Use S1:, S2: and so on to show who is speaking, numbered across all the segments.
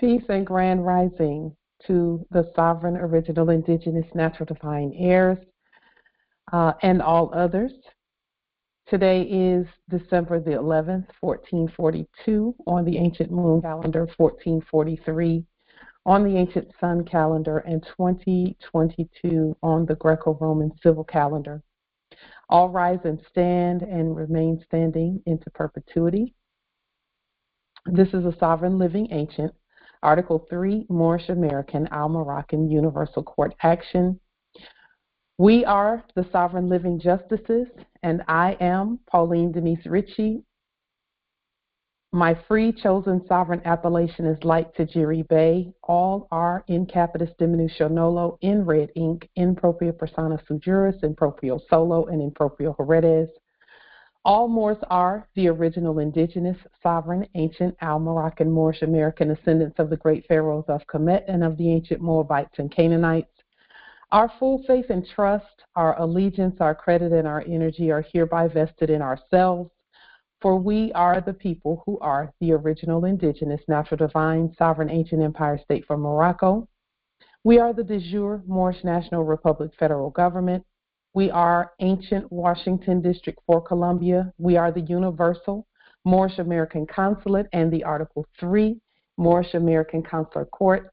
S1: Peace and grand rising to the sovereign, original, indigenous, natural, divine heirs, and all others. Today is December the 11th, 1442 on the ancient moon calendar, 1443 on the ancient sun calendar, and 2022 on the Greco-Roman civil calendar. All rise and stand and remain standing into perpetuity. This is a sovereign living ancient. Article 3, Moorish American, Al-Moroccan Universal Court Action. We are the sovereign living justices, and I am Pauline Denise Ritchie. My free chosen sovereign appellation is Light Tajiri Bay. All are in capitis diminutio nolo, in red ink, in propria persona sui juris, in proprio solo, and in proprio heredes. All Moors are the original indigenous, sovereign, ancient, Al-Moroccan, Moorish American descendants of the great pharaohs of Kemet and of the ancient Moabites and Canaanites. Our full faith and trust, our allegiance, our credit, and our energy are hereby vested in ourselves, for we are the people who are the original indigenous, natural, divine, sovereign, ancient empire state from Morocco. We are the de jure Moorish National Republic federal government. We are ancient Washington District for Columbia. We are the universal Moorish American Consulate and the Article 3 Moorish American Consular Court.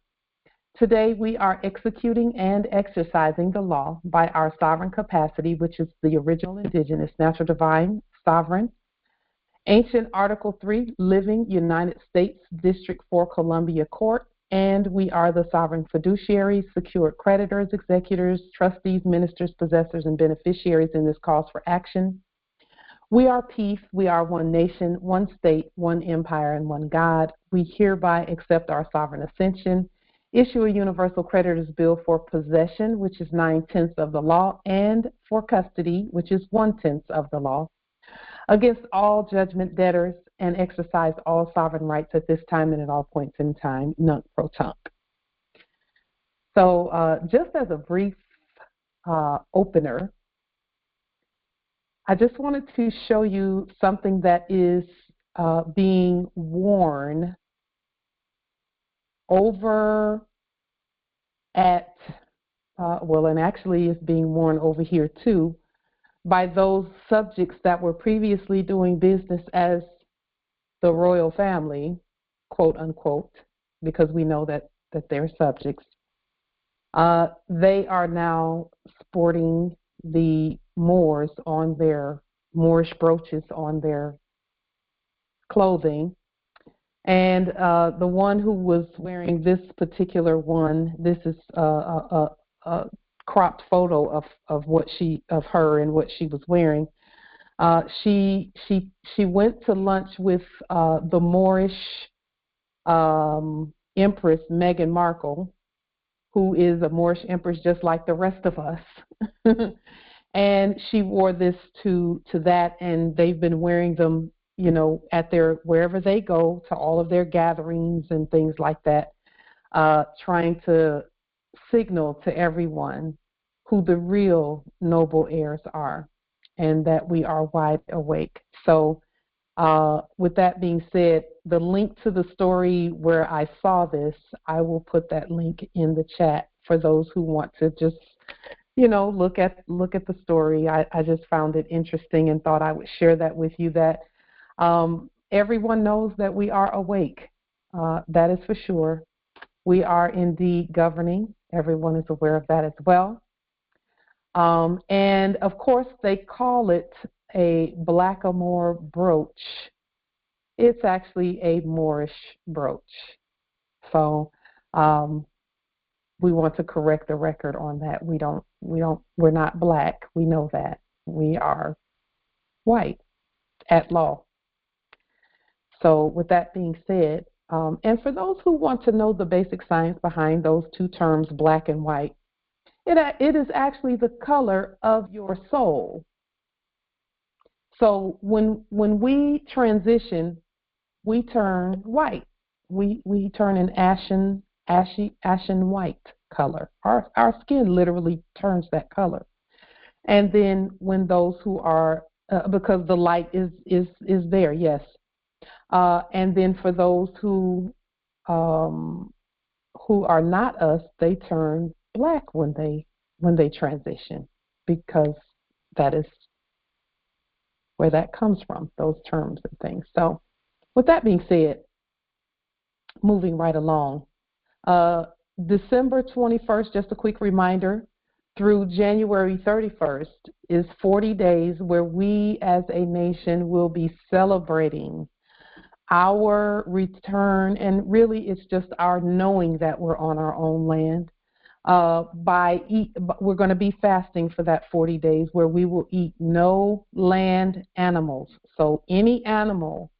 S1: Today we are executing and exercising the law by our sovereign capacity, which is the original indigenous, natural, divine, sovereign, ancient Article 3 living United States District for Columbia Court. And we are the sovereign fiduciaries, secured creditors, executors, trustees, ministers, possessors, and beneficiaries in this cause for action. We are peace. We are one nation, one state, one empire, and one God. We hereby accept our sovereign ascension, issue a universal creditor's bill for possession, which is 9/10 of the law, and for custody, which is 1/10 of the law, against all judgment debtors, and exercise all sovereign rights at this time and at all points in time, nunc pro tunc. So just as a brief opener, I just wanted to show you something that is being worn over at, and actually is being worn over here too, by those subjects that were previously doing business as the royal family, quote unquote, because we know that they're subjects. They are now sporting the Moors on their Moorish brooches on their clothing. And the one who was wearing this particular one, this is a cropped photo of her and what she was wearing. She went to lunch with the Moorish Empress Meghan Markle, who is a Moorish empress just like the rest of us. And she wore this to that, and they've been wearing them, at their wherever they go, to all of their gatherings and things like that, trying to signal to everyone who the real noble heirs are, and that we are wide awake. So with that being said, the link to the story where I saw this, I will put that link in the chat for those who want to just, look at the story. I just found it interesting and thought I would share that with you, that everyone knows that we are awake. That is for sure. We are indeed governing. Everyone is aware of that as well. And of course, they call it a blackamoor brooch. It's actually a Moorish brooch. So we want to correct the record on that. We're not black. We know that. We are white at law. So with that being said, and for those who want to know the basic science behind those two terms, black and white, it is actually the color of your soul. So when we transition, we turn white. We turn an ashen white color. Our skin literally turns that color. And then when those who are because the light is there, yes. And then for those who who are not us, they turn black when they transition, because that is where that comes from, those terms and things. So with that being said, moving right along, December 21st, just a quick reminder, through January 31st is 40 days where we as a nation will be celebrating our return, and really it's just our knowing that we're on our own land. We're going to be fasting for that 40 days where we will eat no land animals. So any animal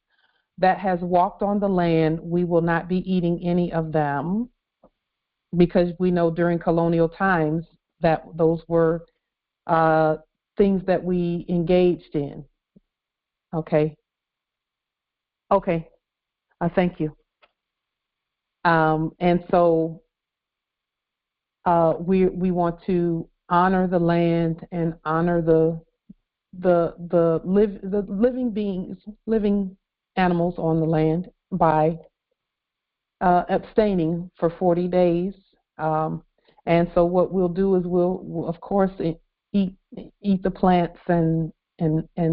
S1: that has walked on the land, we will not be eating any of them, because we know during colonial times that those were things that we engaged in. Okay. Okay. Thank you. And so we want to honor the land and honor the living beings, living animals on the land by abstaining for 40 days. And so what we'll do is we'll of course eat the plants and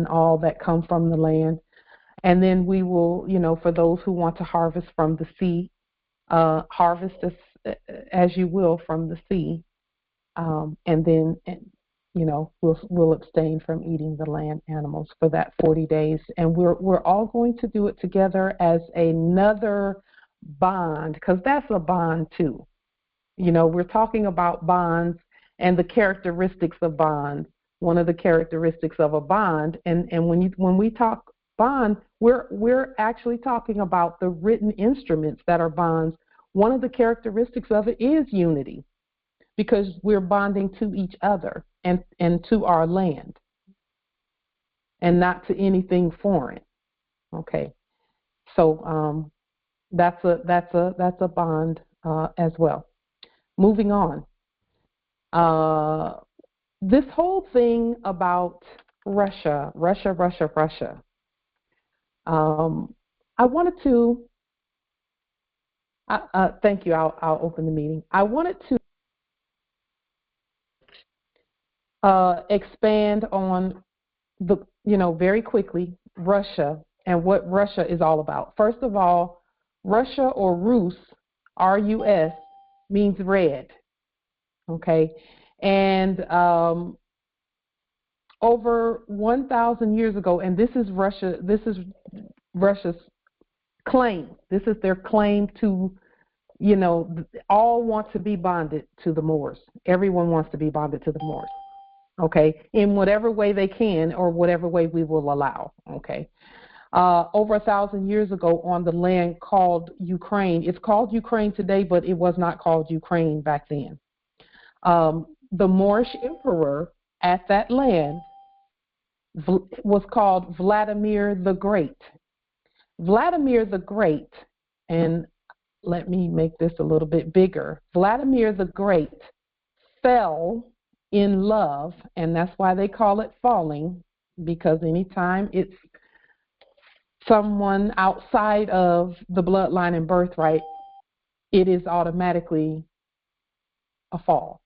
S1: all that come from the land. And then we will, for those who want to harvest from the sea, harvest as you will from the sea. And then, we'll abstain from eating the land animals for that 40 days. And we're all going to do it together as another bond, because that's a bond too. We're talking about bonds and the characteristics of bonds. One of the characteristics of a bond, and when we talk bond, we're actually talking about the written instruments that are bonds. One of the characteristics of it is unity, because we're bonding to each other and to our land, and not to anything foreign. Okay, so that's a bond as well. Moving on. This whole thing about Russia. I wanted to. Thank you. I'll open the meeting. I wanted to expand on very quickly, Russia and what Russia is all about. First of all, Russia, or Rus, R-U-S, means red. Okay, and over 1,000 years ago, and this is Russia's claim. This is their claim to, all want to be bonded to the Moors. Everyone wants to be bonded to the Moors. Okay, in whatever way they can, or whatever way we will allow. Okay, over 1,000 years ago, on the land called Ukraine. It's called Ukraine today, but it was not called Ukraine back then. The Moorish emperor at that land was called Vladimir the Great. Vladimir the Great, and let me make this a little bit bigger. Vladimir the Great fell in love, and that's why they call it falling, because anytime it's someone outside of the bloodline and birthright, it is automatically a fall.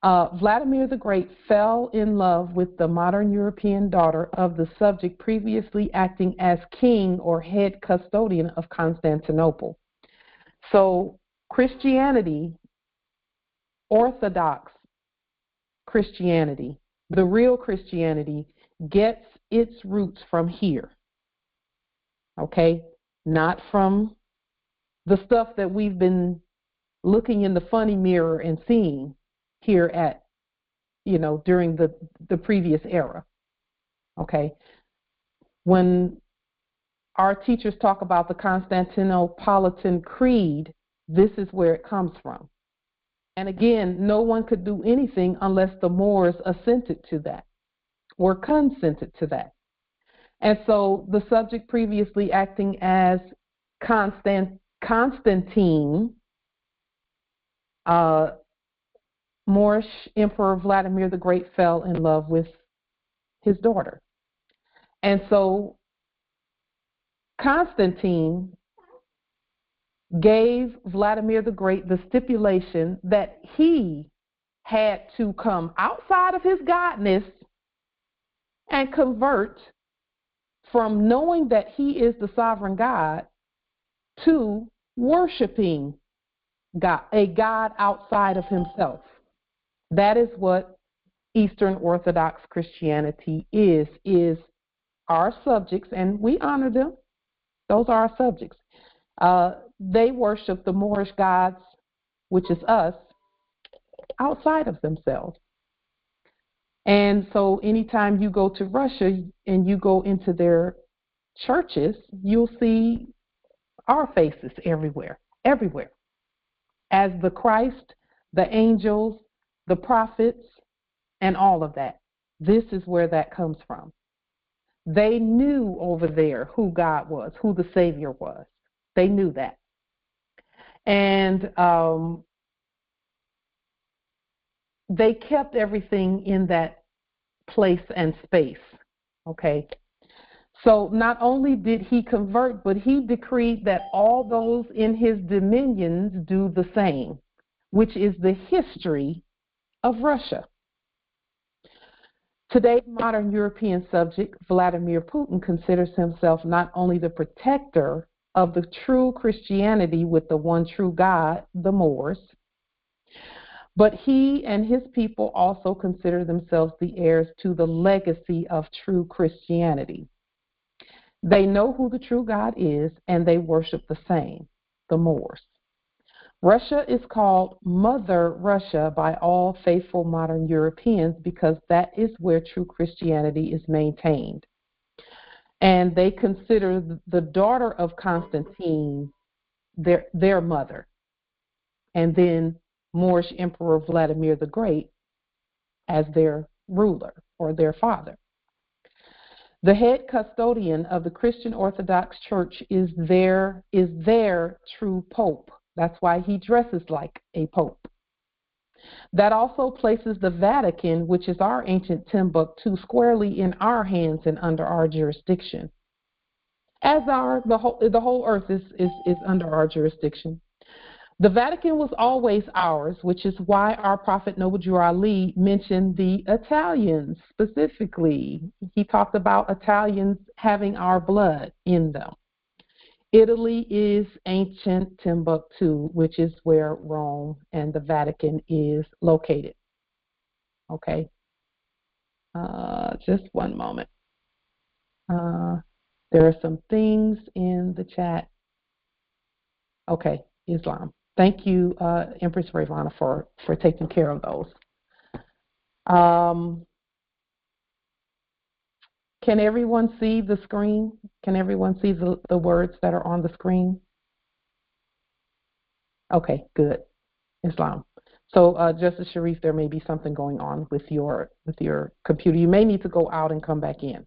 S1: Vladimir the Great fell in love with the modern European daughter of the subject previously acting as king or head custodian of Constantinople. So Christianity, Orthodox Christianity, the real Christianity, gets its roots from here. Okay? Not from the stuff that we've been looking in the funny mirror and seeing here at, during the previous era. Okay? When our teachers talk about the Constantinopolitan Creed, this is where it comes from. And again, no one could do anything unless the Moors assented to that or consented to that. And so the subject previously acting as Constantine, Moorish Emperor Vladimir the Great fell in love with his daughter. And so Constantine gave Vladimir the Great the stipulation that he had to come outside of his godness and convert from knowing that he is the sovereign God to worshiping God, a God outside of himself. That is what Eastern Orthodox Christianity is our subjects, and we honor them. Those are our subjects. They worship the Moorish gods, which is us, outside of themselves. And so anytime you go to Russia and you go into their churches, you'll see our faces everywhere, everywhere. As the Christ, the angels, the prophets, and all of that. This is where that comes from. They knew over there who God was, who the Savior was. They knew that. And they kept everything in that place and space, okay? So not only did he convert, but he decreed that all those in his dominions do the same, which is the history of Russia. Today's modern European subject, Vladimir Putin, considers himself not only the protector of the true Christianity with the one true God, the Moors, but he and his people also consider themselves the heirs to the legacy of true Christianity. They know who the true God is, and they worship the same, the Moors. Russia is called Mother Russia by all faithful modern Europeans because that is where true Christianity is maintained. And they consider the daughter of Constantine their mother. And then Moorish Emperor Vladimir the Great as their ruler or their father. The head custodian of the Christian Orthodox Church is their true pope. That's why he dresses like a pope. That also places the Vatican, which is our ancient Timbuktu, squarely in our hands and under our jurisdiction. As the whole earth is under our jurisdiction. The Vatican was always ours, which is why our Prophet Noble Ali mentioned the Italians specifically. He talked about Italians having our blood in them. Italy is ancient Timbuktu, which is where Rome and the Vatican is located. Okay. Just one moment. There are some things in the chat. Okay, Islam. Thank you, Empress Ravana, for taking care of those. Can everyone see the screen? Can everyone see the words that are on the screen? Okay, good. Islam. So, Justice Sharif, there may be something going on with your computer. You may need to go out and come back in.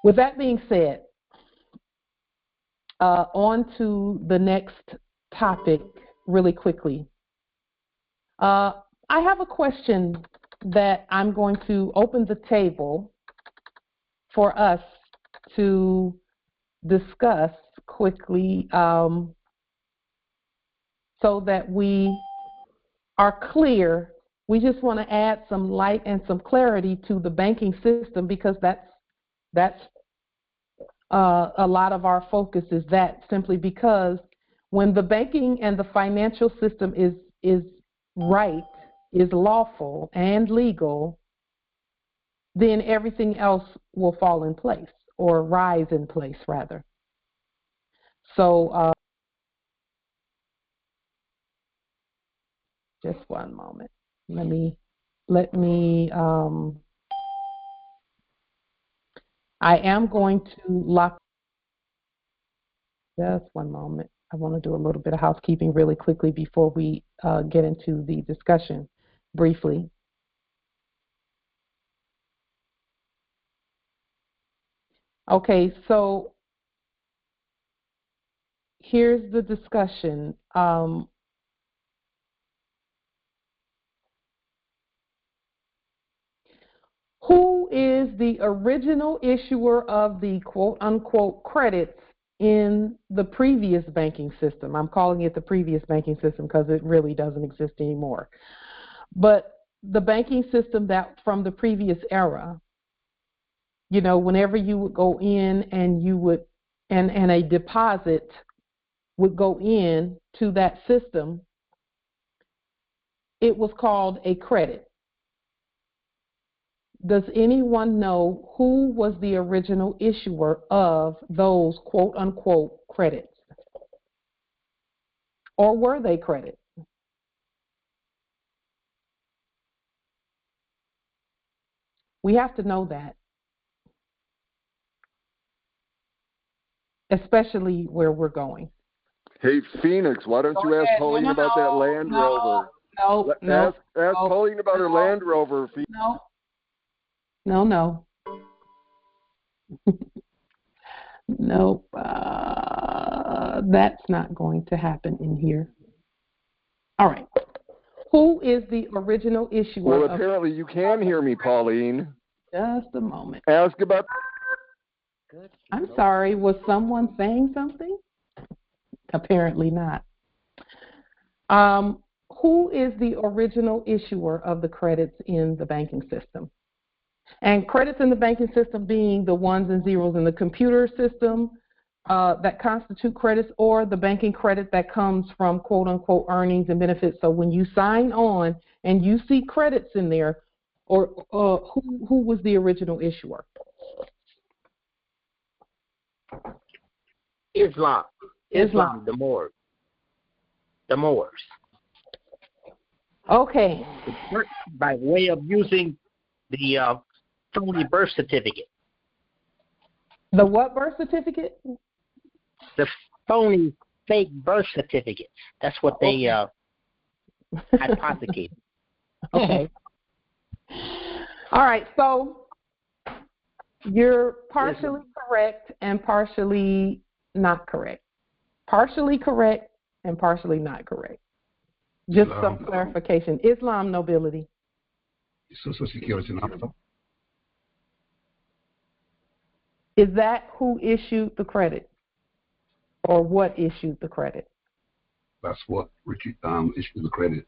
S1: With that being said, on to the next topic really quickly. I have a question that I'm going to open the table for us to discuss quickly so that we are clear. We just want to add some light and some clarity to the banking system because that's a lot of our focus is that, simply because when the banking and the financial system is right, is lawful and legal, then everything else will fall in place or rise in place rather. So just one moment. Let me I am going to lock. Just one moment. I want to do a little bit of housekeeping really quickly before we get into the discussion briefly. Okay, so here's the discussion. Who is the original issuer of the quote-unquote credits in the previous banking system. I'm calling it the previous banking system because it really doesn't exist anymore. But the banking system that from the previous era, you know, whenever you would go in and you would, and a deposit would go in to that system, it was called a credit. Does anyone know who was the original issuer of those quote unquote credits? Or were they credits? We have to know that, especially where we're going.
S2: Hey, Phoenix, why don't you ask Pauline about that Land Rover? Ask Pauline about her Land Rover.
S1: No. Nope. That's not going to happen in here. All right. Who is the original issuer?
S2: Well, apparently you can hear me, Pauline.
S1: Just a moment.
S2: Ask about...
S1: I'm sorry. Was someone saying something? Apparently not. Who is the original issuer of the credits in the banking system? And credits in the banking system being the ones and zeros in the computer system that constitute credits, or the banking credit that comes from quote unquote earnings and benefits. So when you sign on and you see credits in there, or who was the original issuer?
S3: Islam, the Moors.
S1: Okay.
S3: By way of using the phony birth certificate.
S1: The what birth certificate?
S3: The phony fake birth certificates. That's what they hypothecated.
S1: Okay. All right. So you're partially correct and partially not correct. Partially correct and partially not correct. Just some clarification. Islam nobility.
S4: Social Security number.
S1: Is that who issued the credit, or what issued the credit?
S4: That's what issued the credit.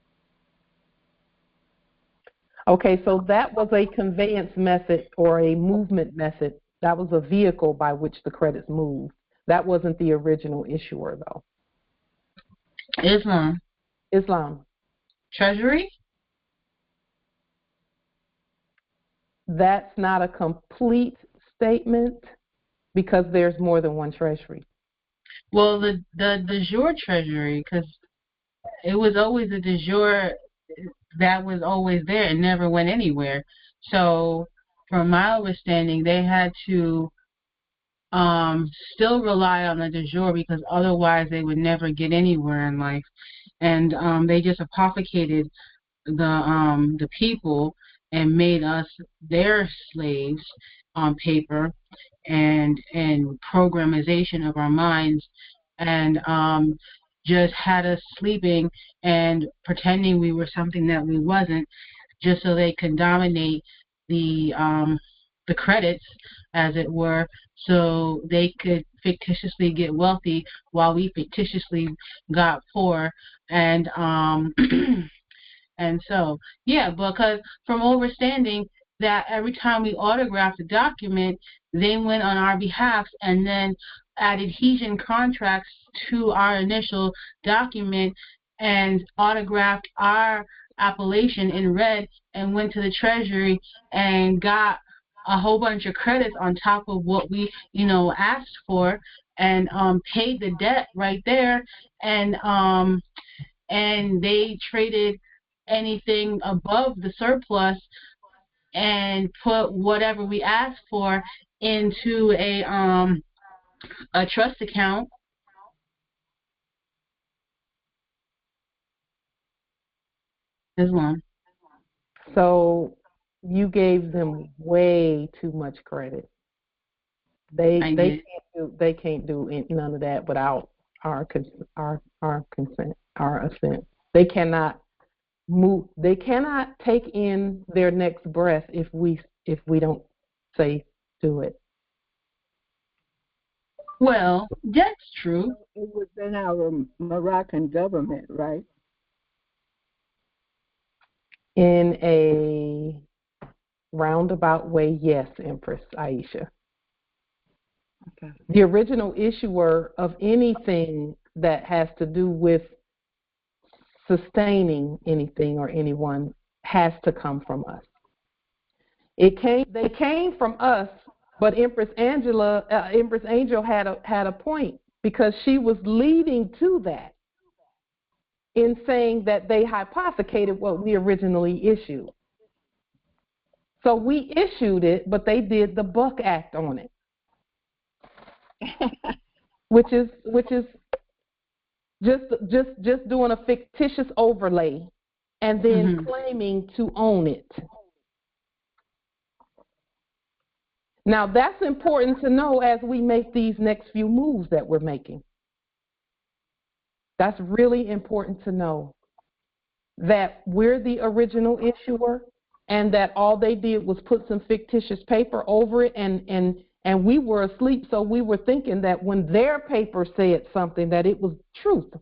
S1: Okay, so that was a conveyance method or a movement method. That was a vehicle by which the credits moved. That wasn't the original issuer, though. Islam.
S5: Treasury?
S1: That's not a complete statement because there's more than one treasury.
S5: Well, the de jure treasury, because it was always a de jure that was always there and never went anywhere. So, from my understanding, they had to still rely on the de jure because otherwise they would never get anywhere in life. And they just apophicated the people and made us their slaves on paper and programmation of our minds, and just had us sleeping and pretending we were something that we wasn't, just so they could dominate the credits, as it were, so they could fictitiously get wealthy while we fictitiously got poor. And and so, yeah, because from understanding that every time we autographed a document, they went on our behalf and then added adhesion contracts to our initial document and autographed our appellation in red and went to the Treasury and got a whole bunch of credits on top of what we, asked for, and paid the debt right there, and they traded anything above the surplus and put whatever we asked for into a trust account. Islam.
S1: So you gave them way too much credit. They can't do none of that without our consent, our assent. They cannot move. They cannot take in their next breath if we don't say do it.
S5: Well, that's true.
S6: It was in our Moroccan government, right?
S1: In a roundabout way, yes, Empress Aisha.
S6: Okay.
S1: The original issuer of anything that has to do with sustaining anything or anyone has to come from us. They came from us, but Empress Angel had a point, because she was leading to that in saying that they hypothecated what we originally issued. So we issued it, but they did the Buck Act on it, which is just doing a fictitious overlay and then claiming to own it. Now, that's important to know as we make these next few moves that we're making. That's really important to know, that we're the original issuer and that all they did was put some fictitious paper over it, and we were asleep, so we were thinking that when their paper said something that it was truth,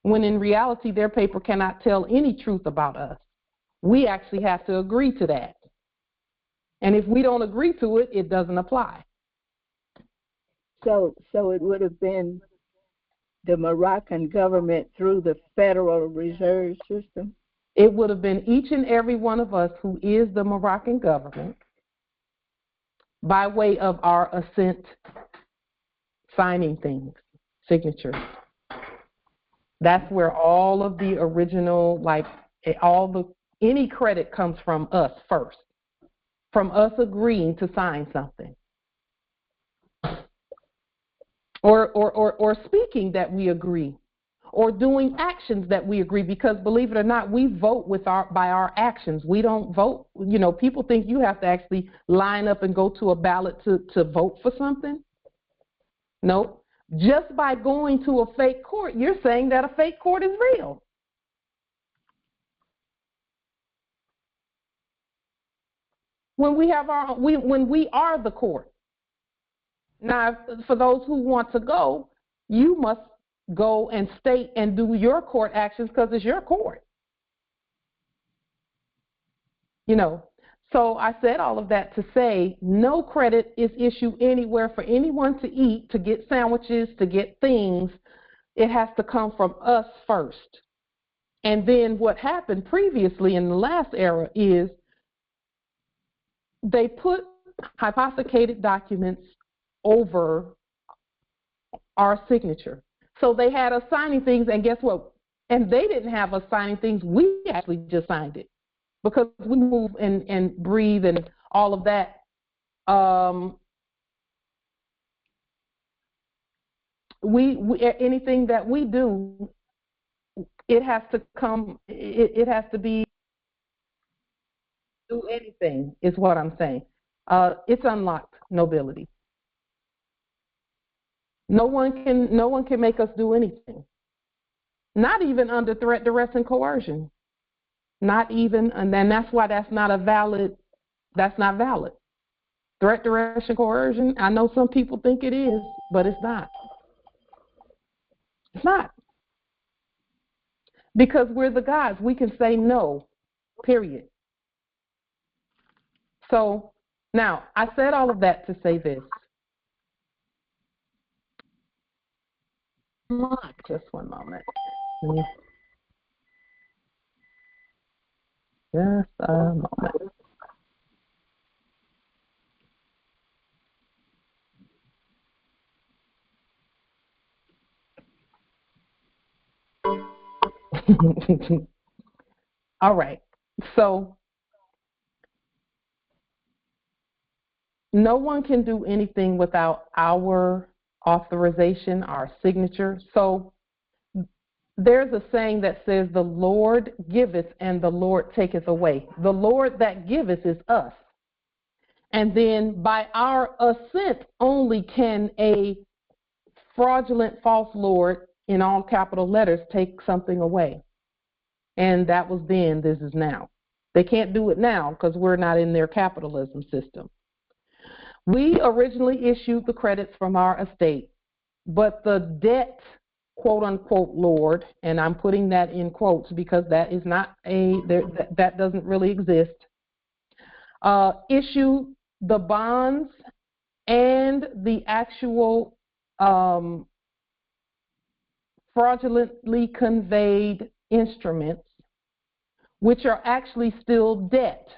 S1: when in reality their paper cannot tell any truth about us. We actually have to agree to that. And if we don't agree to it, it doesn't apply.
S6: So it would have been the Moroccan government through the Federal Reserve System?
S1: It would have been each and every one of us who is the Moroccan government by way of our assent, signing things, signatures. That's where all of the original, any credit comes from us first, from us agreeing to sign something. Or speaking that we agree, or doing actions that we agree, because believe it or not, we vote by our actions. We don't vote. People think you have to actually line up and go to a ballot to vote for something. Nope. Just by going to a fake court, you're saying that a fake court is real. When we are the court. Now, for those who want to go, you must go and state and do your court actions because it's your court. So I said all of that to say no credit is issued anywhere for anyone to eat, to get sandwiches, to get things. It has to come from us first. And then what happened previously in the last era is they put hypothecated documents over our signature. So they had us signing things, and guess what? And they didn't have us signing things. We actually just signed it because we move and breathe and all of that. Anything that we do, it has to come. It has to be do anything. Is what I'm saying. It's unlocked nobility. No one can make us do anything. Not even under threat, duress, and coercion. Not even, and then that's why that's not valid. Threat, duress, and coercion, I know some people think it is, but it's not. It's not. Because we're the gods. We can say no, period. So, now, I said all of that to say this. Just one moment. Just a moment. All right. So no one can do anything without our authorization, our signature. So there's a saying that says, the Lord giveth and the Lord taketh away. The Lord that giveth is us. And then by our assent only can a fraudulent false Lord, in all capital letters, take something away. And that was then, this is now. They can't do it now because we're not in their capitalism system. We originally issued the credits from our estate. but the debt, quote unquote, Lord, and I'm putting that in quotes because that is not that doesn't really exist, issue the bonds and the actual fraudulently conveyed instruments, which are actually still debt.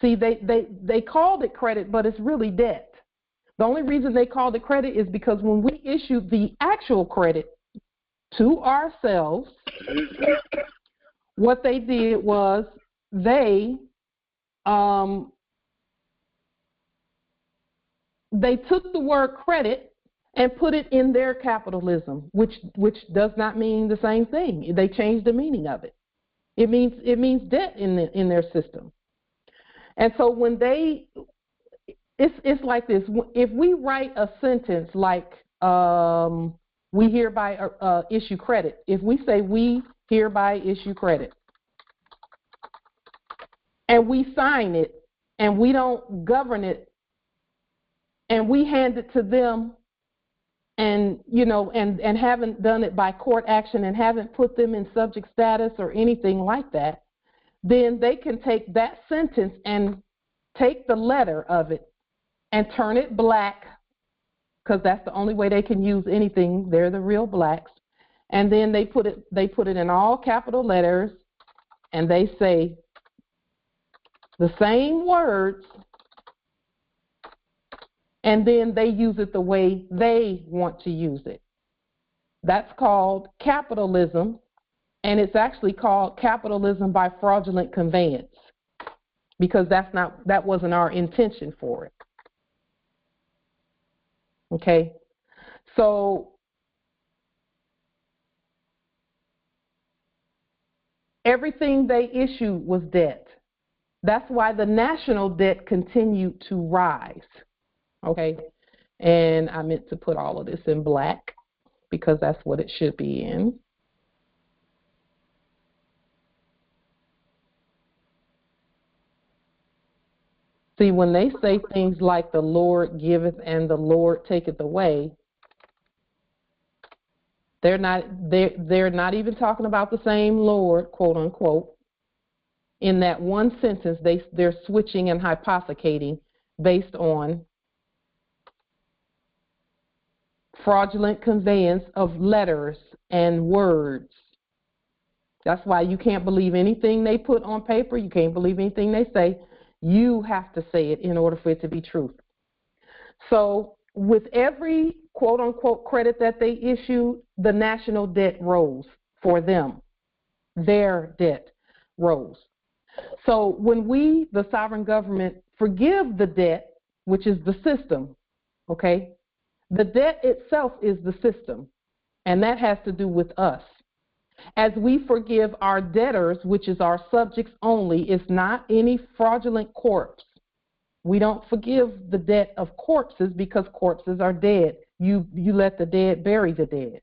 S1: See, they called it credit, but it's really debt. The only reason they called it credit is because when we issued the actual credit to ourselves, what they did was they took the word credit and put it in their capitalism, which does not mean the same thing. They changed the meaning of it. It means debt in their system. And so when it's like this. If we write a sentence like we hereby issue credit, if we say we hereby issue credit, and we sign it, and we don't govern it, and we hand it to them, and and haven't done it by court action and haven't put them in subject status or anything like that, then they can take that sentence and take the letter of it and turn it black, because that's the only way they can use anything. They're the real blacks. And then they put it in all capital letters, and they say the same words, and then they use it the way they want to use it. That's called capitalism, and it's actually called capitalism by fraudulent conveyance, because that wasn't our intention for it. Okay, so everything they issued was debt. That's why the national debt continued to rise. Okay, and I meant to put all of this in black because that's what it should be in. See, when they say things like the Lord giveth and the Lord taketh away, they're not even talking about the same Lord, quote unquote. In that one sentence, they're switching and hypothecating based on fraudulent conveyance of letters and words. That's why you can't believe anything they put on paper. You can't believe anything they say. You have to say it in order for it to be truth. So with every quote-unquote credit that they issued, the national debt rose for them. Their debt rose. So when we, the sovereign government, forgive the debt, which is the system, okay, the debt itself is the system, and that has to do with us. As we forgive our debtors, which is our subjects only, it's not any fraudulent corpse. We don't forgive the debt of corpses because corpses are dead. You let the dead bury the dead.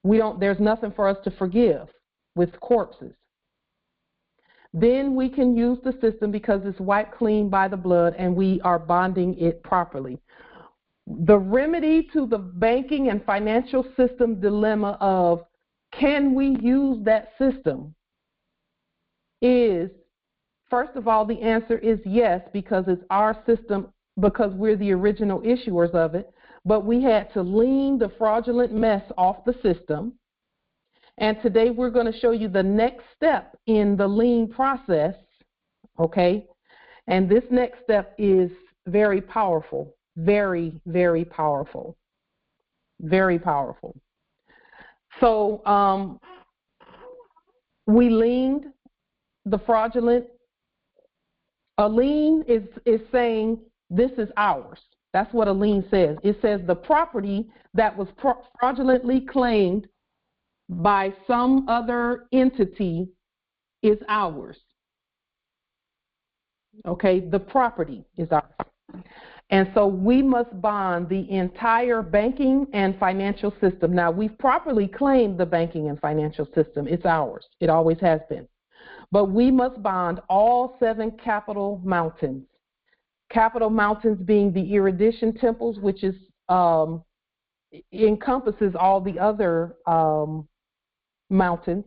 S1: There's nothing for us to forgive with corpses. Then we can use the system because it's wiped clean by the blood and we are bonding it properly. The remedy to the banking and financial system dilemma of can we use that system is, first of all, the answer is yes, because it's our system, because we're the original issuers of it, but we had to lien the fraudulent mess off the system. And today we're going to show you the next step in the lien process, okay? And this next step is very powerful, very, very powerful, very powerful. So we liened the fraudulent. A lien is saying this is ours. That's what a lien says. It says the property that was fraudulently claimed by some other entity is ours. Okay, the property is ours. And so we must bond the entire banking and financial system. Now, we've properly claimed the banking and financial system. It's ours. It always has been. But we must bond all 7 capital mountains. Capital mountains being the erudition temples, which is encompasses all the other mountains.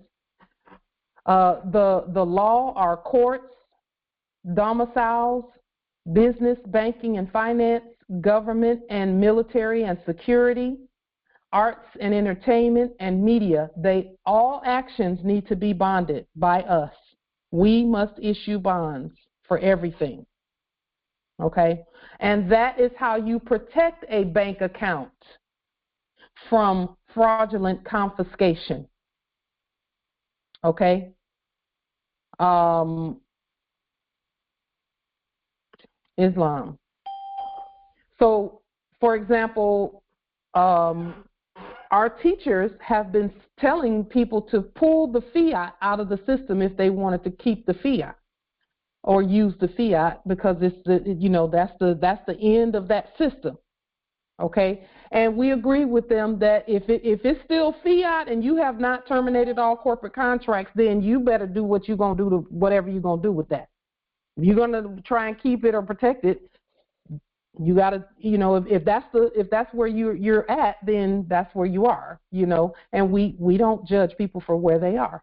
S1: The law are courts, domiciles, business, banking and finance, government and military and security, arts and entertainment and media. All actions need to be bonded by us. We must issue bonds for everything. Okay? And that is how you protect a bank account from fraudulent confiscation. Okay? Islam. So, for example, our teachers have been telling people to pull the fiat out of the system if they wanted to keep the fiat or use the fiat, because it's that's the end of that system. Okay, and we agree with them that if it's still fiat and you have not terminated all corporate contracts, then you better do what you're gonna do to whatever you're gonna do with that. If you're gonna try and keep it or protect it, you gotta, if that's where you're at, then that's where you are, and we don't judge people for where they are,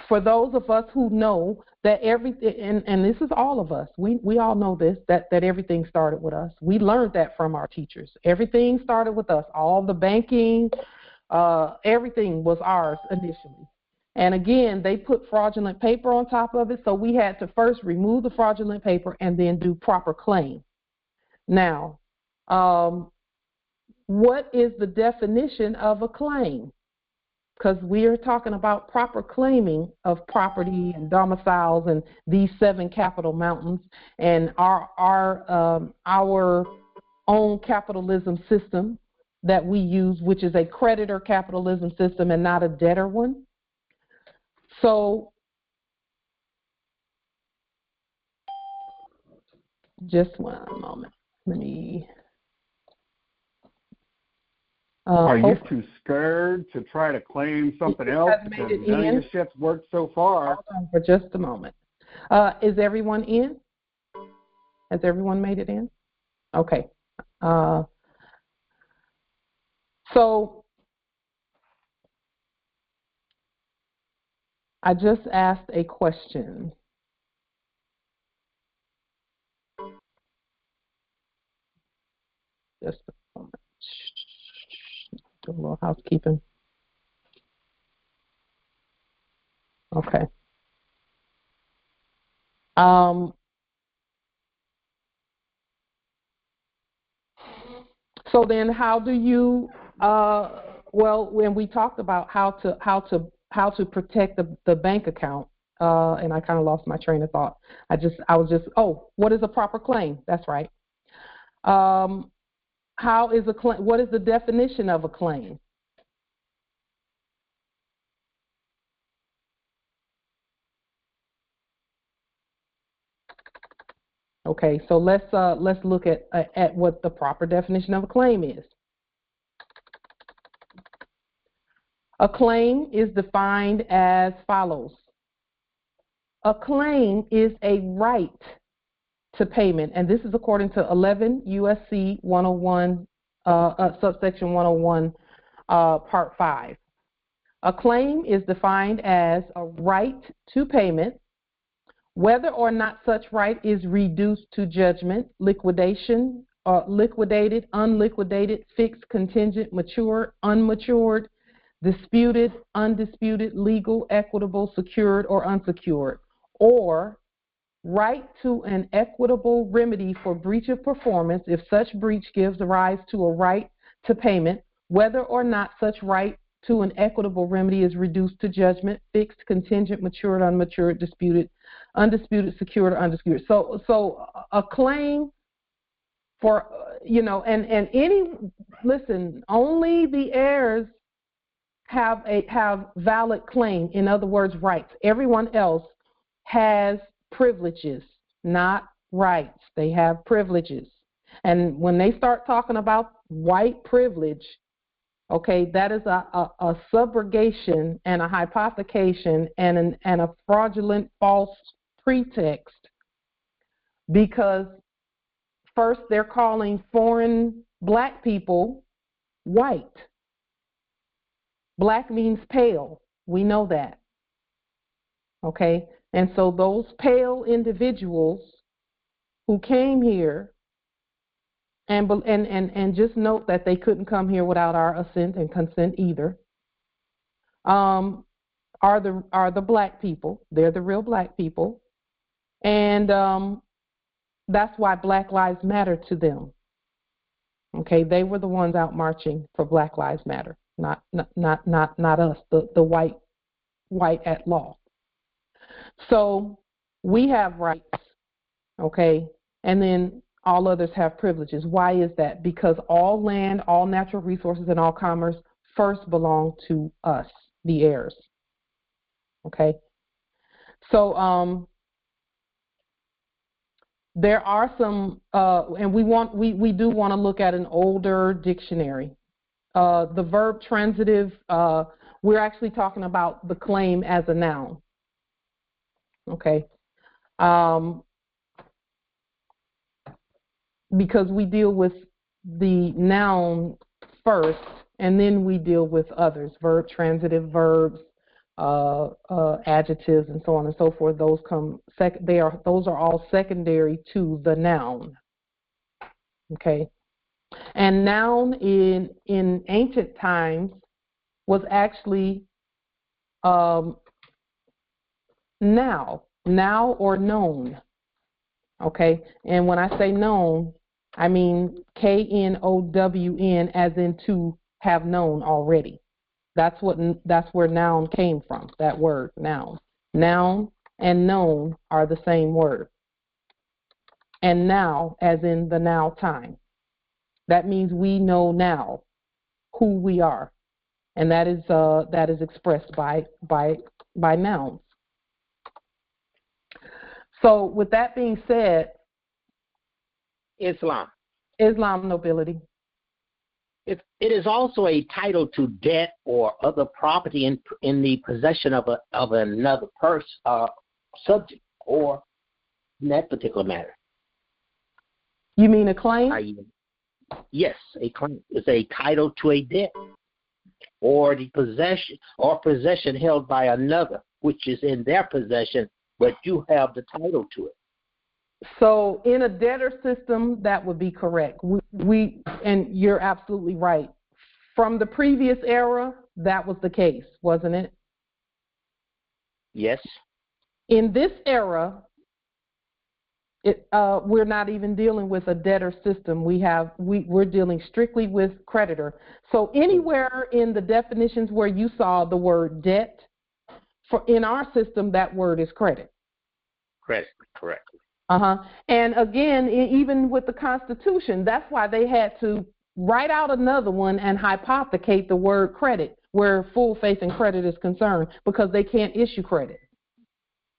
S1: For those of us who know that everything, and this is all of us, we all know this, that everything started with us. We learned that from our teachers. Everything started with us. All the banking, everything was ours initially. And again, they put fraudulent paper on top of it, so we had to first remove the fraudulent paper and then do proper claim. Now, what is the definition of a claim? Because we are talking about proper claiming of property and domiciles and these 7 capital mountains and our own capitalism system that we use, which is a creditor capitalism system and not a debtor one. So just one moment. Let me.
S2: Are you too scared to try to claim something else because none of your shit's worked so far?
S1: Hold on for just a moment. Is everyone in? Has everyone made it in? Okay. So I just asked a question. Just a moment. Do a little housekeeping. Okay. So then, how do you? Well, when we talked about how to protect the bank account, and I kind of lost my train of thought. What is a proper claim? That's right. How is a claim? What is the definition of a claim? Okay, so let's look at what the proper definition of a claim is. A claim is defined as follows. A claim is a right to payment, and this is according to 11 U.S.C. 101, subsection 101, part 5. A claim is defined as a right to payment, whether or not such right is reduced to judgment, liquidation, liquidated, unliquidated, fixed, contingent, mature, unmatured, disputed, undisputed, legal, equitable, secured, or unsecured, or right to an equitable remedy for breach of performance if such breach gives rise to a right to payment, whether or not such right to an equitable remedy is reduced to judgment, fixed, contingent, matured, unmatured, disputed, undisputed, secured, or undisputed. So a claim for, only the heirs have valid claim, in other words, rights. Everyone else has privileges, not rights. They have privileges. And when they start talking about white privilege, okay, that is a subrogation and a hypothecation and a fraudulent false pretext, because first they're calling foreign black people, white. Black means pale. We know that. Okay? And so those pale individuals who came here, and just note that they couldn't come here without our assent and consent either, are the black people. They're the real black people. And that's why Black Lives Matter to them. Okay, they were the ones out marching for Black Lives Matter, not us, the white at law. So we have rights, okay, and then all others have privileges. Why is that? Because all land, all natural resources, and all commerce first belong to us, the heirs. Okay, so there are some, and we do want to look at an older dictionary. The verb transitive, we're actually talking about the claim as a noun. Okay, because we deal with the noun first, and then we deal with others, verb transitive verbs, adjectives, and so on and so forth. Those those are all secondary to the noun. Okay, and noun in ancient times was actually now or known. Okay, and when I say known, I mean KNOWN, as in to have known already. That's where noun came from, that word, noun. Noun and known are the same word. And now, as in the now time. That means we know now who we are. And that is expressed by nouns. So with that being said,
S3: Islam,
S1: nobility.
S3: It is also a title to debt or other property in the possession of another person, subject, or in that particular matter.
S1: You mean a claim?
S3: Yes, a claim. It's a title to a debt or the possession held by another, which is in their possession, but you have the title to it.
S1: So in a debtor system, that would be correct. And you're absolutely right. From the previous era, that was the case, wasn't it?
S3: Yes.
S1: In this era, we're not even dealing with a debtor system. We're dealing strictly with creditor. So anywhere in the definitions where you saw the word debt, in our system, that word is credit.
S3: Credit, correct.
S1: And again, even with the Constitution, that's why they had to write out another one and hypothecate the word credit where full faith and credit is concerned, because they can't issue credit.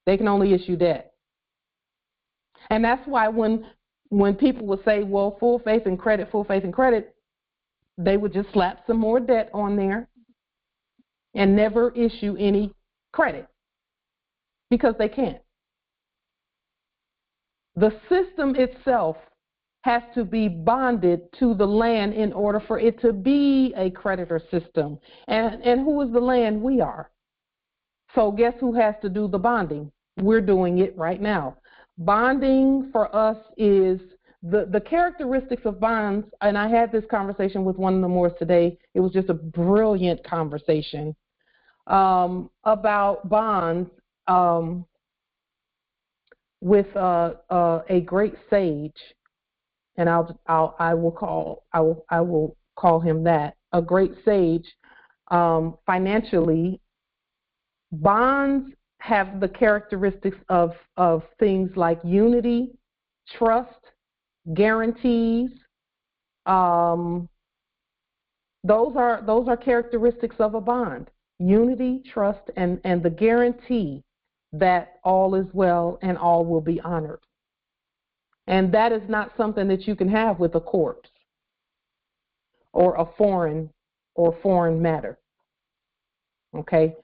S1: They can only issue debt. And that's why when people would say, well, full faith and credit, they would just slap some more debt on there and never issue any credit because they can't. The system itself has to be bonded to the land in order for it to be a creditor system. And who is the land? We are. So guess who has to do the bonding? We're doing it right now. Bonding for us is the characteristics of bonds, and I had this conversation with one of the Moors today. It was just a brilliant conversation about bonds. With a great sage, and I will call him that, a great sage. Financially, bonds have the characteristics of things like unity, trust, guarantees. Those are characteristics of a bond: unity, trust, and the guarantee that all is well and all will be honored. And that is not something that you can have with a corpse or a foreign matter. Okay?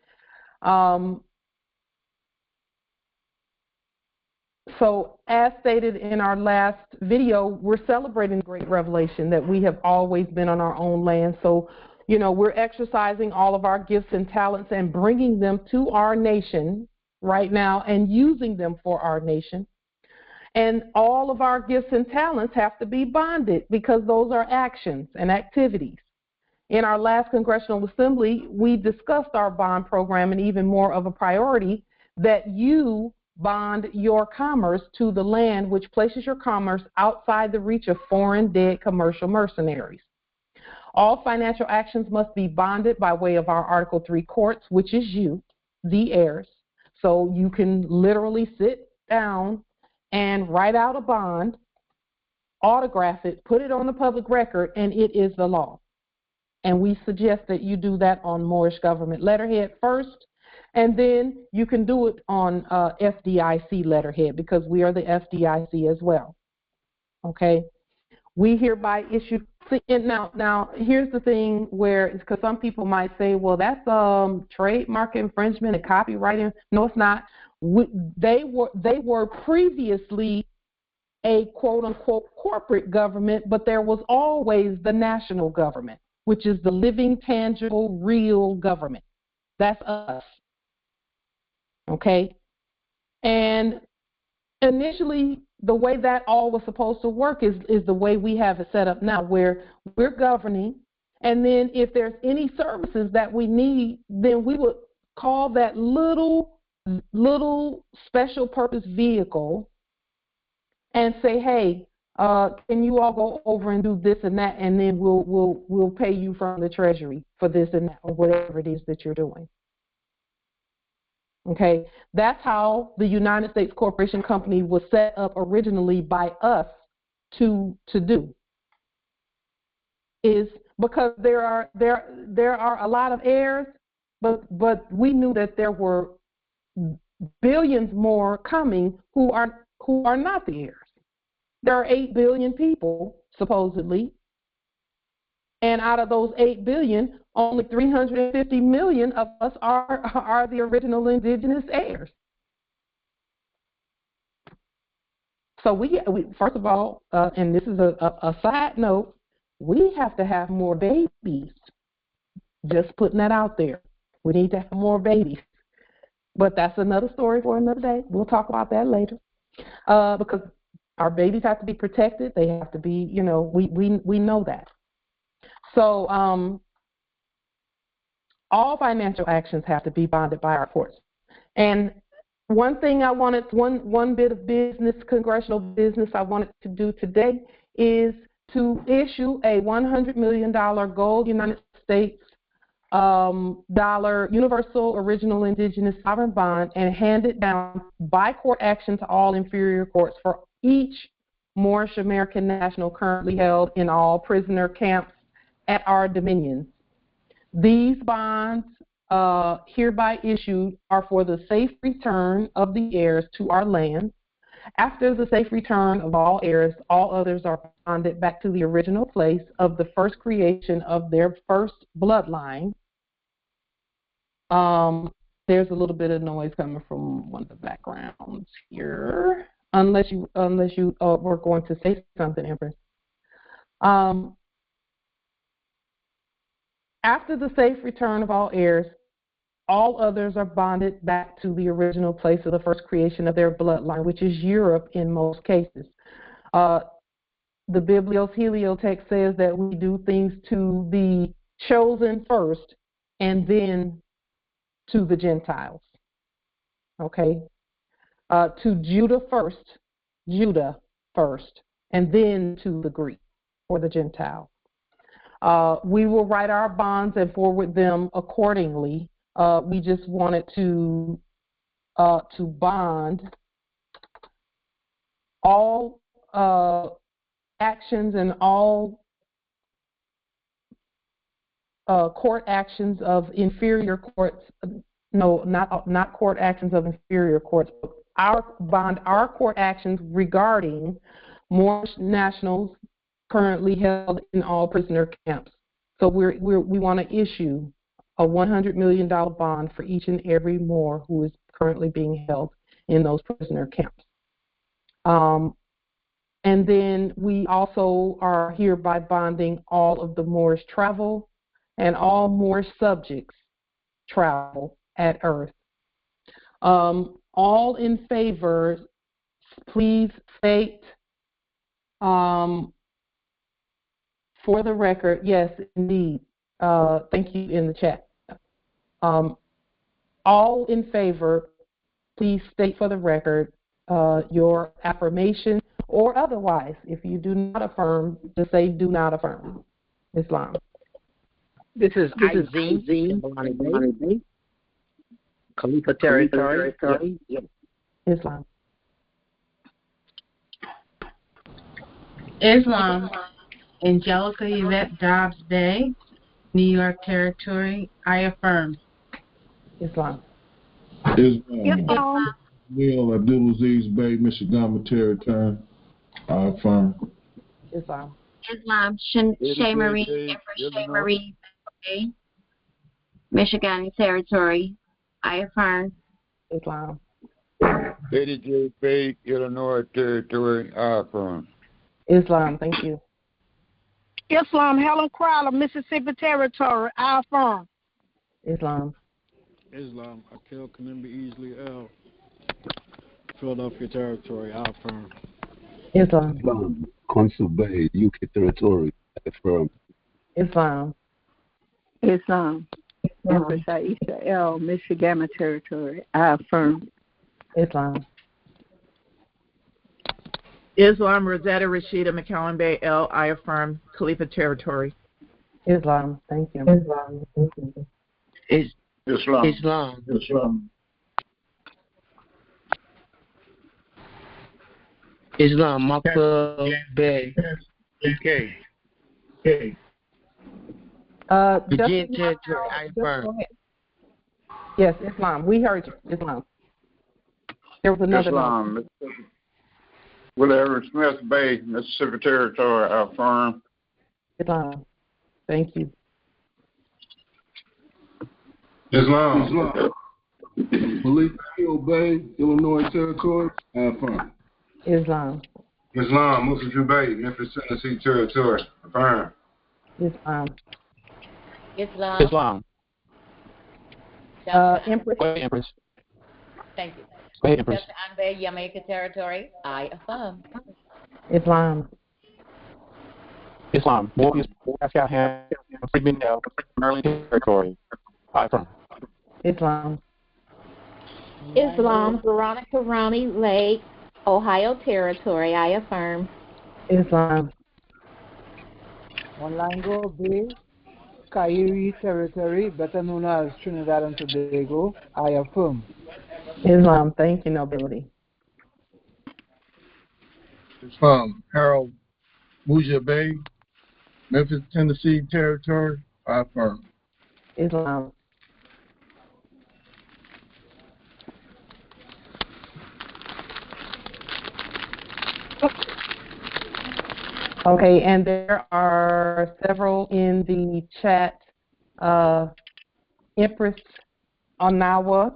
S1: So So as stated in our last video, we're celebrating great revelation that we have always been on our own land. So, you know, we're exercising all of our gifts and talents and bringing them to our nation right now and using them for our nation. And all of our gifts and talents have to be bonded because those are actions and activities. In our last Congressional Assembly, we discussed our bond program and even more of a priority that you bond your commerce to the land which places your commerce outside the reach of foreign dead commercial mercenaries. All financial actions must be bonded by way of our Article 3 courts, which is you, the heirs. So you can literally sit down and write out a bond, autograph it, put it on the public record, and it is the law. And we suggest that you do that on Moorish government letterhead first, and then you can do it on FDIC letterhead because we are the FDIC as well. Okay? We hereby issue. Now, here's the thing where, because some people might say, well, that's trademark infringement and copyright. No, it's not. They were previously a quote-unquote corporate government, but there was always the national government, which is the living, tangible, real government. That's us. Okay? And initially, the way that all was supposed to work is the way we have it set up now, where we're governing, and then if there's any services that we need, then we would call that little special purpose vehicle and say, hey, can you all go over and do this and that, and then we'll pay you from the Treasury for this and that, or whatever it is that you're doing. Okay, that's how the United States Corporation Company was set up originally by us to do. Is because there are a lot of heirs, but we knew that there were billions more coming who are not the heirs. There are 8 billion people supposedly, and out of those 8 billion, only 350 million of us are the original indigenous heirs. So we first of all, and this is a side note, we have to have more babies. Just putting that out there. We need to have more babies. But that's another story for another day. We'll talk about that later. Because our babies have to be protected. They have to be, you know, we know that. So all financial actions have to be bonded by our courts. And one thing I wanted, one bit of business, congressional business I wanted to do today is to issue a $100 million gold United States dollar universal original indigenous sovereign bond and hand it down by court action to all inferior courts for each Moorish American national currently held in all prisoner camps at our dominions. These bonds hereby issued are for the safe return of the heirs to our land. After the safe return of all heirs, all others are bonded back to the original place of the first creation of their first bloodline. There's a little bit of noise coming from one of the backgrounds here, unless you were going to say something, Empress. After the safe return of all heirs, all others are bonded back to the original place of the first creation of their bloodline, which is Europe in most cases. The Biblios Heliotext says that we do things to the chosen first and then to the Gentiles. Okay? To Judah first, and then to the Greek or the Gentile. We will write our bonds and forward them accordingly. We just wanted to bond all actions and all court actions of inferior courts. No, not court actions of inferior courts. Our court actions regarding Moorish nationals currently held in all prisoner camps. So we want to issue a $100 million bond for each and every Moor who is currently being held in those prisoner camps. And then we also are hereby bonding all of the Moorish travel and all Moorish subjects travel at Earth. All in favor, please state for the record, yes, indeed. Thank you in the chat. All in favor, please state for the record your affirmation or otherwise. If you do not affirm, just say do not affirm. Islam.
S3: This is Izzy, Khalifa territory. Yes.
S1: Islam.
S5: Islam. Angelica Yvette Dobbs Bay, New York Territory. I affirm.
S1: Islam.
S7: Islam. Will Abdulaziz Bay, Michigan Territory. I affirm.
S1: Islam.
S8: Islam. Shea Marie Bay, Michigan Territory. I affirm.
S1: Islam.
S9: Betty J. Bay, Illinois Territory. I affirm.
S1: Islam. Thank you.
S10: Islam. Helen Crowder, Mississippi Territory. I affirm.
S1: Islam.
S11: Islam. Akel Kanimba Easley L, Philadelphia Territory. I affirm.
S1: Islam.
S4: Islam. Consul Bay, UK Territory. I affirm.
S1: Islam.
S6: Islam. Empress Aisha L, Michigan Territory. I affirm.
S1: Islam.
S12: Islam. Rosetta Rashida McCowan Bay L, I affirm. Khalifa Territory.
S1: Islam. Thank you. Islam. Thank you.
S9: Islam.
S3: Islam. Maxwell Bay. UK. Virginia Territory. I affirm.
S1: Yes, Islam. We heard you. Islam. There was another
S9: Islam. Whatever, Smith Bay, Mississippi Territory. I affirm.
S1: Islam. Thank you.
S7: Islam. Malik Hill Bay, Illinois Territory. I affirm.
S1: Islam.
S7: Islam. Musaju Bay, Memphis, Tennessee Territory. Affirm.
S1: Islam.
S13: Islam.
S1: Empress.
S13: Thank you.
S7: Go ahead, Empress.
S13: Anbe, Jamaica Territory. I affirm.
S1: Islam.
S7: Islam. Morpheus, Pascal Ham, Freeman L, Maryland Territory. I affirm.
S1: Islam.
S8: Islam. Veronica Rami Lake, Ohio Territory. I affirm.
S1: Islam.
S14: Onlango Bay, Kairi Territory, better known as Trinidad and Tobago. I affirm.
S1: Islam. Thank you, nobility.
S7: Islam. Harold Muja Bay, Memphis, Tennessee Territory. I affirm.
S1: Islam. Okay, and there are several in the chat. Empress Onawa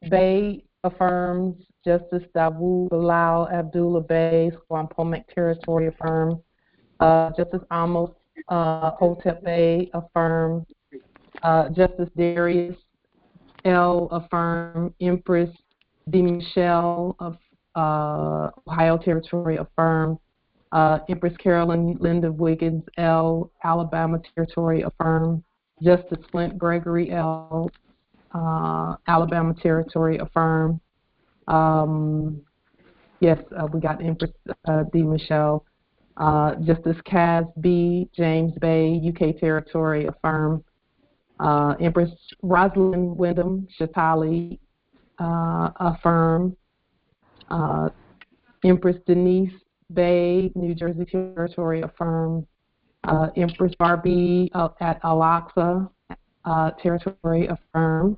S1: Bay affirms. Justice Dawood Bilal Abdullah Bay, Squampomac Territory affirms. Justice Amos Hotep Bay affirms. Justice Darius L affirm. Empress D. Michelle of Ohio Territory affirm. Empress Carolyn Linda Wiggins L, Alabama Territory affirm. Justice Flint Gregory L, Alabama Territory affirm. Yes, we got Empress D. Michelle. Justice Kaz B. James Bay, UK Territory affirm. Empress Rosalind Wyndham Shatali affirm. Empress Denise Bay, New Jersey Territory affirm. Empress Barbie at Al-Aqsa Territory affirm.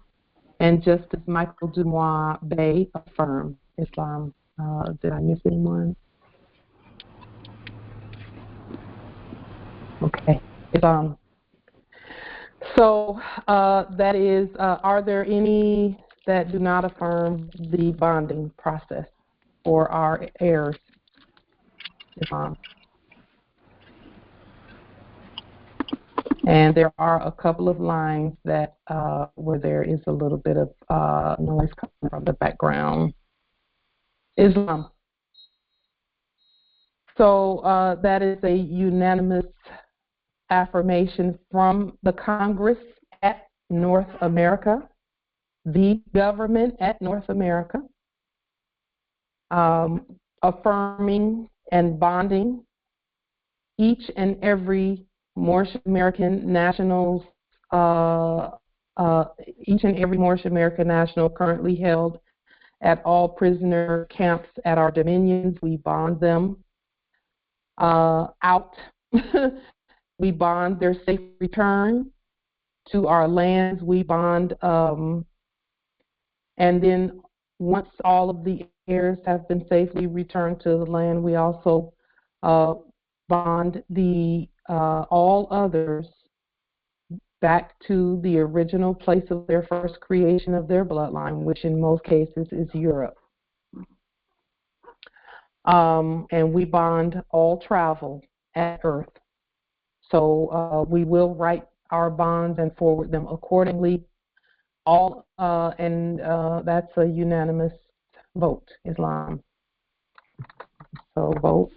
S1: And Justice Michael Dumois Bay affirm. Islam. Did I miss anyone? Okay. Islam. So that is, are there any that do not affirm the bonding process? for our heirs. And there are a couple of lines that where there is a little bit of noise coming from the background. Islam. So that is a unanimous affirmation from the Congress at North America, the government at North America, affirming and bonding each and every Moorish American nationals, each and every Moorish American national currently held at all prisoner camps at our dominions. We bond them out. We bond their safe return to our lands. We bond, and then once all of the heirs have been safely returned to the land, we also bond the all others back to the original place of their first creation of their bloodline, which in most cases is Europe. And we bond all travel at Earth. So we will write our bonds and forward them accordingly. And that's a unanimous vote, Islam. So vote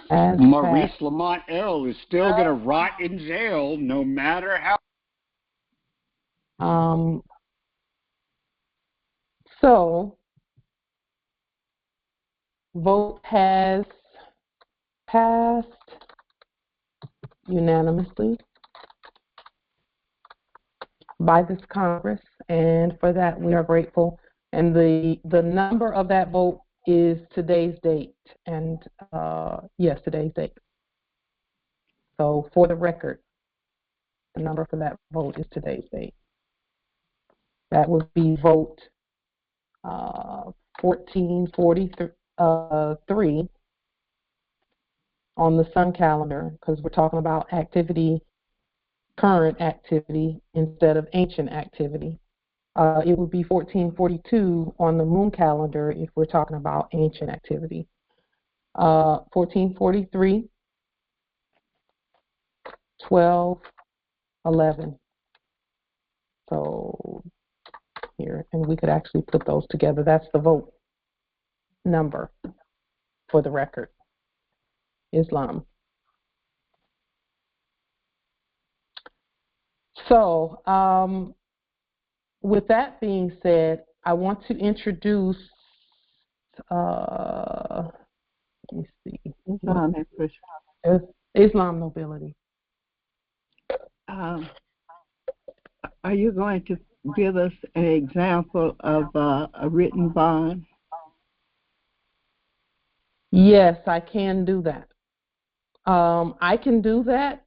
S1: as
S15: Maurice
S1: passed.
S15: Lamont L. is still going to rot in jail no matter how.
S1: So vote has passed unanimously by this Congress, and for that we are grateful. And the number of that vote is today's date, and yes, today's date. So for the record, the number for that vote is today's date. That would be vote 1443 on the sun calendar, because we're talking about activity, current activity instead of ancient activity. It would be 1442 on the moon calendar if we're talking about ancient activity. 1443, 1211. So here, and we could actually put those together. That's the vote number for the record. Islam. So, with that being said, I want to introduce, let me see, Islam nobility.
S6: Are you going to give us an example of a written bond?
S1: Yes, I can do that. I can do that.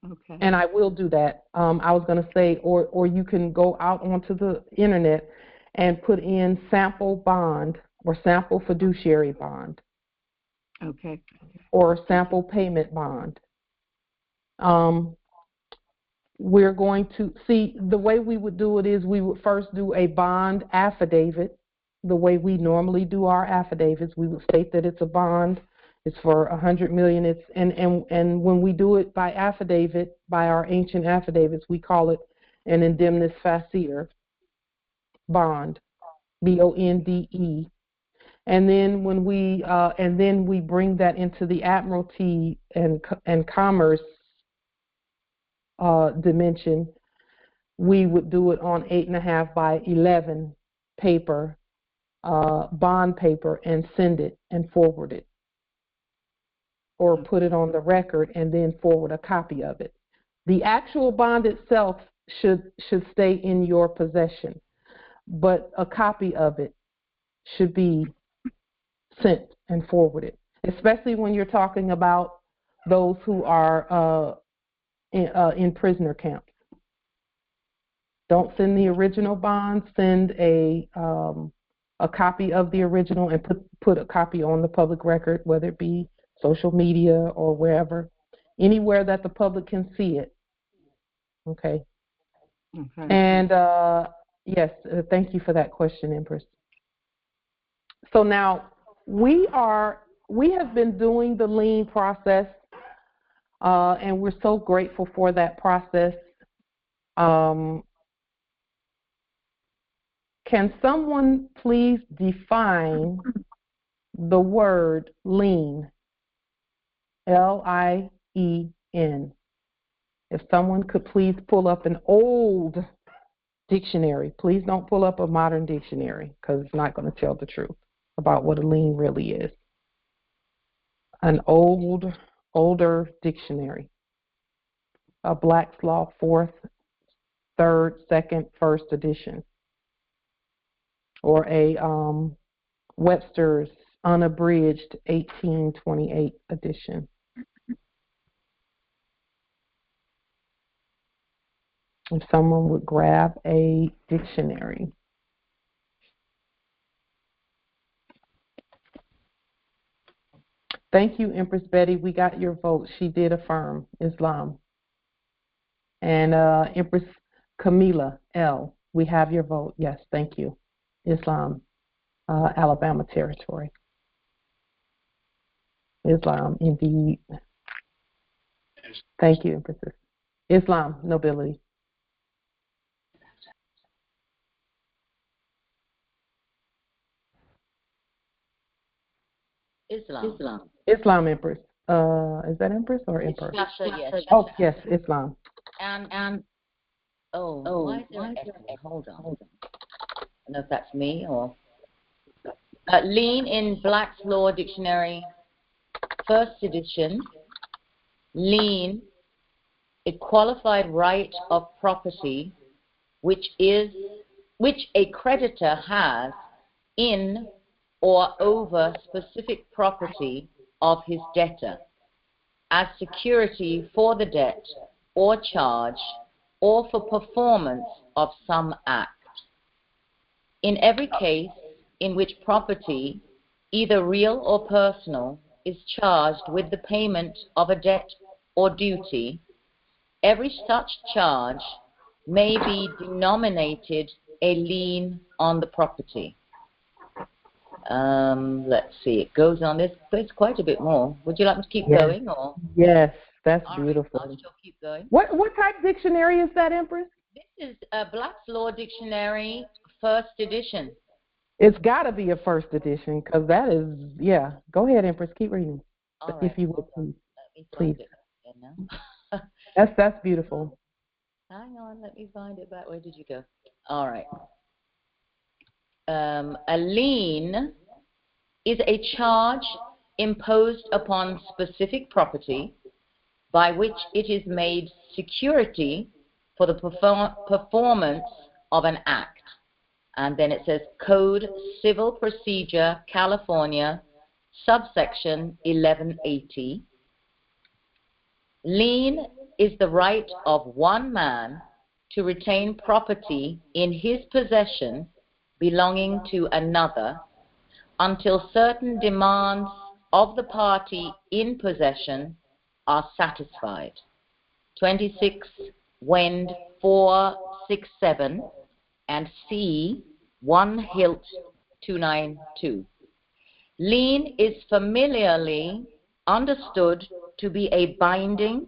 S6: Okay.
S1: And I will do that. I was going to say, or you can go out onto the internet and put in sample bond or sample fiduciary bond.
S6: Okay.
S1: Or sample payment bond. We're going to see, the way we would do it is we would first do a bond affidavit. The way we normally do our affidavits, we would state that it's a bond. It's for $100 million. It's and when we do it by affidavit, by our ancient affidavits, we call it an indemnis facier bond, BONDE. And then when we bring that into the Admiralty and Commerce dimension, we would do it on 8.5 by 11 paper, bond paper, and send it and forward it. Or put it on the record and then forward a copy of it. The actual bond itself should stay in your possession, but a copy of it should be sent and forwarded, especially when you're talking about those who are in prisoner camps. Don't send the original bond. Send a copy of the original and put a copy on the public record, whether it be social media or wherever, anywhere that the public can see it. Okay. And yes, thank you for that question, Empress. So now we have been doing the lien process, and we're so grateful for that process. Can someone please define the word lien? L-I-E-N. If someone could please pull up an old dictionary. Please don't pull up a modern dictionary, because it's not going to tell the truth about what a lien really is. An older dictionary. A Black's Law 4th, 3rd, 2nd, 1st edition. Or a Webster's Unabridged 1828 edition. If someone would grab a dictionary. Thank you, Empress Betty. We got your vote. She did affirm Islam. And Empress Camila L., we have your vote. Yes, thank you. Islam, Alabama territory. Islam, indeed. Thank you, Empress. Islam, nobility. Islam, Empress. Is that Empress or Emperor?
S13: Yes.
S1: Oh, yes, Islam.
S13: And why is there an F? Hold on. I don't know if that's me or lien in Black's Law Dictionary, 1st edition. Lien, a qualified right of property which a creditor has in or over specific property of his debtor as security for the debt or charge or for performance of some act. In every case in which property, either real or personal, is charged with the payment of a debt or duty, every such charge may be denominated a lien on the property. Let's see, it goes on. There's quite a bit more. Would you like me to keep going? Or?
S1: Yes, that's beautiful.
S13: I'll still keep going.
S1: What type of dictionary is that, Empress?
S13: This is Black's Law Dictionary, 1st edition.
S1: It's got to be a 1st edition, because that is, yeah. Go ahead, Empress. Keep reading.
S13: All right,
S1: if you would, please.
S13: Let me find it now.
S1: That's beautiful.
S13: Hang on, let me find it back. Where did you go? All right. A lien is a charge imposed upon specific property by which it is made security for the performance of an act. And then it says Code Civil Procedure, California, subsection 1180. Lien is the right of one man to retain property in his possession belonging to another until certain demands of the party in possession are satisfied. 26 Wend 467 and C 1 Hilt 292. Lien is familiarly understood to be a binding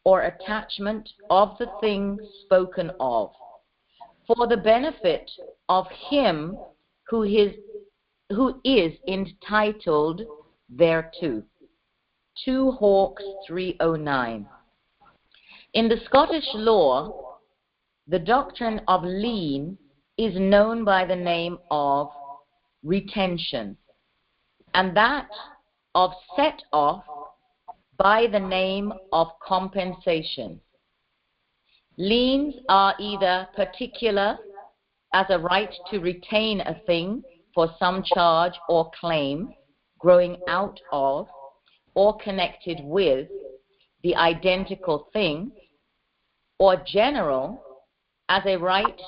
S13: or attachment of the thing spoken of, for the benefit of him who is entitled thereto. 2 Hawks 309. In the Scottish law, the doctrine of lien is known by the name of retention, and that of set off by the name of compensation. Liens are either particular, as a right to retain a thing for some charge or claim growing out of or connected with the identical thing, or general, as a right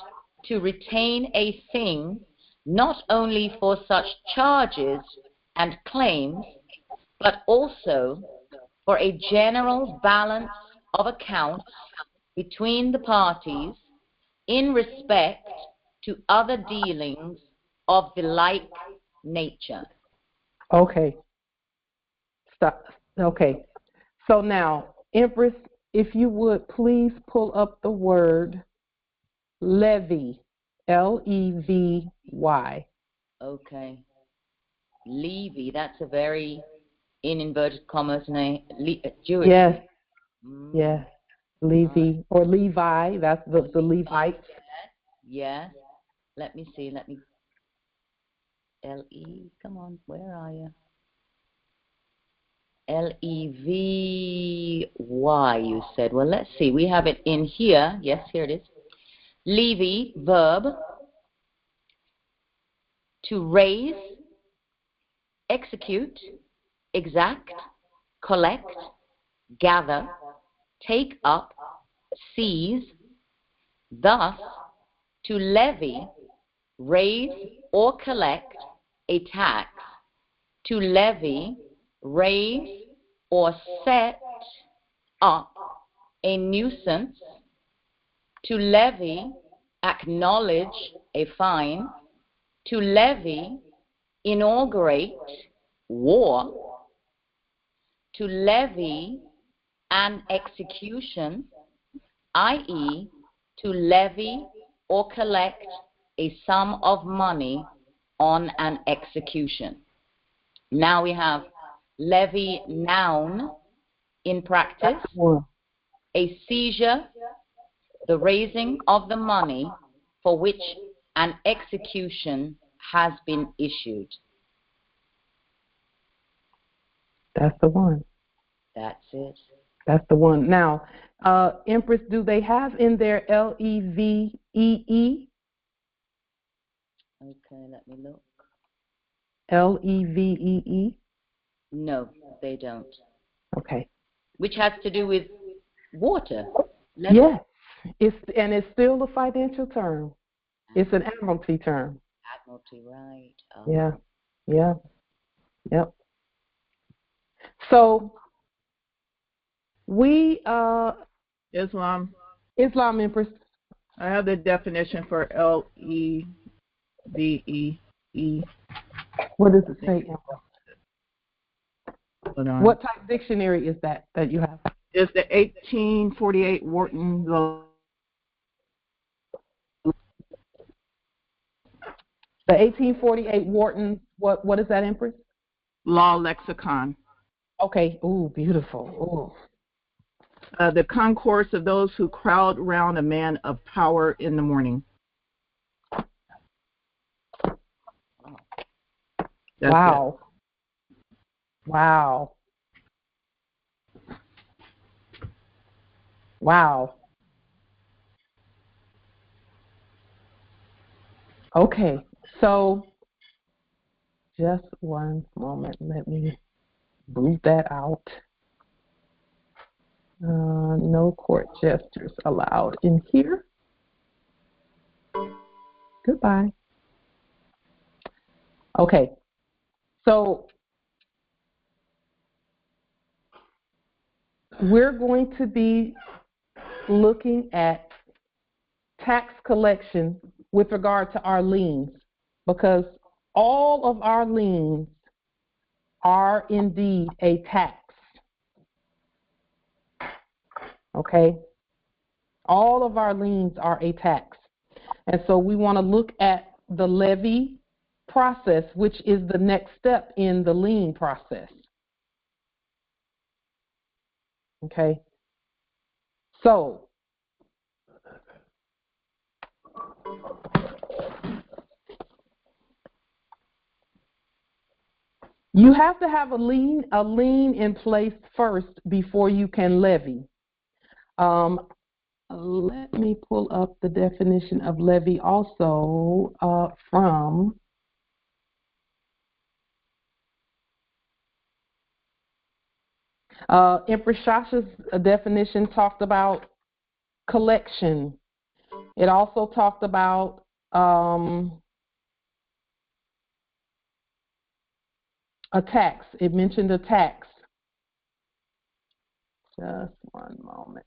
S13: to retain a thing not only for such charges and claims, but also for a general balance of accounts between the parties in respect to other dealings of the like nature.
S1: Okay. Stop. Okay. So now, Empress, if you would please pull up the word levy, Levy.
S13: Okay. Levy, that's a very, in inverted commas, name. Jewish.
S1: Yes. Yes. Levy or Levi, that's the Levites.
S13: Yes. Let me see. L-E, come on, where are you? L-E-V-Y, you said. Well, let's see. We have it in here. Yes, here it is. Levy, verb, to raise, execute, exact, collect, gather, take up, seize. Thus, to levy, raise or collect a tax, to levy, raise or set up a nuisance, to levy, acknowledge a fine, to levy, inaugurate war, to levy an execution, i.e., to levy or collect a sum of money on an execution. Now we have levy noun in practice, a seizure, the raising of the money for which an execution has been issued.
S1: That's the one.
S13: That's it.
S1: That's the one. Now, Empress, do they have in there Levee?
S13: Okay, let me look.
S1: Levee?
S13: No, they don't.
S1: Okay.
S13: Which has to do with water.
S1: Yes. It's still a financial term. It's an admiralty term.
S13: Admiralty, right. Oh.
S1: Yeah. Yep. So we
S12: Islam,
S1: Empress.
S12: I have the definition for Levee.
S1: What does it say?
S12: Hold on.
S1: What type of dictionary is that you have?
S12: It's the 1848 Wharton Law.
S1: The 1848 Wharton, what is that, Empress?
S12: Law Lexicon.
S1: Okay. Ooh, beautiful. Ooh.
S12: The concourse of those who crowd round a man of power in the morning. That's
S1: wow.
S12: It.
S1: Wow. Wow. Okay, so just one moment. Let me boot that out. No court gestures allowed in here. Goodbye. Okay, so we're going to be looking at tax collection with regard to our liens, because all of our liens are indeed a tax. Okay? All of our liens are a tax. And so we want to look at the levy process, which is the next step in the lien process. Okay? So, you have to have a lien in place first before you can levy. Let me pull up the definition of levy also from Empress Shasha's definition talked about collection. It also talked about a tax. It mentioned a tax. Just one moment.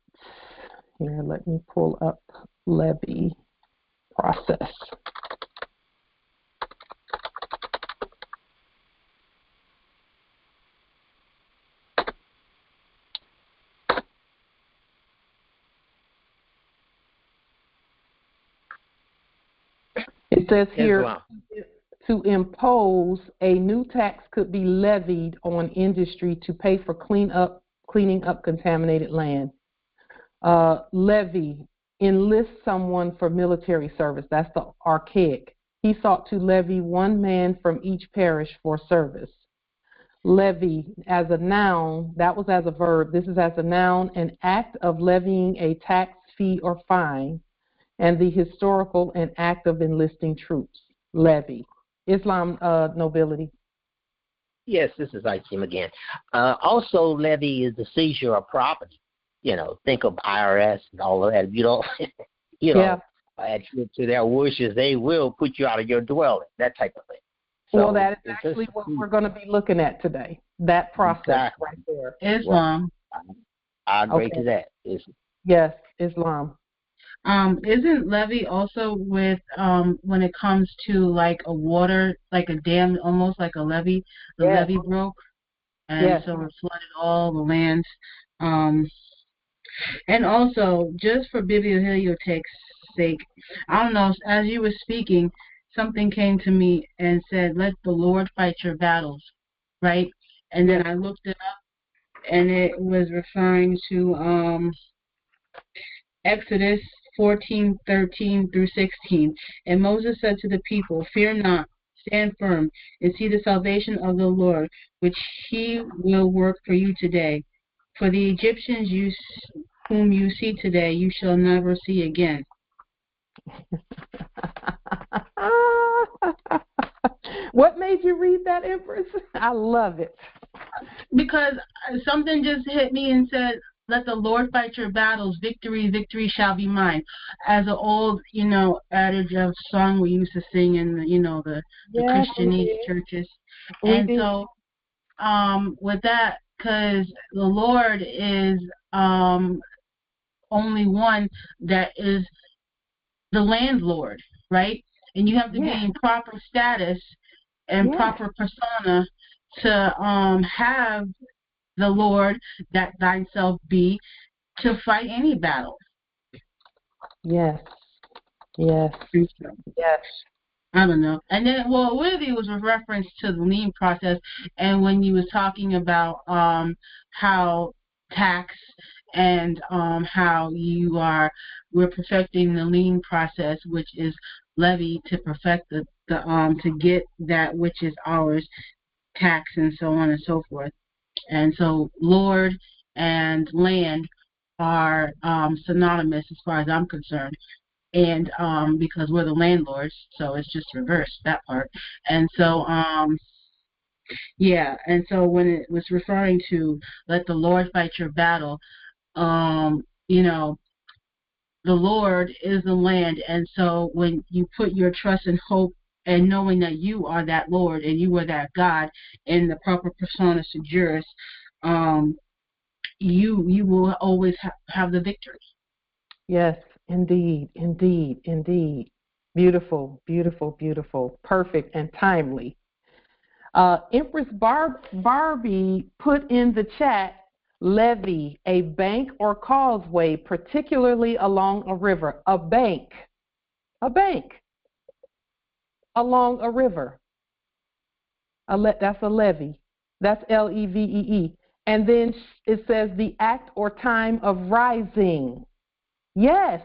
S1: Here, let me pull up levy process. says here,
S3: Islam.
S1: to impose a new tax could be levied on industry to pay for cleaning up contaminated land. Levy, enlist someone for military service. That's the archaic. He sought to levy one man from each parish for service. Levy, as a noun, that was as a verb. This is as a noun, an act of levying a tax, fee, or fine, and the historical, an act of enlisting troops. Levy. Islam, nobility.
S3: Yes, this is Isim again. Also, levy is the seizure of property. You know, think of IRS and all of that. If you don't, adhere to their wishes, they will put you out of your dwelling. That type of thing. So
S1: well, that is actually what we're going to be looking at today. That process right there.
S5: Islam.
S3: Well, I agree to that.
S1: Yes, Islam.
S5: Isn't levy also with when it comes to like a water, like a dam, almost like a levee? The levee broke, and so it flooded all the lands. And also, just for bibliotheca's sake, I don't know, as you were speaking, something came to me and said, let the Lord fight your battles, right? And then I looked it up, and it was referring to Exodus 14:13-16. And Moses said to the people, fear not, stand firm, and see the salvation of the Lord, which he will work for you today. For the Egyptians whom you see today, you shall never see again.
S1: What made you read that, Empress? I love it.
S5: Because something just hit me and said, let the Lord fight your battles. Victory, victory shall be mine. As an old, adage of song we used to sing in the Christianese churches. And so, with that, because the Lord is only one that is the landlord, right? And you have to be in proper status and proper persona to have the Lord that thyself be to fight any battle.
S1: Yes. Yes. Yes.
S5: I don't know. And then, Levy was a reference to the lien process, and when you was talking about how tax and how we're perfecting the lien process, which is levy to perfect the to get that which is ours, tax and so on and so forth. And so Lord and land are synonymous as far as I'm concerned. And because we're the landlords, so it's just reversed, that part. And so and so when it was referring to let the Lord fight your battle, the Lord is the land. And so when you put your trust and hope and knowing that you are that Lord and you are that God in the proper persona juris, you will always have the victory.
S1: Yes, indeed, indeed, indeed. Beautiful, beautiful, beautiful, perfect, and timely. Empress Barbie put in the chat, levy, a bank or causeway, particularly along a river. A bank along a river. That's a levy. That's Levee. And then it says the act or time of rising. Yes.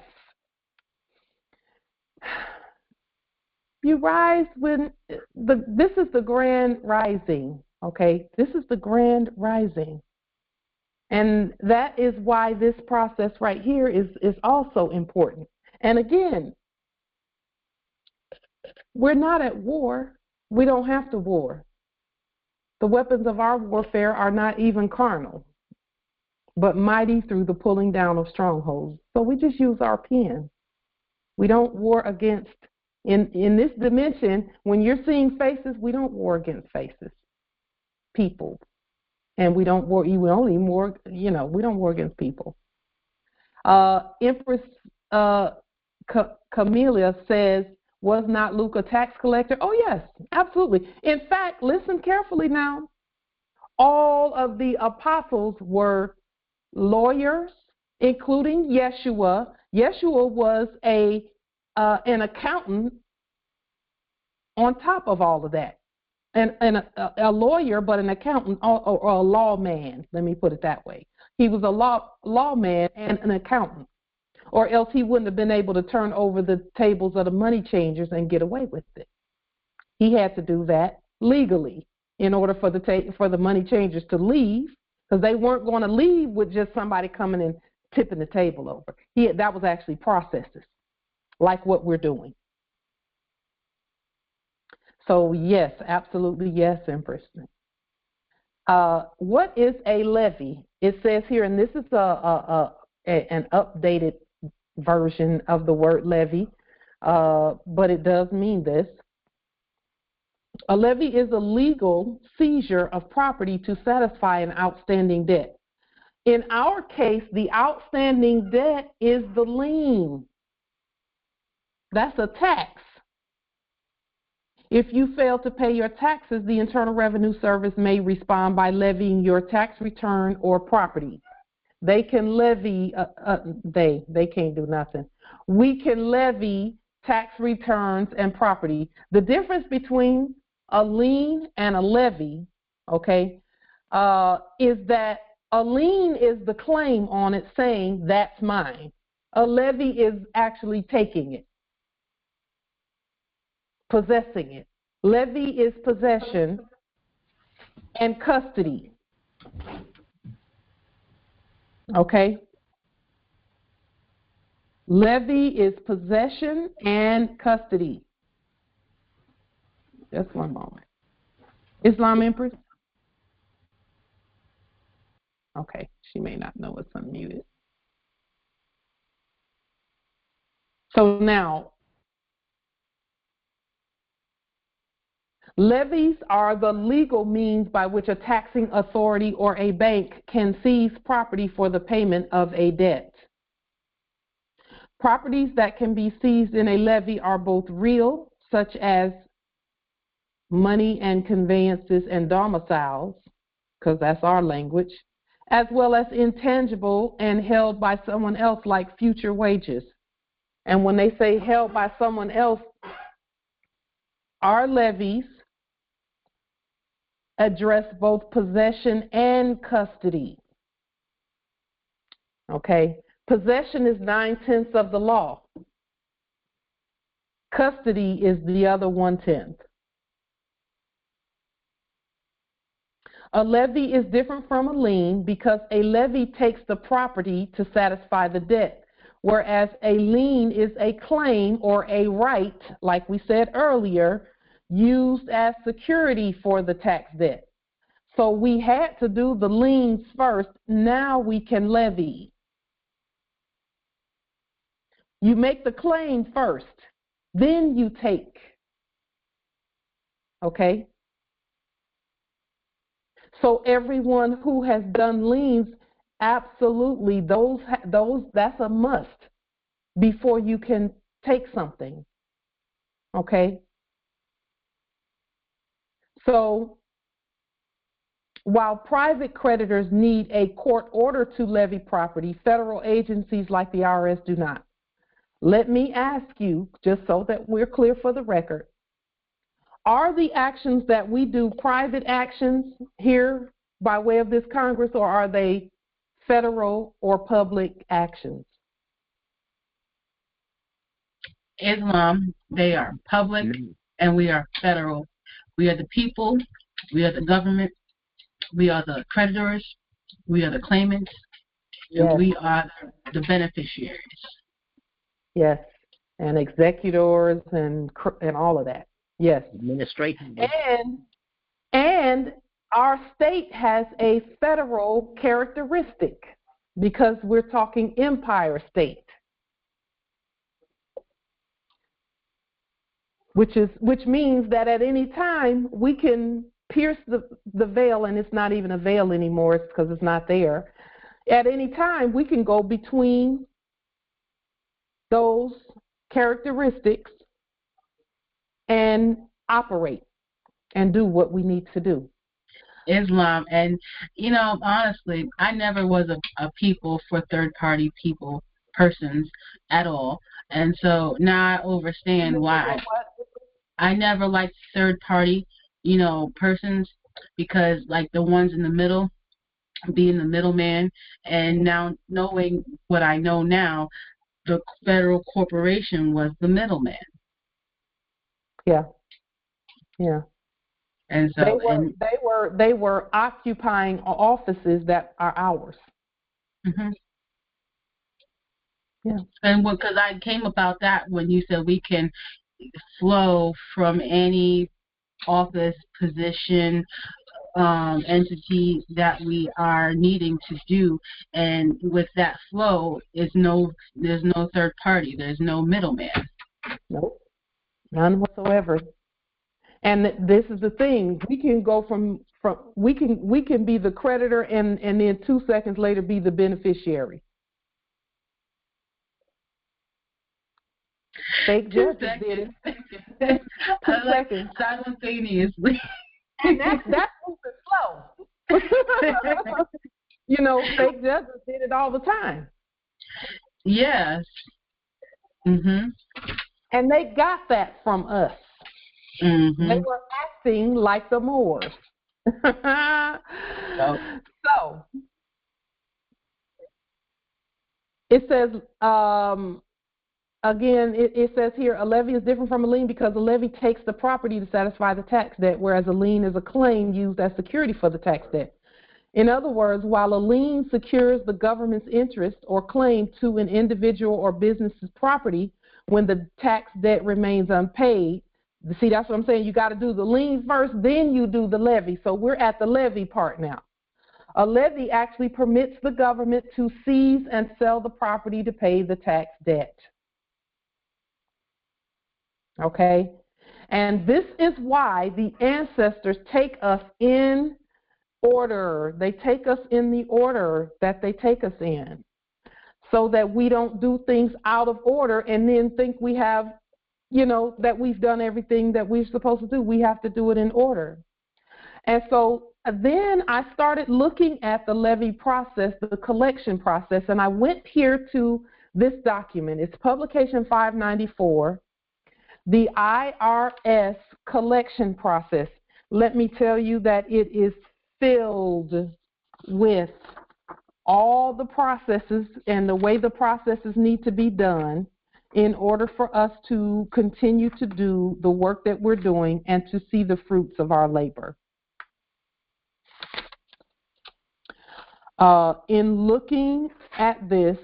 S1: You rise when this is the grand rising, okay? This is the grand rising. And that is why this process right here is also important. And again, we're not at war. We don't have to war. The weapons of our warfare are not even carnal, but mighty through the pulling down of strongholds. So we just use our pen. We don't war against, in this dimension, when you're seeing faces, we don't war against faces, people. And we don't war, we don't war against people. Empress Camellia says, was not Luke a tax collector? Oh, yes, absolutely. In fact, listen carefully now. All of the apostles were lawyers, including Yeshua. Yeshua was an accountant on top of all of that. And a lawyer, but an accountant or a lawman, let me put it that way. He was a lawman and an accountant, or else he wouldn't have been able to turn over the tables of the money changers and get away with it. He had to do that legally in order for the money changers to leave, because they weren't going to leave with just somebody coming and tipping the table over. That was actually processes, like what we're doing. So yes, absolutely yes, Empress. What is a levy? It says here, and this is an updated version of the word levy, but it does mean this. A levy is a legal seizure of property to satisfy an outstanding debt. In our case, the outstanding debt is the lien. That's a tax. If you fail to pay your taxes, the Internal Revenue Service may respond by levying your tax return or property. They can levy, they can't do nothing. We can levy tax returns and property. The difference between a lien and a levy, okay, is that a lien is the claim on it saying that's mine. A levy is actually taking it, possessing it. Levy is possession and custody. Okay? Levy is possession and custody. Just one moment. Islam Empress? Okay, she may not know it's unmuted. So now, levies are the legal means by which a taxing authority or a bank can seize property for the payment of a debt. Properties that can be seized in a levy are both real, such as money and conveyances and domiciles, because that's our language, as well as intangible and held by someone else, like future wages. And when they say held by someone else, our levies address both possession and custody. Okay? Possession is 9/10 of the law. Custody is the other 1/10. A levy is different from a lien because a levy takes the property to satisfy the debt, whereas a lien is a claim or a right, like we said earlier, used as security for the tax debt. So we had to do the liens first. Now we can levy. You make the claim first, then you take. Okay? So everyone who has done liens, absolutely, that's a must before you can take something. Okay? So while private creditors need a court order to levy property, federal agencies like the IRS do not. Let me ask you, just so that we're clear for the record, are the actions that we do private actions here by way of this Congress, or are they federal or public actions?
S5: Islam, they are public and we are federal. We are the people, we are the government, we are the creditors, we are the claimants,
S1: yes,
S5: and we are the beneficiaries.
S1: Yes, and executors and all of that. Yes.
S3: Administration.
S1: And our state has a federal characteristic because we're talking empire state, which means that at any time we can pierce the veil, and it's not even a veil anymore, it's because it's not there. At any time we can go between those characteristics and operate and do what we need to do.
S5: Islam, and honestly, I never was a people for third-party persons at all, and so now I understand why. I never liked third party, persons, because like the ones in the middle, being the middleman, and now knowing what I know now, the federal corporation was the middleman.
S1: Yeah. Yeah.
S5: And so
S1: they were occupying offices that are ours.
S5: Mm-hmm.
S1: Yeah.
S5: And because I came about that when you said we can flow from any office, position, entity that we are needing to do, and with that flow, there's no third party, there's no middleman.
S1: Nope, none whatsoever. And this is the thing: we can go from we can be the creditor and then 2 seconds later be the beneficiary. Fake judges did it. 2 seconds
S5: simultaneously.
S1: And that's moving slow. Fake judges did it all the time.
S5: Yes. Mhm.
S1: And they got that from us.
S5: Mm-hmm.
S1: They were acting like the Moors. So it says, again, it says here, a levy is different from a lien because a levy takes the property to satisfy the tax debt, whereas a lien is a claim used as security for the tax debt. In other words, while a lien secures the government's interest or claim to an individual or business's property when the tax debt remains unpaid, see, that's what I'm saying. You got to do the lien first, then you do the levy. So we're at the levy part now. A levy actually permits the government to seize and sell the property to pay the tax debt. Okay? And this is why the ancestors take us in order. They take us in the order that they take us in, so that we don't do things out of order and then think we have, that we've done everything that we're supposed to do. We have to do it in order. And so then I started looking at the levy process, the collection process, and I went here to this document. It's publication 594, the IRS collection process. Let me tell you that it is filled with all the processes and the way the processes need to be done in order for us to continue to do the work that we're doing and to see the fruits of our labor. In looking at this,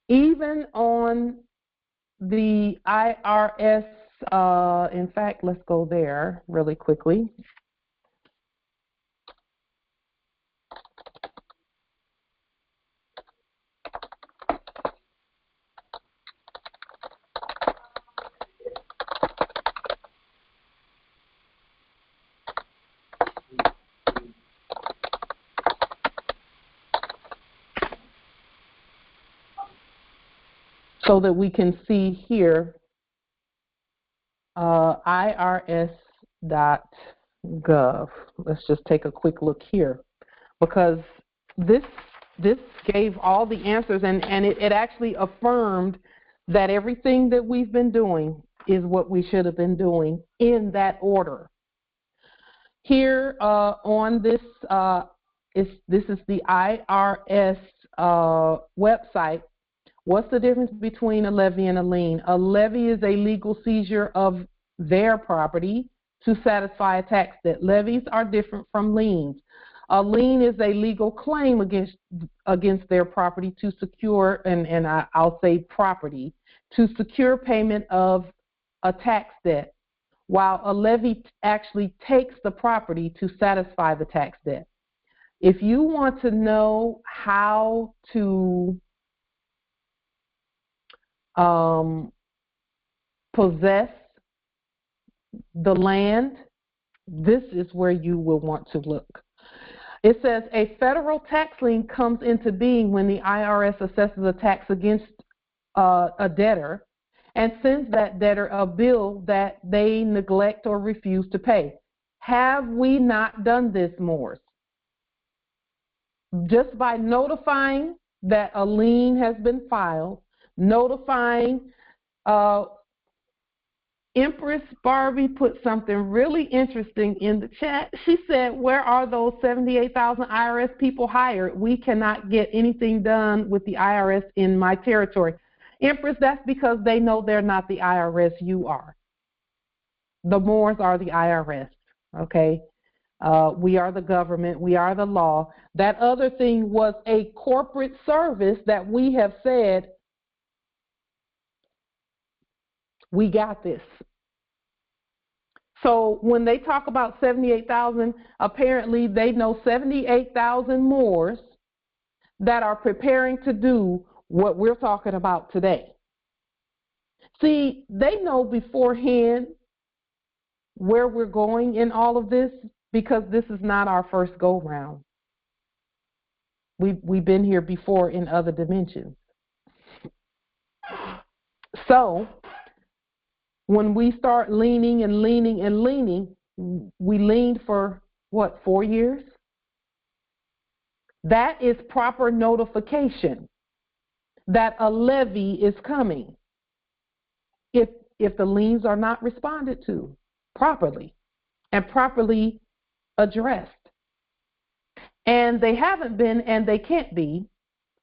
S1: even on the IRS, in fact, let's go there really quickly. So that we can see here, irs.gov. Let's just take a quick look here, because this gave all the answers, and it actually affirmed that everything that we've been doing is what we should have been doing in that order. Here on this, this is the IRS website. What's the difference between a levy and a lien? A levy is a legal seizure of their property to satisfy a tax debt. Levies are different from liens. A lien is a legal claim against their property to secure, and I'll say property, to secure payment of a tax debt, while a levy actually takes the property to satisfy the tax debt. If you want to know how to possess the land, this is where you will want to look. It says a federal tax lien comes into being when the IRS assesses a tax against a debtor and sends that debtor a bill that they neglect or refuse to pay. Have we not done this, Moors? Just by notifying that a lien has been filed, notifying Empress Barbie put something really interesting in the chat. She said, where are those 78,000 IRS people hired? We cannot get anything done with the IRS in my territory. Empress, that's because they know they're not the IRS, you are. The Moors are the IRS, okay? We are the government. We are the law. That other thing was a corporate service that we have said, we got this. So when they talk about 78,000, apparently they know 78,000 Moors that are preparing to do what we're talking about today. See, they know beforehand where we're going in all of this because this is not our first go-round. We've been here before in other dimensions. So when we start leaning and leaning and leaning, we leaned for, what, 4 years? That is proper notification that a levy is coming if the liens are not responded to properly and properly addressed. And they haven't been, and they can't be,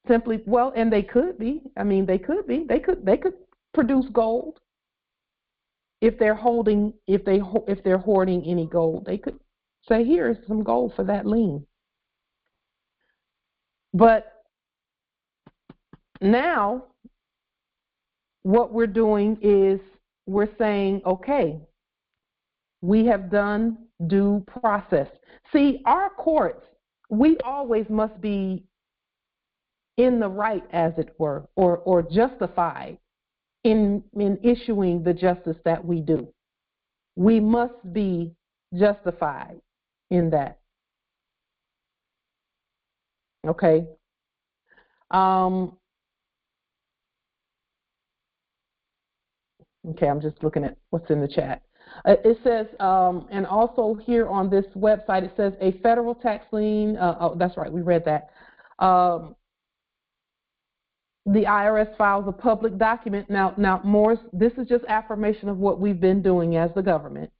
S1: simply, well, and they could be. I mean, they could be. They could produce gold. If they're holding, if they're hoarding any gold, they could say, here's some gold for that lien. But now what we're doing is we're saying, okay, we have done due process. See, our courts, we always must be in the right, as it were, or justified in issuing the justice that we do. We must be justified in that. Okay. Okay, I'm just looking at what's in the chat. It says, and also here on this website, it says a federal tax lien. Oh, that's right, we read that. The IRS files a public document. Now, Morris, this is just affirmation of what we've been doing as the government.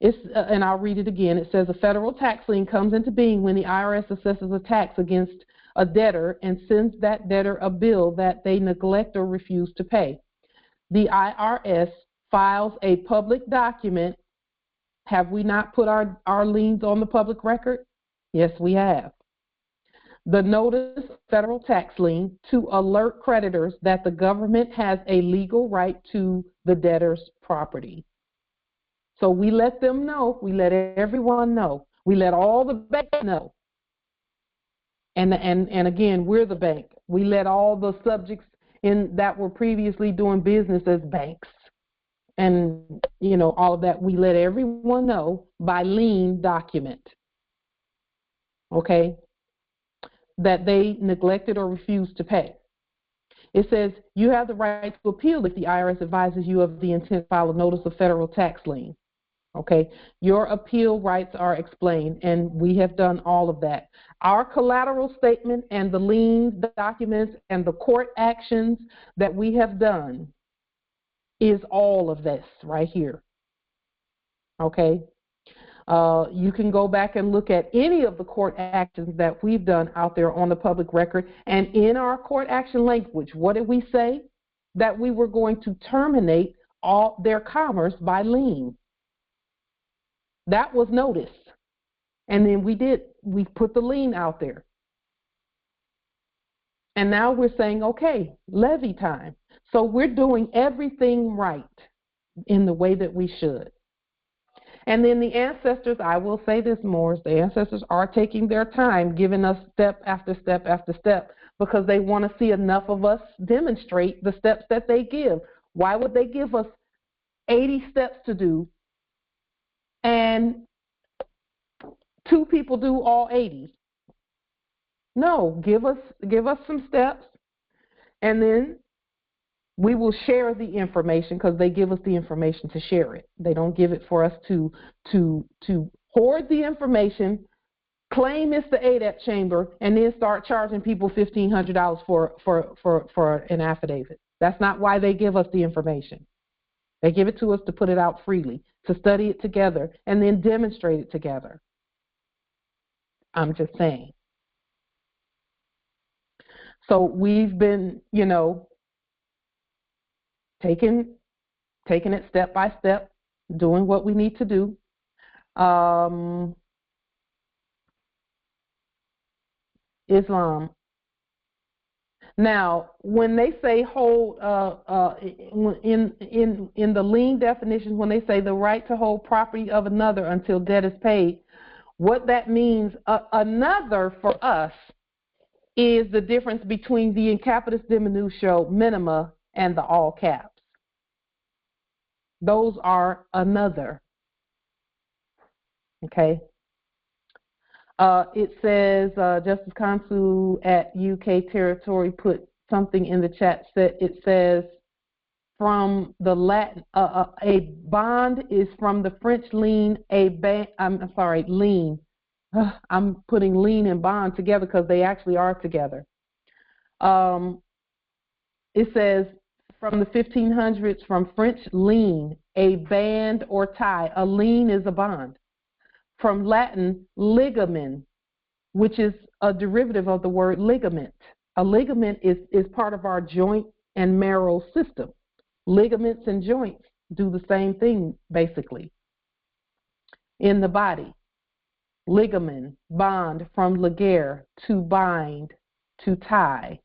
S1: And I'll read it again. It says a federal tax lien comes into being when the IRS assesses a tax against a debtor and sends that debtor a bill that they neglect or refuse to pay. The IRS files a public document. Have we not put our liens on the public record? Yes, we have. The notice of federal tax lien to alert creditors that the government has a legal right to the debtor's property. So we let them know, we let everyone know, we let all the banks know. And again, we're the bank. We let all the subjects in that were previously doing business as banks and, you know, all of that, we let everyone know by lien document, okay, that they neglected or refused to pay. It says you have the right to appeal if the IRS advises you of the intent to file a notice of federal tax lien. Okay, your appeal rights are explained, and we have done all of that. Our collateral statement and the lien documents and the court actions that we have done is all of this right here. Okay, you can go back and look at any of the court actions that we've done out there on the public record, and in our court action language, what did we say? That we were going to terminate all their commerce by lien. That was noticed. And then we put the lien out there. And now we're saying, okay, levy time. So we're doing everything right in the way that we should. And then the ancestors, I will say this, Morris, the ancestors are taking their time, giving us step after step after step, because they want to see enough of us demonstrate the steps that they give. Why would they give us 80 steps to do and 2 people do all 80? No, give us some steps, and then we will share the information, because they give us the information to share it. They don't give it for us to hoard the information, claim it's the ADAP chamber, and then start charging people $1,500 for an affidavit. That's not why they give us the information. They give it to us to put it out freely, to study it together, and then demonstrate it together. I'm just saying. So we've been, taking it step by step, doing what we need to do. Islam. Now, when they say hold, in the lien definition, when they say the right to hold property of another until debt is paid, what that means, another for us, is the difference between the in capitis diminutio minima and the all caps. Those are another. Okay. It says Justice Consul at UK Territory put something in the chat. It says from the Latin, a bond is from the French lien. Lien. I'm putting lien and bond together because they actually are together. It says from the 1500s, from French lien, a band or tie. A lien is a bond. From Latin, ligament, which is a derivative of the word ligament. A ligament is part of our joint and marrow system. Ligaments and joints do the same thing, basically, in the body. Ligament, bond, from ligare, to bind, to tie.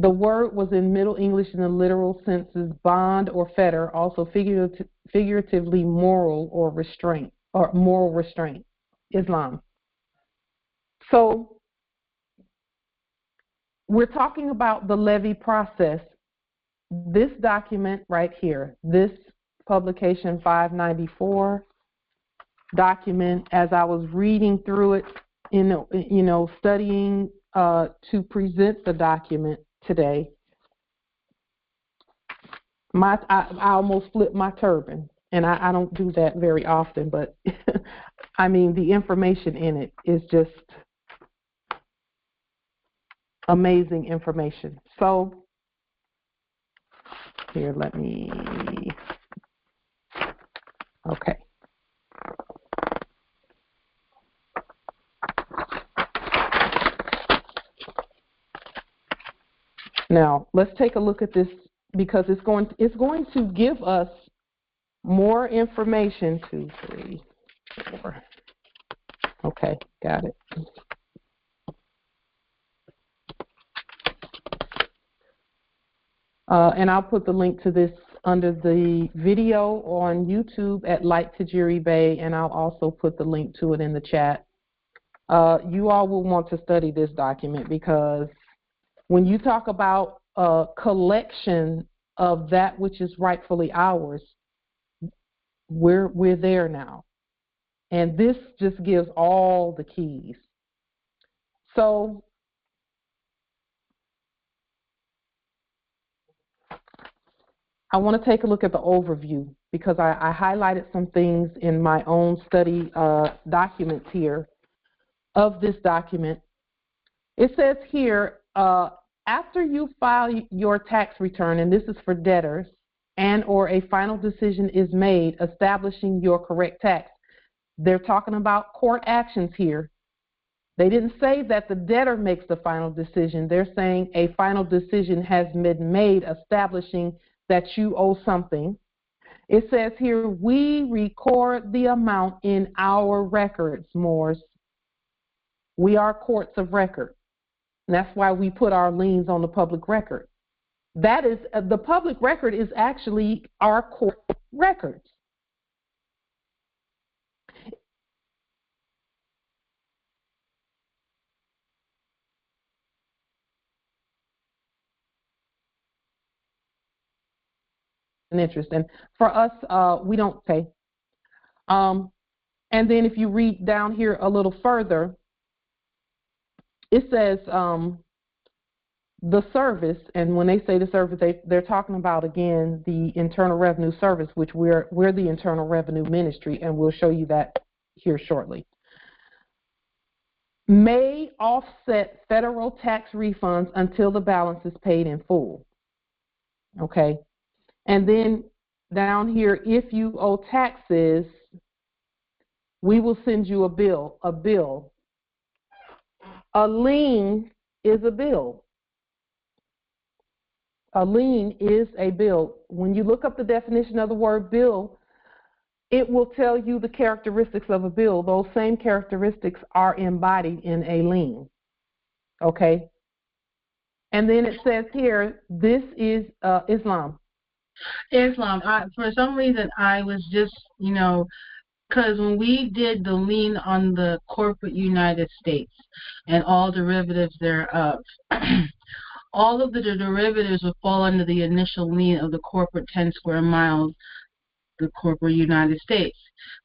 S1: The word was in Middle English in the literal senses bond or fetter, also figuratively moral or restraint, or moral restraint, Islam. So we're talking about the levy process. This document right here, this publication 594 document, as I was reading through it, studying to present the document today, I almost flipped my turban, and I don't do that very often, but I mean, the information in it is just amazing information. So here, okay. Now, let's take a look at this, because it's going to give us more information. 2, 3, 4. Okay, got it. And I'll put the link to this under the video on YouTube at Light Tajiri Bay, and I'll also put the link to it in the chat. You all will want to study this document, because when you talk about a collection of that which is rightfully ours, we're there now. And this just gives all the keys. So I want to take a look at the overview, because I highlighted some things in my own study documents here of this document. It says here, after you file your tax return, and this is for debtors, and or a final decision is made establishing your correct tax. They're talking about court actions here. They didn't say that the debtor makes the final decision. They're saying a final decision has been made establishing that you owe something. It says here, we record the amount in our records, Moors. We are courts of record. And that's why we put our liens on the public record. That is, the public record is actually our court records. An interest, and for us, we don't pay. And then if you read down here a little further, it says the service, and when they say the service, they're talking about, again, the Internal Revenue Service, which we're the Internal Revenue Ministry, and we'll show you that here shortly. may offset federal tax refunds until the balance is paid in full. Okay. And then down here, if you owe taxes, we will send you a bill. A lien is a bill. A lien is a bill. When you look up the definition of the word bill, it will tell you the characteristics of a bill. Those same characteristics are embodied in a lien. Okay? And then it says here, this is Islam.
S5: Islam. For some reason, I was just, because when we did the lien on the corporate United States and all derivatives thereof, all of the derivatives would fall under the initial lien of the corporate 10 square miles, the corporate United States.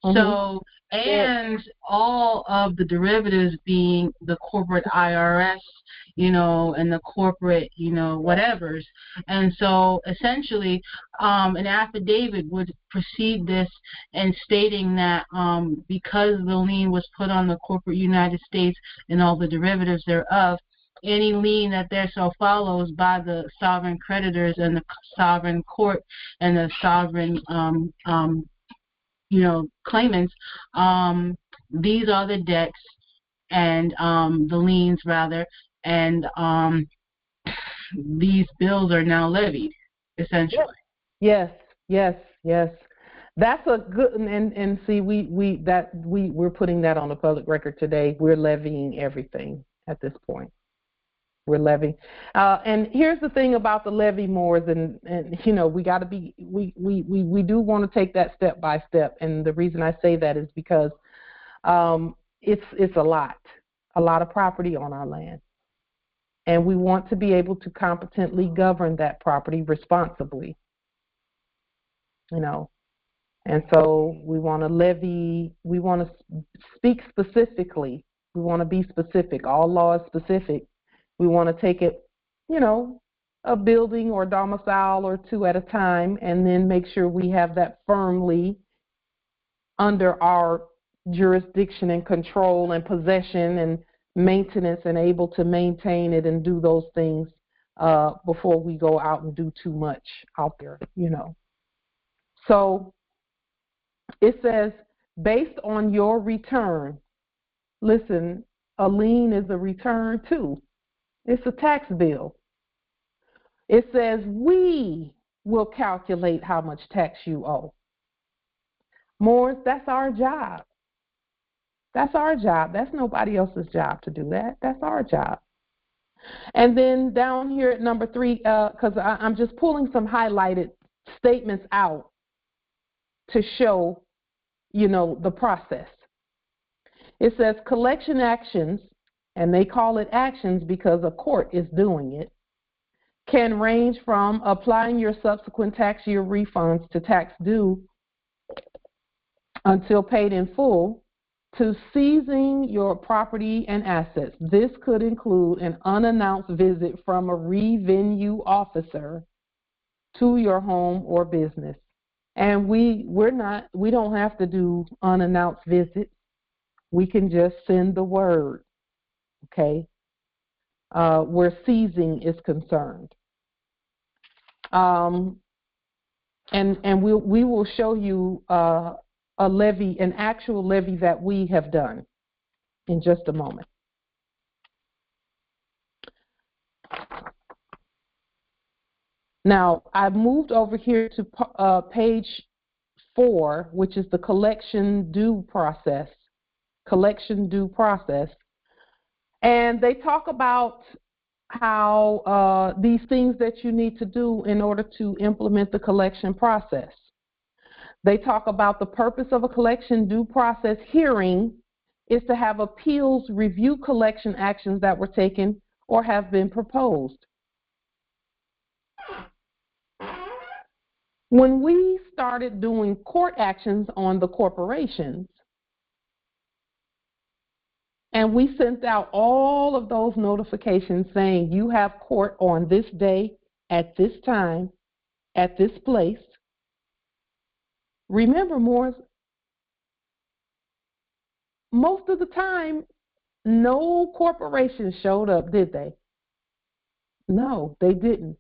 S5: Mm-hmm. So, and all of the derivatives being the corporate IRS, and the corporate, whatevers. And so essentially, an affidavit would precede this and stating that because the lien was put on the corporate United States and all the derivatives thereof, any lien that there so follows by the sovereign creditors and the sovereign court and the sovereign, claimants, these are the debts and the liens rather, and these bills are now levied, essentially.
S1: Yes. That's a good, and see, we're putting that on the public record today. We're levying everything at this point. We're levying, and here's the thing about the levy, Moors, and we got to be, we do want to take that step by step, and the reason I say that is because it's a lot of property on our land, and we want to be able to competently govern that property responsibly, and so we want to levy, we want to speak specifically, we want to be specific, all law is specific. We want to take it, a building or domicile or two at a time, and then make sure we have that firmly under our jurisdiction and control and possession and maintenance, and able to maintain it and do those things before we go out and do too much out there, So it says, based on your return, listen, a lien is a return too. It's a tax bill. It says we will calculate how much tax you owe. Moors, that's our job. That's our job. That's nobody else's job to do that. That's our job. And then down here at number 3, because I'm just pulling some highlighted statements out to show, the process. It says collection actions, and they call it actions because a court is doing it, can range from applying your subsequent tax year refunds to tax due until paid in full, to seizing your property and assets. This could include an unannounced visit from a revenue officer to your home or business. And we don't have to do unannounced visits. We can just send the word, okay, where seizing is concerned. And we will show you a levy, an actual levy that we have done in just a moment. Now, I've moved over here to page 4, which is the collection due process. Collection due process. And they talk about how these things that you need to do in order to implement the collection process. They talk about the purpose of a collection due process hearing is to have appeals review collection actions that were taken or have been proposed. When we started doing court actions on the corporations, and we sent out all of those notifications saying you have court on this day, at this time, at this place. Remember, Morris, most of the time no corporation showed up, did they? No, they didn't.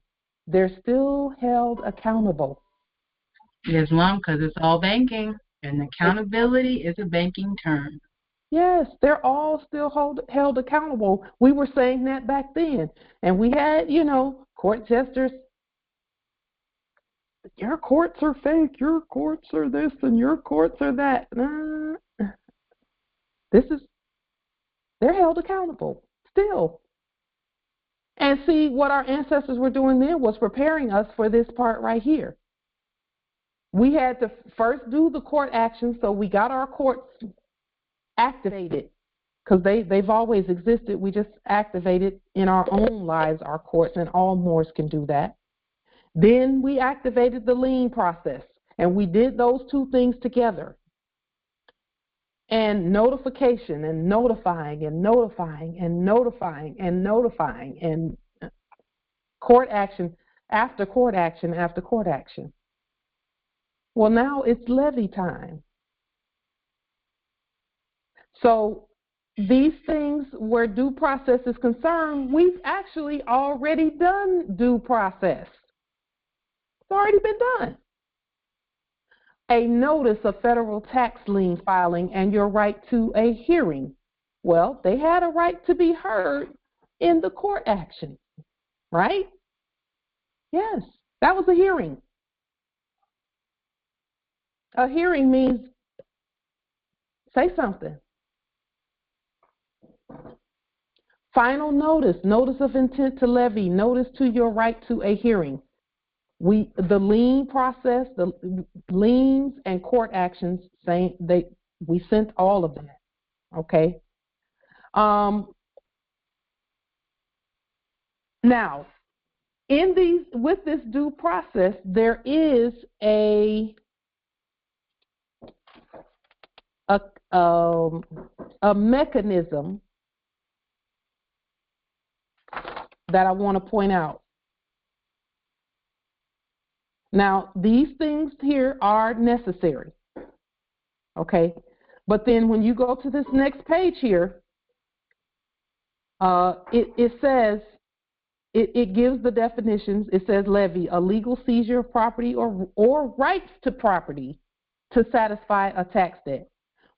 S1: They're still held accountable.
S5: Islam, because it's all banking, and accountability is a banking term.
S1: Yes, they're all still held accountable. We were saying that back then. And we had, court jesters. Your courts are fake. Your courts are this and your courts are that. They're held accountable still. And see, what our ancestors were doing then was preparing us for this part right here. We had to first do the court action, so we got our courts activated because they've always existed. We just activated in our own lives our courts, and all Moors can do that. Then we activated the lien process, and we did those two things together. And notification and notifying and notifying and notifying and notifying and court action after court action after court action. Well, now it's levy time. So these things where due process is concerned, we've actually already done due process. It's already been done. A notice of federal tax lien filing and your right to a hearing. Well, they had a right to be heard in the court action, right? Yes, that was a hearing. A hearing means say something. Final notice, notice of intent to levy, notice to your right to a hearing. The lien process, the liens and court actions, we sent all of that. Okay. Now, with this due process, there is a mechanism that I want to point out. Now, these things here are necessary, okay? But then when you go to this next page here, it says, it gives the definitions. It says levy, a legal seizure of property or rights to property to satisfy a tax debt.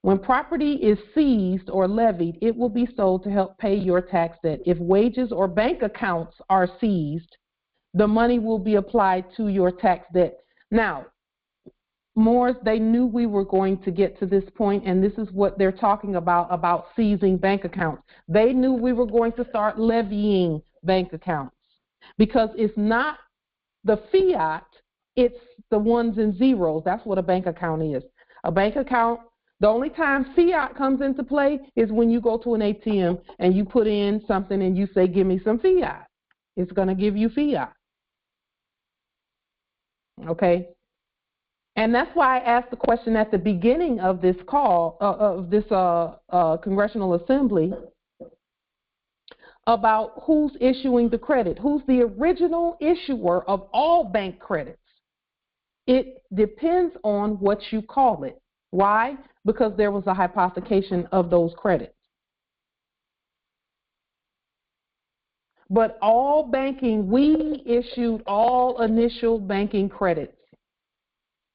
S1: When property is seized or levied, it will be sold to help pay your tax debt. If wages or bank accounts are seized, the money will be applied to your tax debt. Now, Moors, they knew we were going to get to this point, and this is what they're talking about seizing bank accounts. They knew we were going to start levying bank accounts because it's not the fiat, it's the ones and zeros. That's what a bank account is. A bank account, the only time fiat comes into play is when you go to an ATM and you put in something and you say, give me some fiat. It's going to give you fiat. Okay? And that's why I asked the question at the beginning of this call, of this Congressional Assembly, about who's issuing the credit. Who's the original issuer of all bank credits? It depends on what you call it. Why? Because there was a hypothecation of those credits. But all banking, we issued all initial banking credits.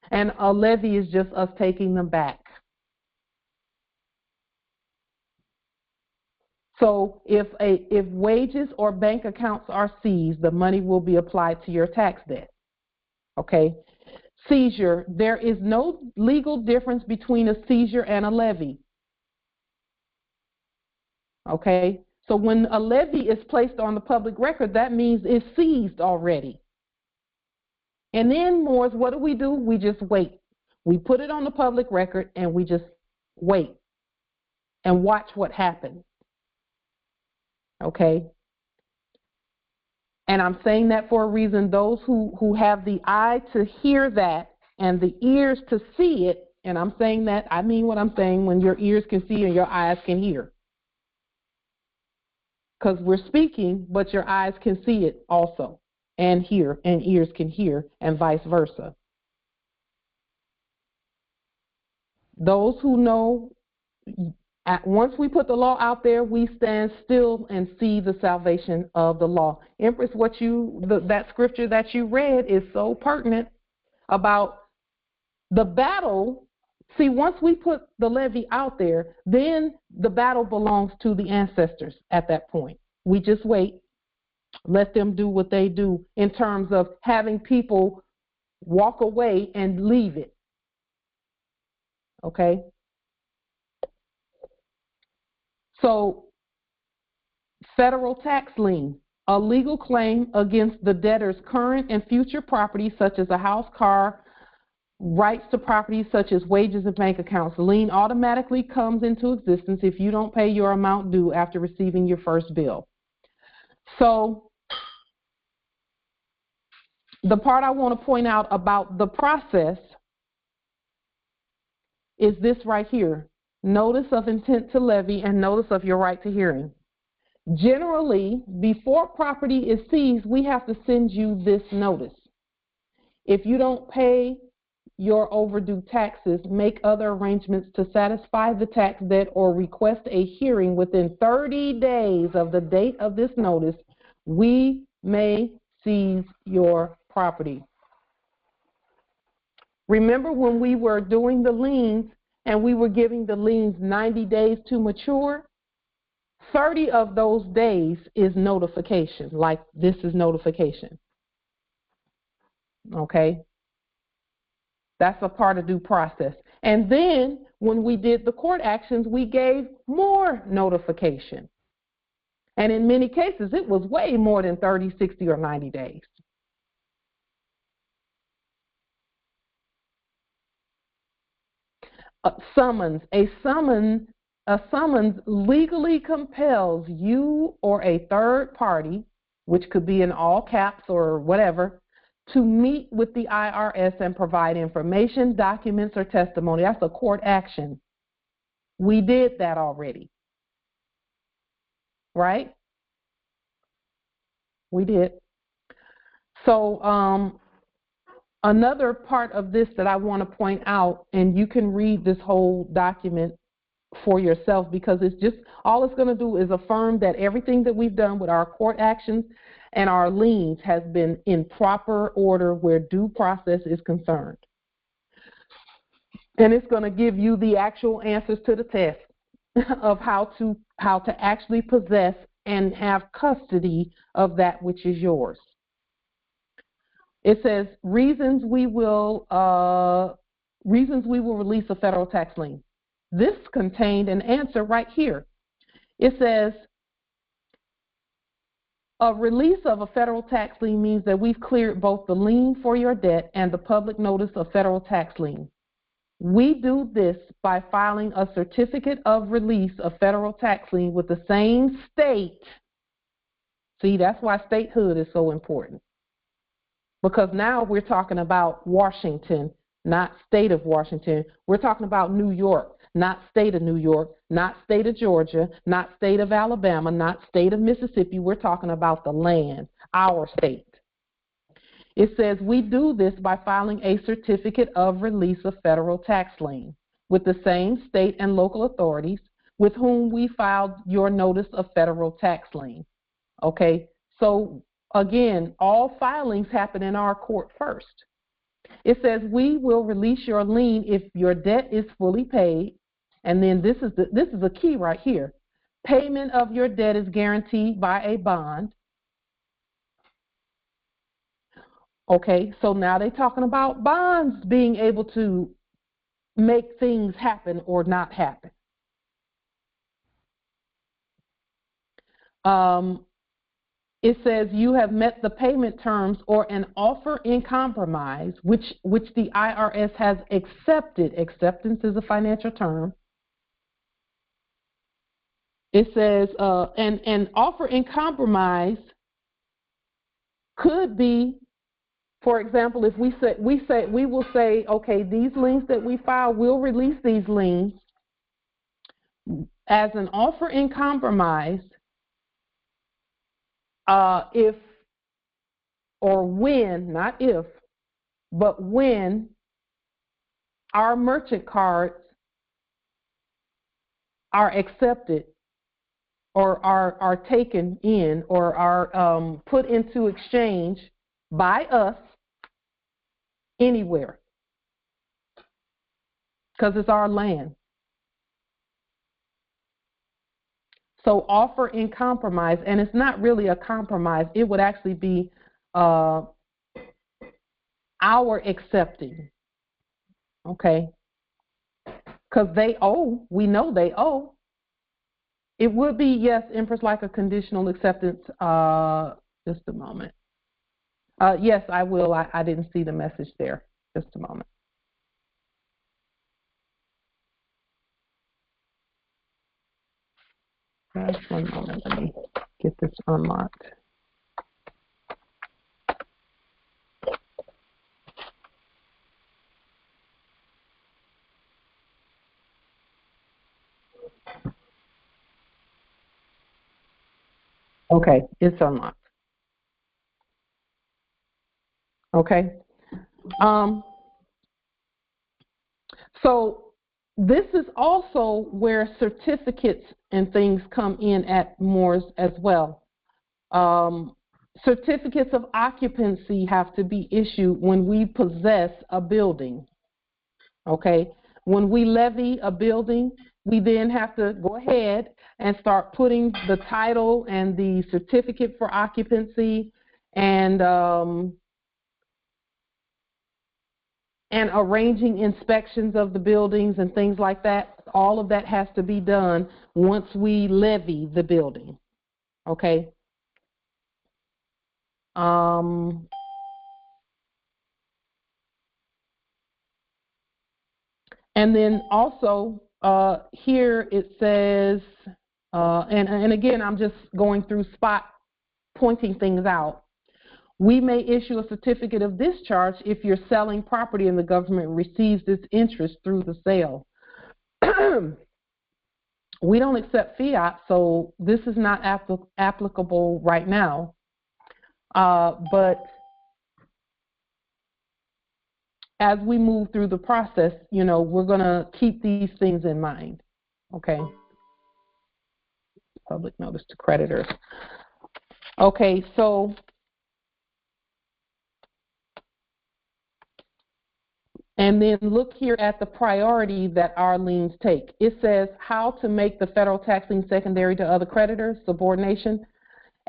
S1: And a levy is just us taking them back. So if wages or bank accounts are seized, the money will be applied to your tax debt. Okay? Seizure, there is no legal difference between a seizure and a levy. Okay? So when a levy is placed on the public record, that means it's seized already. And then, Moors, what do? We just wait. We put it on the public record and we just wait and watch what happens. Okay? And I'm saying that for a reason. Those who have the eye to hear that and the ears to see it, and I'm saying that, I mean what I'm saying, when your ears can see and your eyes can hear. Because we're speaking, but your eyes can see it also, and hear, and ears can hear, and vice versa. Those who know, once we put the law out there, we stand still and see the salvation of the law. Empress, that scripture that you read is so pertinent about the battle. See, once we put the levy out there, then the battle belongs to the ancestors at that point. We just wait, let them do what they do in terms of having people walk away and leave it. Okay? So, federal tax lien, a legal claim against the debtor's current and future property, such as a house, car, rights to property such as wages and bank accounts. Lien automatically comes into existence if you don't pay your amount due after receiving your first bill. So the part I want to point out about the process is this right here. Notice of intent to levy and notice of your right to hearing. Generally, before property is seized, we have to send you this notice. If you don't pay your overdue taxes, make other arrangements to satisfy the tax debt, or request a hearing within 30 days of the date of this notice, we may seize your property. Remember when we were doing the liens and we were giving the liens 90 days to mature? 30 of those days is notification, like this is notification. Okay? That's a part of due process. And then when we did the court actions, we gave more notification. And in many cases, it was way more than 30, 60, or 90 days. A summons legally compels you or a third party, which could be in all caps or whatever, to meet with the IRS and provide information, documents, or testimony. That's a court action. We did that already. Right? We did. So another part of this that I want to point out, and you can read this whole document for yourself, because it's just, all it's going to do is affirm that everything that we've done with our court actions and our liens has been in proper order where due process is concerned. And it's going to give you the actual answers to the test of how to actually possess and have custody of that which is yours. It says reasons we will release a federal tax lien. This contained an answer right here. It says a release of a federal tax lien means that we've cleared both the lien for your debt and the public notice of federal tax lien. We do this by filing a certificate of release of federal tax lien with the same state. See, that's why statehood is so important. Because now we're talking about Washington, not state of Washington. We're talking about New York, not state of New York, not state of Georgia, not state of Alabama, not state of Mississippi. We're talking about the land, our state. It says we do this by filing a certificate of release of federal tax lien with the same state and local authorities with whom we filed your notice of federal tax lien. Okay, so again, all filings happen in our court first. It says we will release your lien if your debt is fully paid, and then this is the key right here. Payment of your debt is guaranteed by a bond. Okay, so now they're talking about bonds being able to make things happen or not happen. It says you have met the payment terms or an offer in compromise, which the IRS has accepted. Acceptance is a financial term. It says an offer in compromise could be, for example, if we will say, okay, these liens that we file, we'll release these liens as an offer in compromise if or when, not if, but when our merchant cards are accepted or are taken in or are put into exchange by us anywhere, because it's our land. So offer in compromise, and it's not really a compromise. It would actually be our accepting, okay? Because they owe. We know they owe. It would be, yes, Empress, like a conditional acceptance. Just a moment. Yes, I will. I didn't see the message there. Just a moment. Just 1 moment. Let me get this unlocked. Okay, it's unlocked. Okay. So this is also where certificates and things come in at Moores as well. Certificates of occupancy have to be issued when we possess a building. Okay. When we levy a building, we then have to go ahead and start putting the title and the certificate for occupancy and arranging inspections of the buildings and things like that. All of that has to be done once we levy the building. Okay. And then also here it says, and again, I'm just going through spot pointing things out. We may issue a certificate of discharge if you're selling property and the government receives its interest through the sale. We don't accept fiat, so this is not applicable right now. But as we move through the process, you know, we're going to keep these things in mind. Okay. Public notice to creditors. Okay, so and then look here at the priority that our liens take. It says how to make the federal tax lien secondary to other creditors, subordination.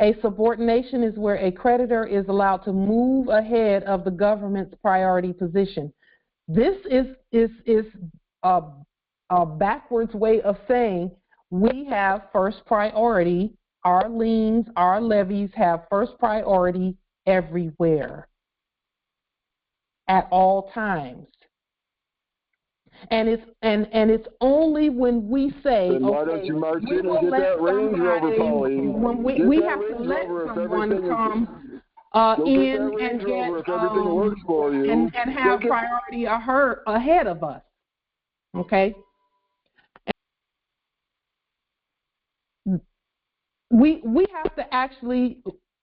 S1: A subordination is where a creditor is allowed to move ahead of the government's priority position. This is a backwards way of saying we have first priority. Our liens, our levies have first priority everywhere, at all times. And it's only when we say,
S2: then why don't you march in and get that Range Rover, Pauline?
S1: When we have to let someone come in and get
S2: if everything works for you,
S1: and have priority ahead of us. Okay. We have to actually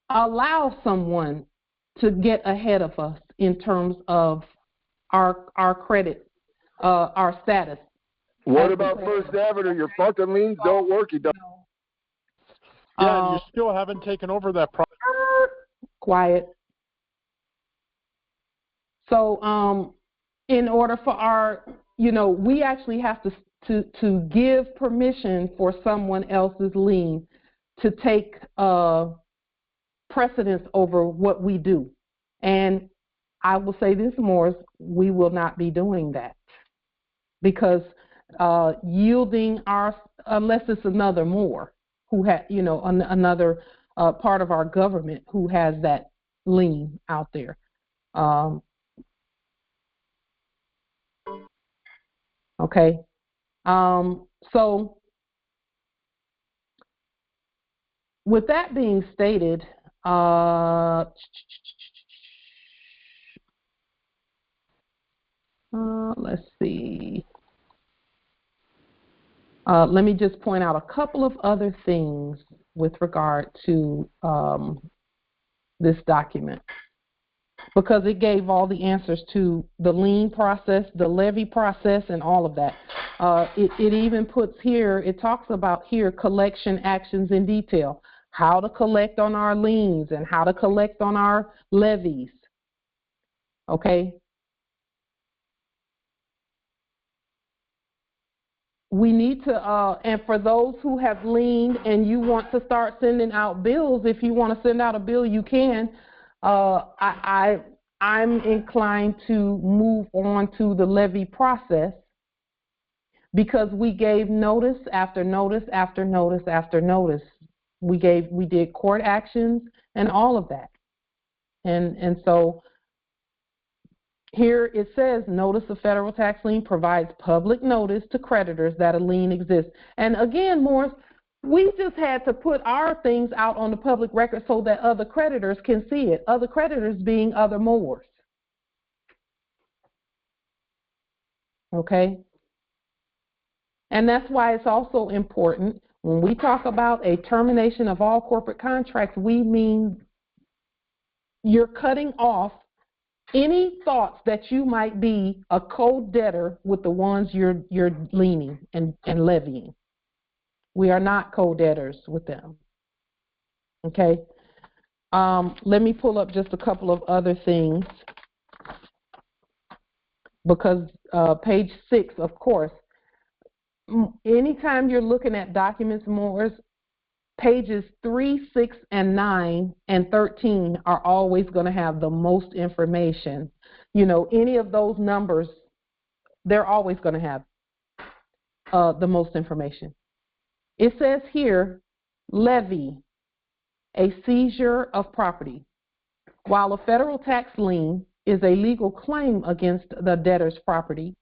S1: allow someone to get ahead of us in terms of our credit. Our status.
S2: What about First Avenue? Your fucking liens don't work, you don't.
S16: Yeah, and you still haven't taken over that property.
S1: Quiet. So, in order for our, you know, we actually have to give permission for someone else's lien to take precedence over what we do. And I will say this, Morris, we will not be doing that. Because yielding unless it's another Moor who had, you know, another part of our government who has that lien out there. Okay. So with that being stated, let's see. Let me just point out a couple of other things with regard to this document, because it gave all the answers to the lien process, the levy process, and all of that. It even puts here, it talks about here collection actions in detail, how to collect on our liens and how to collect on our levies. Okay? We need to, and for those who have liened and you want to start sending out bills, if you want to send out a bill, you can. I'm inclined to move on to the levy process because we gave notice after notice after notice after notice. We did court actions and all of that. And so here it says, notice of federal tax lien provides public notice to creditors that a lien exists. And again, Morris, we just had to put our things out on the public record so that other creditors can see it, other creditors being other Moors. Okay? And that's why it's also important when we talk about a termination of all corporate contracts, we mean you're cutting off any thoughts that you might be a co-debtor with the ones you're liening and levying. We are not co-debtors with them. Okay? Let me pull up just a couple of other things because page 6, of course, anytime you're looking at documents, Morris, pages 3, 6, and 9 and 13 are always going to have the most information. You know, any of those numbers, they're always going to have the most information. It says here, levy, a seizure of property. While a federal tax lien is a legal claim against the debtor's property,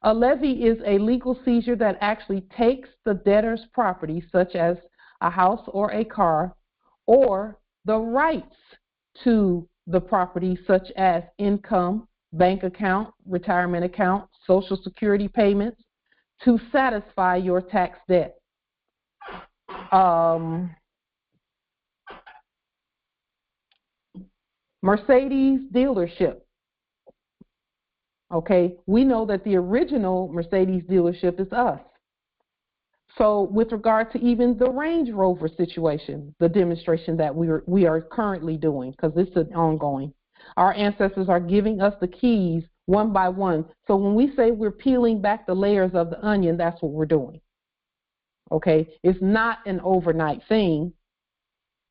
S1: a levy is a legal seizure that actually takes the debtor's property, such as a house or a car, or the rights to the property, such as income, bank account, retirement account, Social Security payments, to satisfy your tax debt. Mercedes dealership. Okay, we know that the original Mercedes dealership is us. So with regard to even the Range Rover situation, the demonstration that we are currently doing, because this is ongoing, our ancestors are giving us the keys one by one. So when we say we're peeling back the layers of the onion, that's what we're doing. Okay, it's not an overnight thing.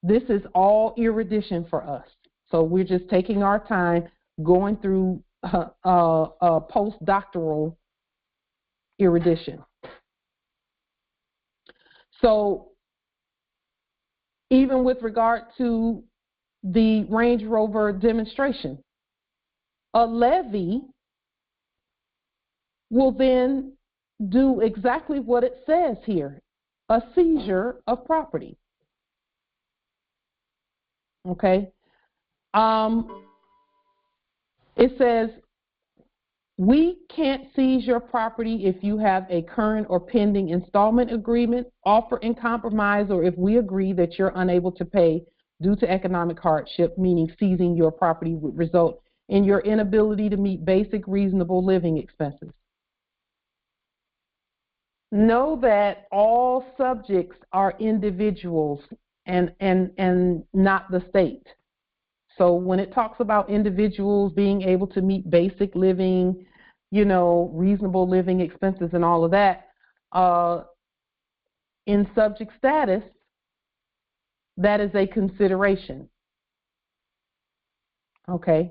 S1: This is all erudition for us. So we're just taking our time going through postdoctoral erudition. So even with regard to the Range Rover demonstration, a levy will then do exactly what it says here, a seizure of property. Okay? It says, we can't seize your property if you have a current or pending installment agreement, offer in compromise, or if we agree that you're unable to pay due to economic hardship, meaning seizing your property would result in your inability to meet basic reasonable living expenses. Know that all subjects are individuals and not the state. So when it talks about individuals being able to meet basic living, you know, reasonable living expenses and all of that, in subject status, that is a consideration. Okay?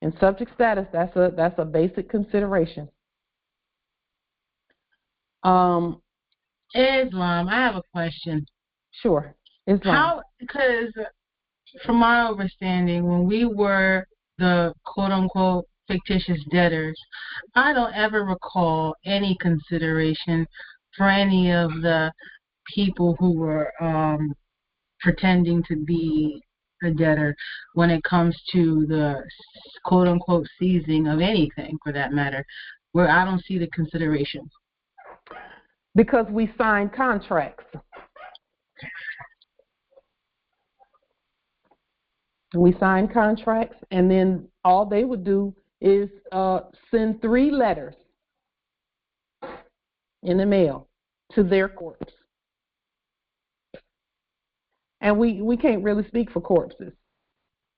S1: In subject status, that's a basic consideration.
S5: Islam, I have a question.
S1: Sure. Islam.
S5: How, because from my understanding, when we were the quote-unquote fictitious debtors, I don't ever recall any consideration for any of the people who were pretending to be a debtor when it comes to the quote-unquote seizing of anything, for that matter, where I don't see the consideration.
S1: Because we signed contracts. We signed contracts, and then all they would do is send 3 letters in the mail to their corpse. And we can't really speak for corpses.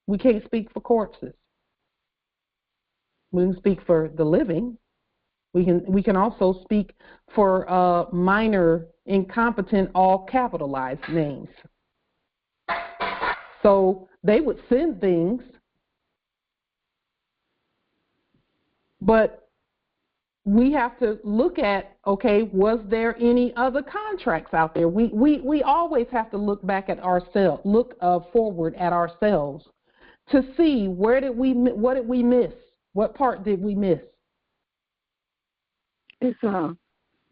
S1: We can't speak for corpses. We can speak for the living. We can also speak for minor, incompetent, all capitalized names. So they would send things, but we have to look at, okay, was there any other contracts out there? We always have to look back at ourselves, look forward at ourselves to see what did we miss? What part did we miss?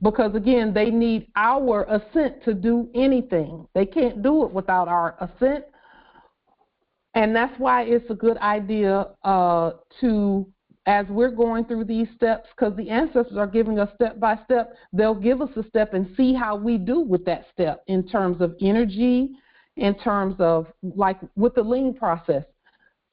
S1: Because again, they need our assent to do anything. They can't do it without our assent. And that's why it's a good idea to, as we're going through these steps, because the ancestors are giving us step by step, they'll give us a step and see how we do with that step in terms of energy, in terms of, like with the lien process.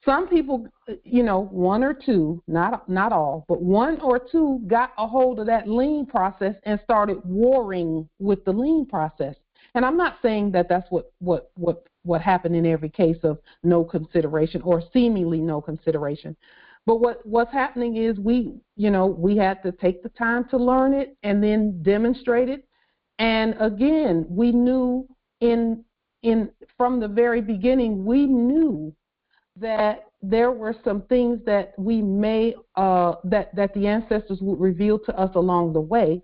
S1: Some people, one or two, not all, but one or two got a hold of that lien process and started warring with the lien process. And I'm not saying that that's what happened in every case of no consideration or seemingly no consideration. But what's happening is we had to take the time to learn it and then demonstrate it. And again, we knew from the very beginning, we knew that there were some things that we may that the ancestors would reveal to us along the way.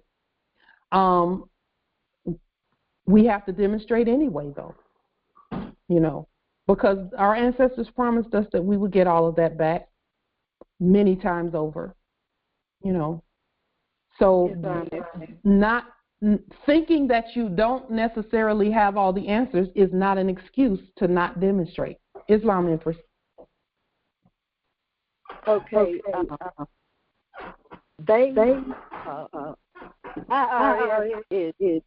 S1: We have to demonstrate anyway, though, because our ancestors promised us that we would get all of that back many times over, So not thinking that you don't necessarily have all the answers is not an excuse to not demonstrate. Islam Empress.
S6: Okay. IRS is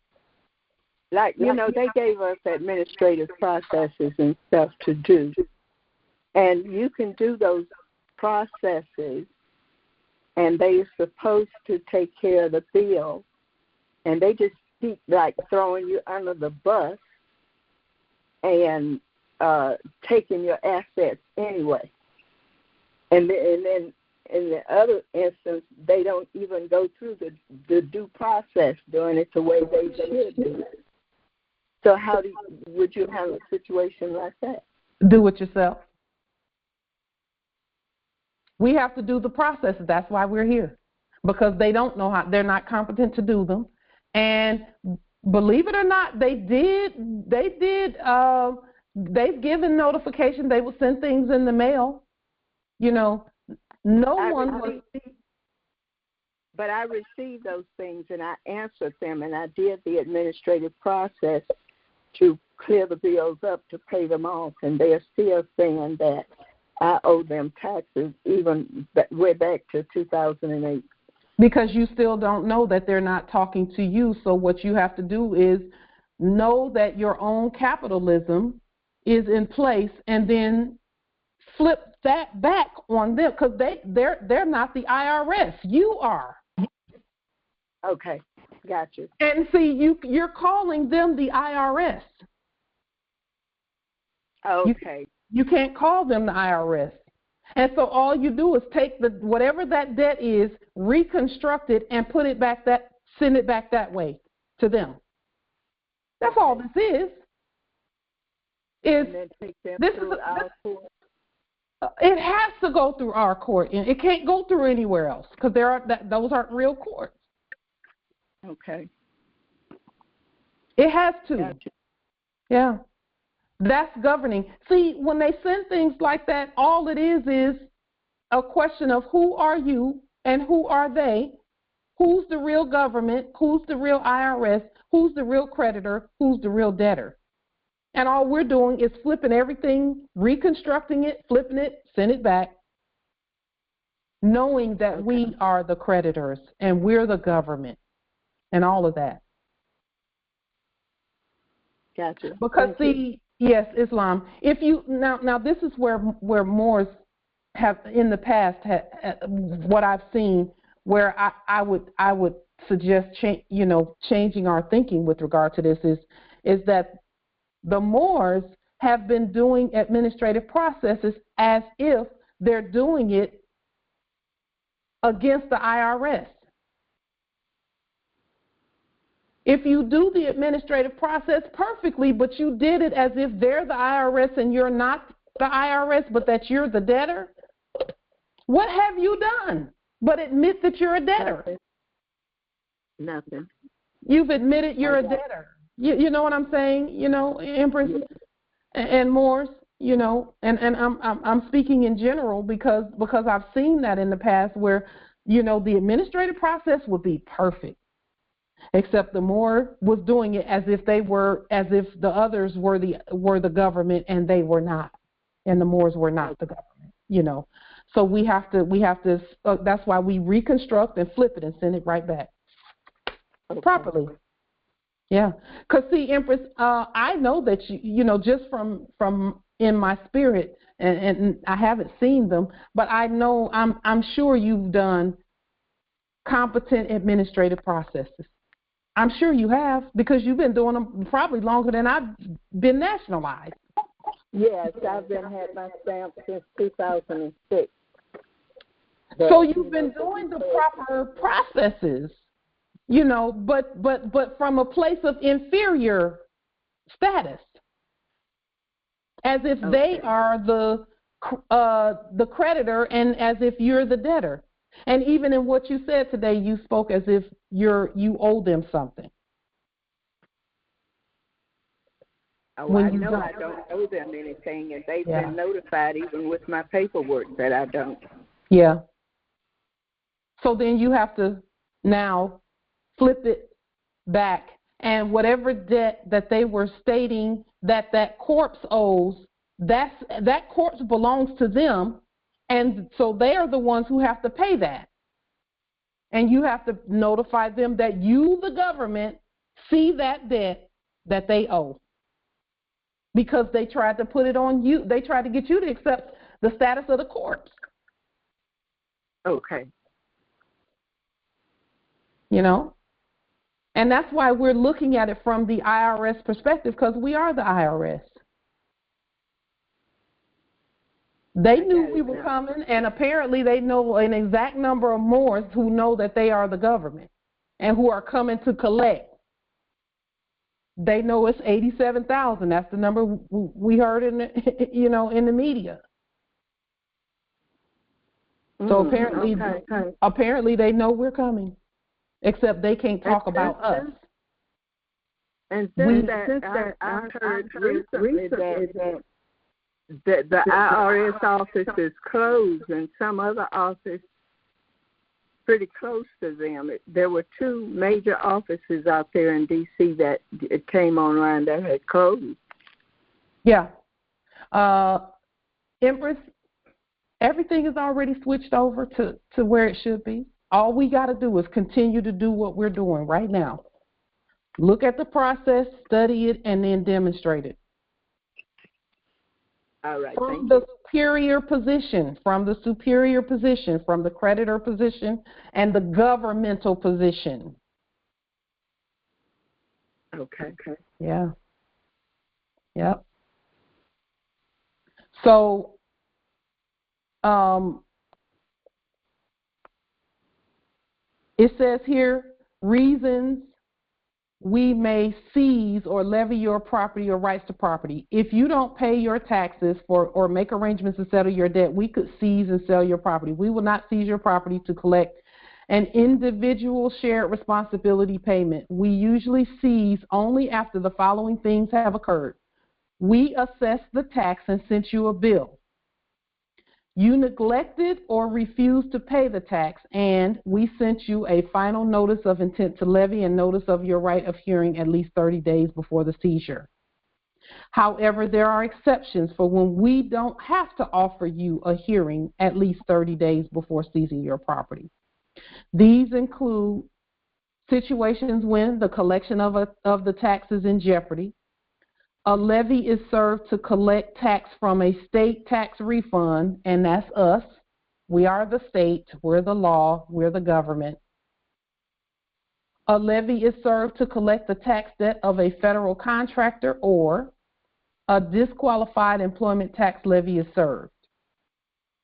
S6: like, they gave us administrative processes and stuff to do. And you can do those processes, and they're supposed to take care of the bill, and they just keep, like, throwing you under the bus and taking your assets anyway. And then in the other instance, they don't even go through the due process doing it the way they should do it. So how would you handle a situation like that?
S1: Do it yourself. We have to do the processes. That's why we're here, because they don't know how. They're not competent to do them. And believe it or not, they've given notification. They will send things in the mail.
S6: But I received those things and I answered them, and I did the administrative process to clear the bills up to pay them off, and they're still saying that I owe them taxes even way back to 2008.
S1: Because you still don't know that they're not talking to you. So what you have to do is know that your own capitalism is in place, and then flip that back on them, because they're not the IRS. You are.
S6: Okay, got you.
S1: And see, you're calling them the IRS.
S6: Okay.
S1: You can't call them the IRS. And so all you do is take whatever that debt is, reconstruct it, and send it back that way to them. That's all this is.
S6: And then take them through our court.
S1: It has to go through our court. It can't go through anywhere else, because those aren't real courts.
S6: Okay.
S1: It has to.
S6: Gotcha.
S1: Yeah. That's governing. See, when they send things like that, all it is a question of who are you and who are they, who's the real government, who's the real IRS, who's the real creditor, who's the real debtor. And all we're doing is flipping everything, reconstructing it, flipping it, send it back, knowing that we are the creditors and we're the government and all of that.
S6: Gotcha.
S1: Because yes, Islam. If you now this is where Moors have in the past what I've seen, where I would suggest changing our thinking with regard to this is that the Moors have been doing administrative processes as if they're doing it against the IRS. If you do the administrative process perfectly, but you did it as if they're the IRS and you're not the IRS, but that you're the debtor, what have you done but admit that you're a debtor?
S6: Nothing.
S1: You've admitted you're a debtor. You know what I'm saying? Empress and Moors. And I'm speaking in general because I've seen that in the past where the administrative process would be perfect, except the Moor was doing it as if the others were the government and they were not, and the Moors were not the government. So we have to. That's why we reconstruct and flip it and send it right back properly. Yeah, because see, Empress, I know that just from in my spirit, and I haven't seen them, but I know I'm sure you've done competent administrative processes. I'm sure you have, because you've been doing them probably longer than I've been nationalized.
S6: Yes, I've had my stamp since 2006.
S1: So you've been doing the proper processes, but from a place of inferior status, as if they are the creditor and as if you're the debtor. And even in what you said today, you spoke as if you owe them something.
S6: Oh, I know I don't owe them anything, and they've been notified even with my paperwork that I don't.
S1: Yeah. So then you have to now flip it back, and whatever debt that they were stating that corpse owes, that corpse belongs to them, and so they are the ones who have to pay that. And you have to notify them that you, the government, see that debt that they owe, because they tried to put it on you. They tried to get you to accept the status of the corpse.
S6: Okay.
S1: And that's why we're looking at it from the IRS perspective, because we are the IRS. They knew we were coming, and apparently they know an exact number of Moors who know that they are the government and who are coming to collect. They know it's 87,000. That's the number we heard in the media. So apparently they know we're coming, except they can't talk about us.
S6: And since that I heard recently that the IRS office is closed and some other office pretty close to them. There were two major offices out there in D.C. that it came online that had closed.
S1: Yeah. Empress, everything is already switched over to where it should be. All we got to do is continue to do what we're doing right now. Look at the process, study it, and then demonstrate it.
S6: All right.
S1: From the superior position, from the creditor position, and the governmental position.
S6: Okay.
S1: Yeah. Yep. So, it says here, reasons we may seize or levy your property or rights to property. If you don't pay your taxes or make arrangements to settle your debt, we could seize and sell your property. We will not seize your property to collect an individual shared responsibility payment. We usually seize only after the following things have occurred. We assess the tax and sent you a bill. You neglected or refused to pay the tax, and we sent you a final notice of intent to levy and notice of your right of hearing at least 30 days before the seizure. However, there are exceptions for when we don't have to offer you a hearing at least 30 days before seizing your property. These include situations when the collection of the tax is in jeopardy. A levy is served to collect tax from a state tax refund, and that's us. We are the state. We're the law. We're the government. a levy is served to collect the tax debt of a federal contractor, or a disqualified employment tax levy is served.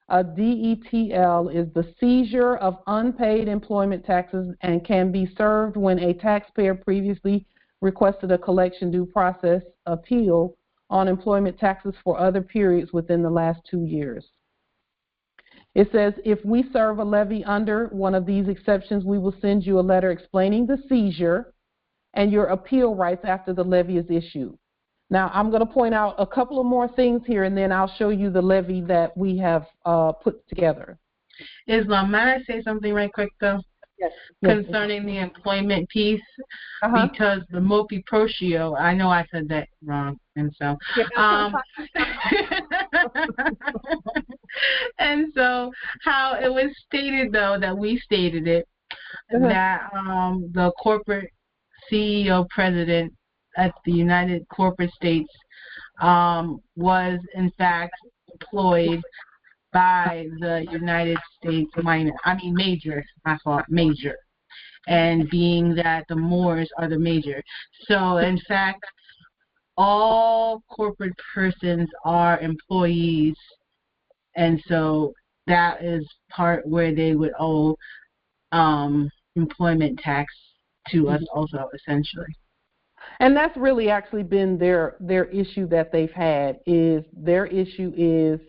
S1: A DETL is the seizure of unpaid employment taxes and can be served when a taxpayer previously requested a collection due process appeal on employment taxes for other periods within the last 2 years. It says, if we serve a levy under one of these exceptions, we will send you a letter explaining the seizure and your appeal rights after the levy is issued. Now, I'm going to point out a couple of more things here, and then I'll show you the levy that we have put together.
S5: Islam, might I say something right quick, though?
S1: Yes.
S5: Concerning the employment piece, because the mopi procio, I know I said that wrong, and so, and so how it was stated, though, that we stated it, that the corporate CEO president at the United Corporate States was in fact employed by the United States major, my fault, major, and being that the Moors are the major. So in fact, all corporate persons are employees, and so that is part where they would owe employment tax to us also, essentially.
S1: And that's really actually been their issue that they've had. Is their issue is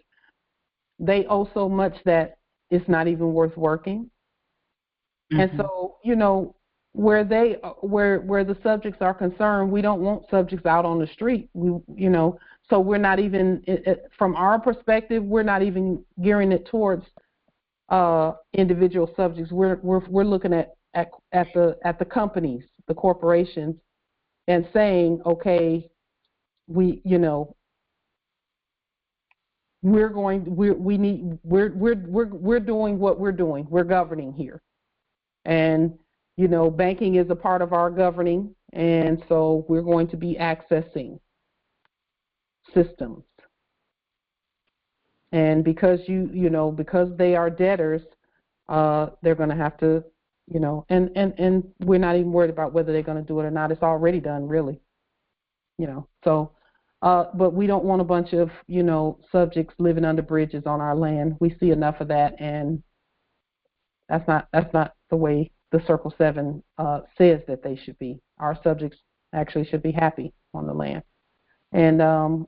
S1: they owe so much that it's not even worth working. And so, where the subjects are concerned, we don't want subjects out on the street. So we're not even, from our perspective, we're not even gearing it towards individual subjects. We're looking at the companies, the corporations, and saying, okay, we're doing what we're doing. We're governing here. And, banking is a part of our governing, and so we're going to be accessing systems. And because because they are debtors, they're going to have to, and we're not even worried about whether they're going to do it or not. It's already done, really. So, but we don't want a bunch of, subjects living under bridges on our land. We see enough of that, and that's not the way the Circle 7 says that they should be. Our subjects actually should be happy on the land, and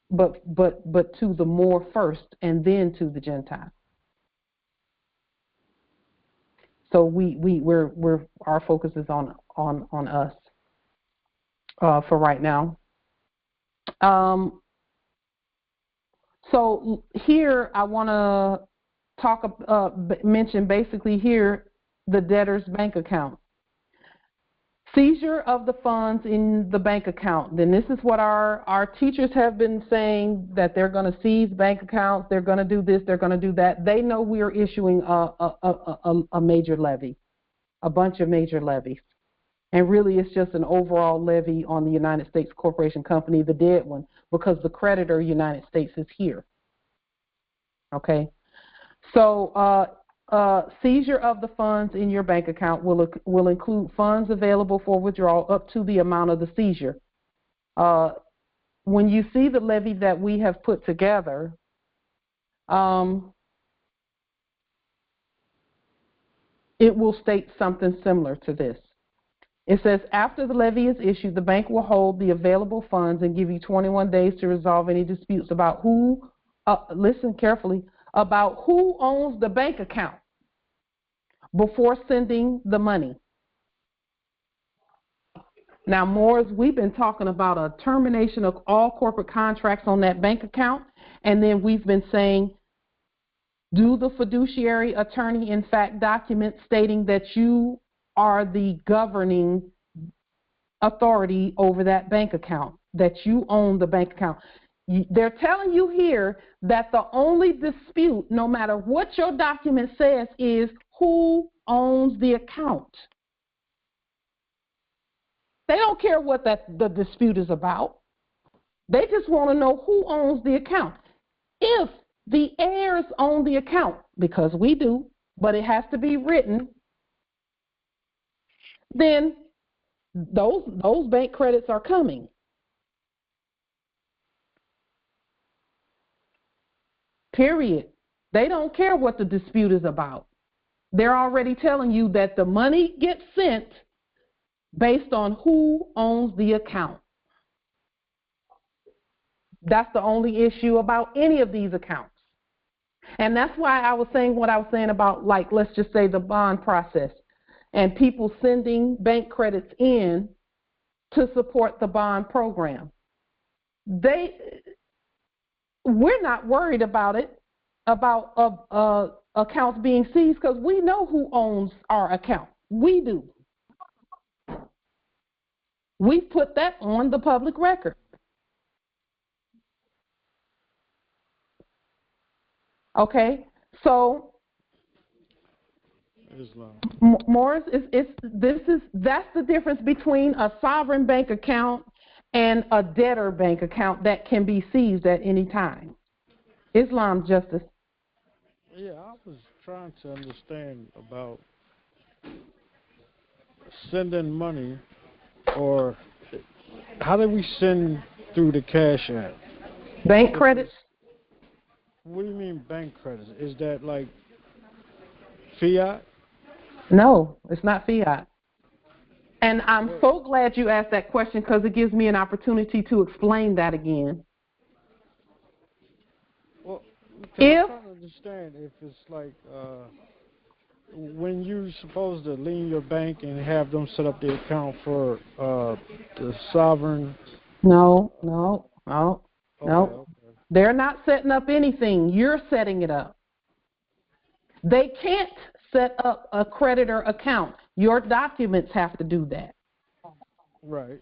S1: but to the Moor first, and then to the Gentile. So we're our focus is on us for right now. So here I want to mention basically here the debtor's bank account. Seizure of the funds in the bank account. Then this is what our teachers have been saying, that they're going to seize bank accounts, they're going to do this, they're going to do that. They know we are issuing a major levy, a bunch of major levies. And really it's just an overall levy on the United States Corporation Company, the dead one, because the creditor, United States, is here. Okay? So seizure of the funds in your bank account will include funds available for withdrawal up to the amount of the seizure. When you see the levy that we have put together, it will state something similar to this. It says, after the levy is issued, the bank will hold the available funds and give you 21 days to resolve any disputes about who, listen carefully, about who owns the bank account before sending the money. Now, Moors, we've been talking about a termination of all corporate contracts on that bank account, and then we've been saying, do the fiduciary attorney in fact document stating that you are the governing authority over that bank account, that you own the bank account. They're telling you here that the only dispute, no matter what your document says, is who owns the account. They don't care what the dispute is about. They just want to know who owns the account. If the heirs own the account, because we do, but it has to be written, then those bank credits are coming. Period. They don't care what the dispute is about. They're already telling you that the money gets sent based on who owns the account. That's the only issue about any of these accounts. And that's why I was saying what I was saying about, like, let's just say the bond process and people sending bank credits in to support the bond program. We're not worried about it, about accounts being seized, because we know who owns our account. We do. We put that on the public record. Okay, so Morris, that's the difference between a sovereign bank account and a debtor bank account that can be seized at any time. Islam, Justice.
S11: Yeah, I was trying to understand about sending money, or how do we send through the Cash App?
S1: Bank credits?
S11: What do you mean bank credits? Is that like fiat?
S1: No, it's not fiat. And I'm so glad you asked that question, because it gives me an opportunity to explain that again.
S11: Well, I'm trying to understand if it's like when you're supposed to lien your bank and have them set up the account for the sovereign.
S1: No.
S11: Okay.
S1: They're not setting up anything. You're setting it up. They can't set up a creditor account. Your documents have to do that.
S11: Right.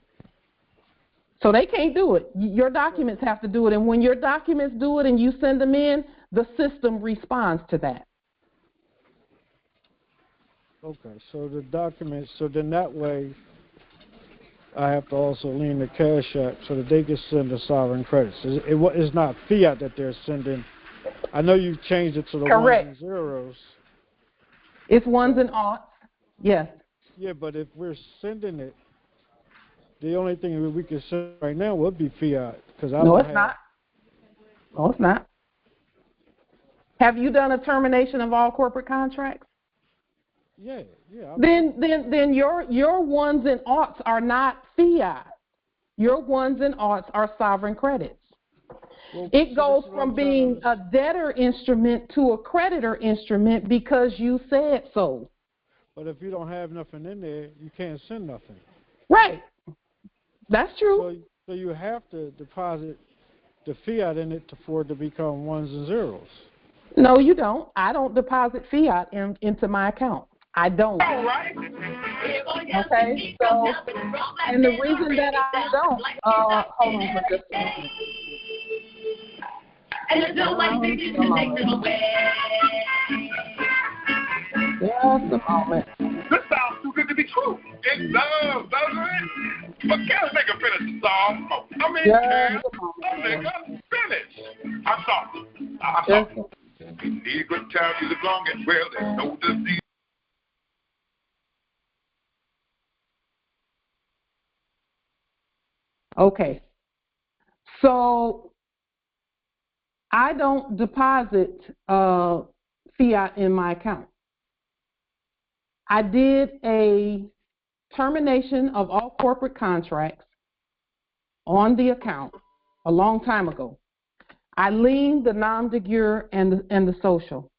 S1: So they can't do it. Your documents have to do it. And when your documents do it and you send them in, the system responds to that.
S11: Okay. So the documents, so then that way I have to also lien the Cash App so that they can send the sovereign credits. It's not fiat that they're sending. I know you've changed it to the
S1: Correct.
S11: ones and zeros.
S1: It's ones and aughts. Yes.
S11: Yeah, but if we're sending it, the only thing we can send right now would be fiat.
S1: No, it's not. No, it's not. Have you done a termination of all corporate contracts?
S11: Yeah.
S1: Then your ones and aughts are not fiat. Your ones and aughts are sovereign credits. Well, it goes from being a debtor instrument to a creditor instrument because you said so.
S11: But if you don't have nothing in there, you can't send nothing.
S1: Right. That's true.
S11: So you have to deposit the fiat in it for it to become ones and zeros.
S1: No, you don't. I don't deposit fiat into my account. I don't. Okay, so, and the reason that I don't, hold on for just a minute. And I don't like to take it away. Just a moment.
S17: This sounds too good to be true. It does, doesn't it? But can a nigga finish the song? I mean, can a nigga finish? I'm sorry. You need a good time music long as well. There's no disease.
S1: Okay. So I don't deposit fiat in my account. I did a termination of all corporate contracts on the account a long time ago. I liened the nom de guerre and the social.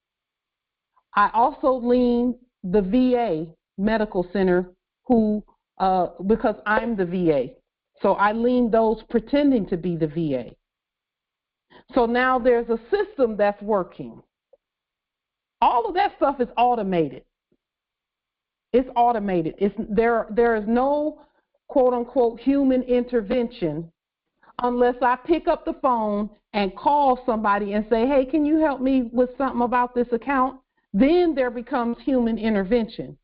S1: I also liened the VA medical center because I'm the VA. So I liened those pretending to be the VA. So now there's a system that's working. All of that stuff is automated. It's automated. There is no quote unquote human intervention unless I pick up the phone and call somebody and say, hey, can you help me with something about this account? Then there becomes human intervention.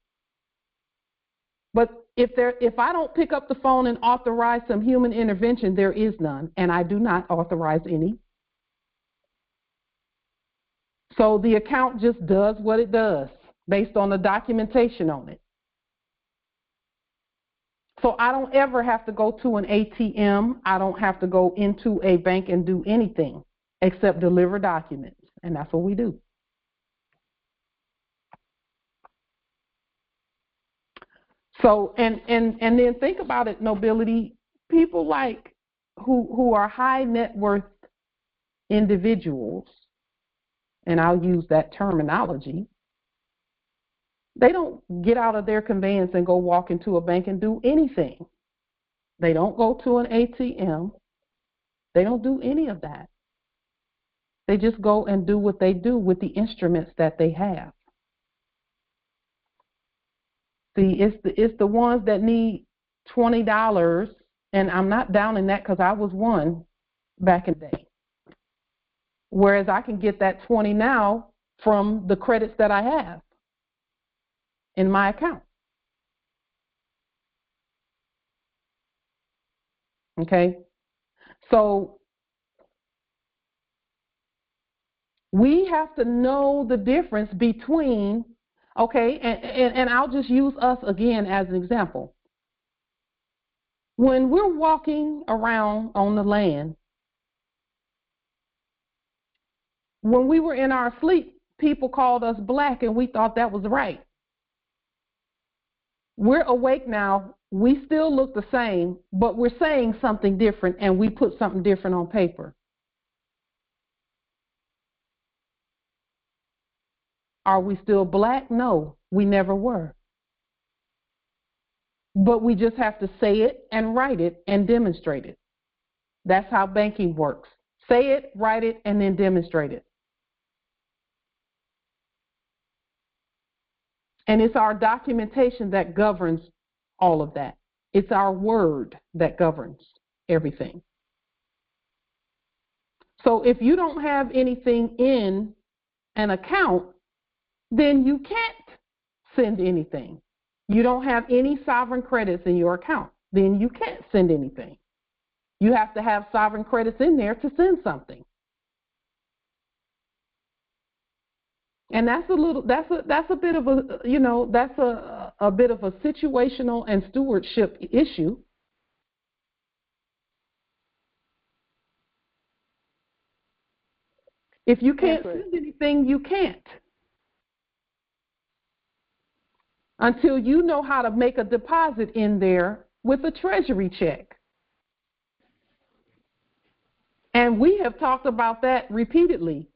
S1: But if I don't pick up the phone and authorize some human intervention, there is none, and I do not authorize any. So the account just does what it does based on the documentation on it. So I don't ever have to go to an ATM. I don't have to go into a bank and do anything except deliver documents. And that's what we do. So, and then think about it, nobility. People like who are high net worth individuals, and I'll use that terminology, they don't get out of their conveyance and go walk into a bank and do anything. They don't go to an ATM. They don't do any of that. They just go and do what they do with the instruments that they have. See, it's the ones that need $20, and I'm not downing that because I was one back in the day. Whereas I can get that 20 now from the credits that I have in my account. Okay? So we have to know the difference between, okay, and I'll just use us again as an example. When we're walking around on the land, when we were in our sleep, people called us black and we thought that was right. We're awake now, we still look the same, but we're saying something different and we put something different on paper. Are we still black? No, we never were. But we just have to say it and write it and demonstrate it. That's how banking works. Say it, write it, and then demonstrate it. And it's our documentation that governs all of that. It's our word that governs everything. So if you don't have anything in an account, then you can't send anything. You don't have any sovereign credits in your account, then you can't send anything. You have to have sovereign credits in there to send something. And that's a bit of a, you know, that's a bit of a situational and stewardship issue. If you can't send anything, you can't. Until you know how to make a deposit in there with a treasury check. And we have talked about that repeatedly.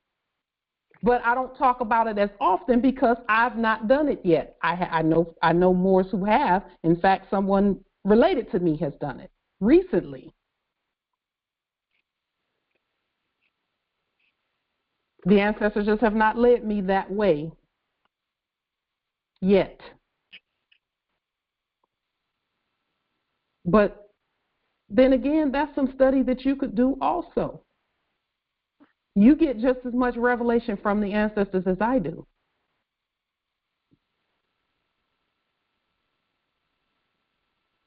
S1: But I don't talk about it as often because I've not done it yet. I know Moors who have. In fact, someone related to me has done it recently. The ancestors just have not led me that way yet. But then again, that's some study that you could do also. You get just as much revelation from the ancestors as I do.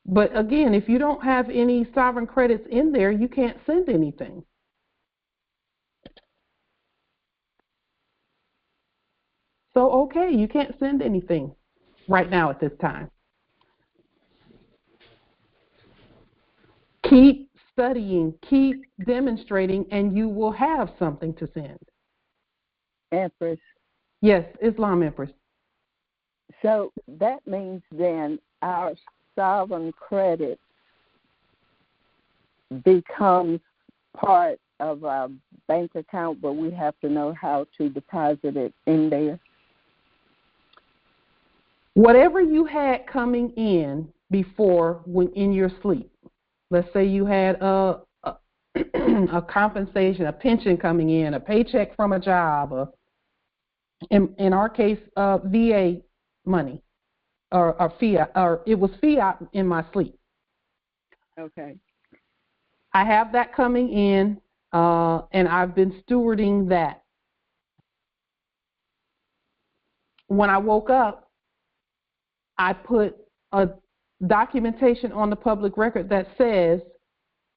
S1: But again, if you don't have any sovereign credits in there, you can't send anything. So, okay, you can't send anything right now at this time. Keep studying, keep demonstrating, and you will have something to send.
S6: Empress.
S1: Yes, Islam Empress.
S6: So that means then our sovereign credit becomes part of our bank account, but we have to know how to deposit it in there.
S1: Whatever you had coming in before when in your sleep, let's say you had a compensation, a pension coming in, a paycheck from a job, in our case, VA money, or fiat, or it was fiat in my sleep.
S6: Okay.
S1: I have that coming in, and I've been stewarding that. When I woke up, I put a documentation on the public record that says,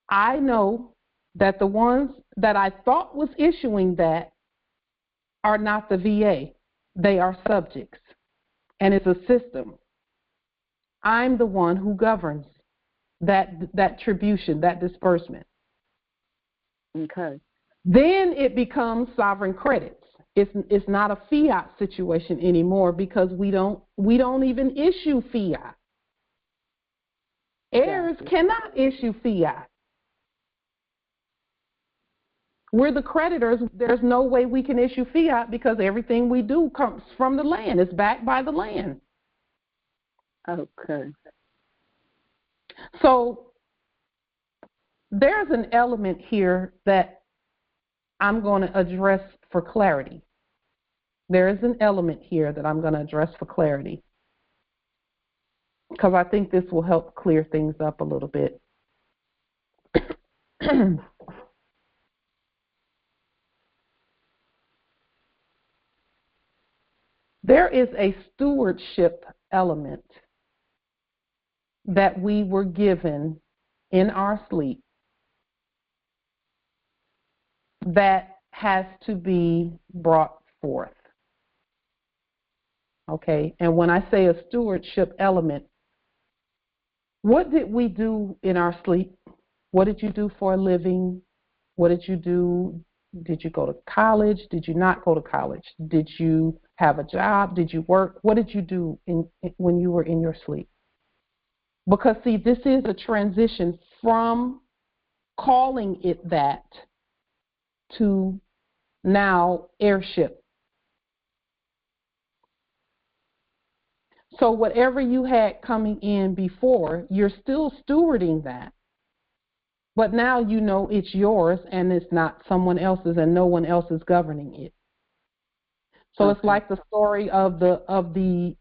S1: I know that the ones that I thought was issuing that are not the VA. They are subjects. And it's a system. I'm the one who governs that tribution, that disbursement.
S6: Okay.
S1: Then it becomes sovereign credits. It's not a fiat situation anymore because we don't even issue fiat. Heirs cannot issue fiat. We're the creditors. There's no way we can issue fiat because everything we do comes from the land. It's backed by the land.
S6: Okay.
S1: So there's an element here that I'm going to address for clarity. There is an element here that I'm going to address for clarity because I think this will help clear things up a little bit. There is a stewardship element that we were given in our sleep that has to be brought forth. Okay, and when I say a stewardship element, what did we do in our sleep? What did you do for a living? What did you do? Did you go to college? Did you not go to college? Did you have a job? Did you work? What did you do when you were in your sleep? Because, see, this is a transition from calling it that to now heirship. So whatever you had coming in before, you're still stewarding that. But now you know it's yours and it's not someone else's and no one else is governing it. So It's like the story of the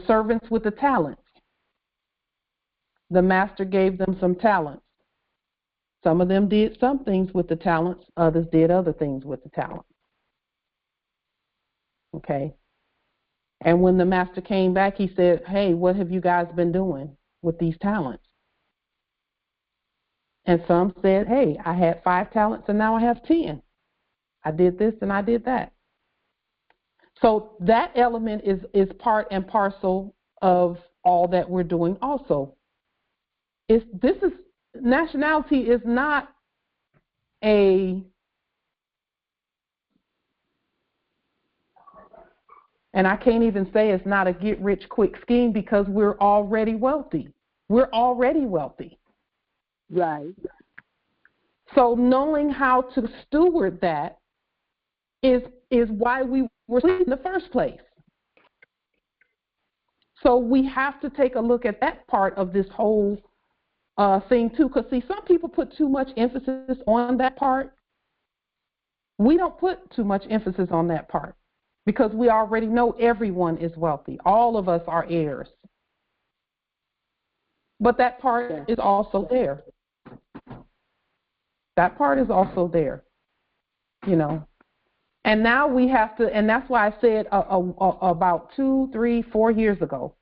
S1: servants with the talents. The master gave them some talents. Some of them did some things with the talents, others did other things with the talents. Okay. And when the master came back, he said, "Hey, what have you guys been doing with these talents?" And some said, "Hey, I had 5 talents and now I have 10. I did this and I did that." So that element is part and parcel of all that we're doing also. Nationality is not and I can't even say it's not a get-rich-quick scheme because we're already wealthy. We're already wealthy.
S6: Right.
S1: So knowing how to steward that is why we were in the first place. So we have to take a look at that part of this whole thing too, because see, some people put too much emphasis on that part. We don't put too much emphasis on that part because we already know everyone is wealthy. All of us are heirs. But that part is also there. That part is also there, you know. And now we have to, and that's why I said about 2, 3, 4 years ago,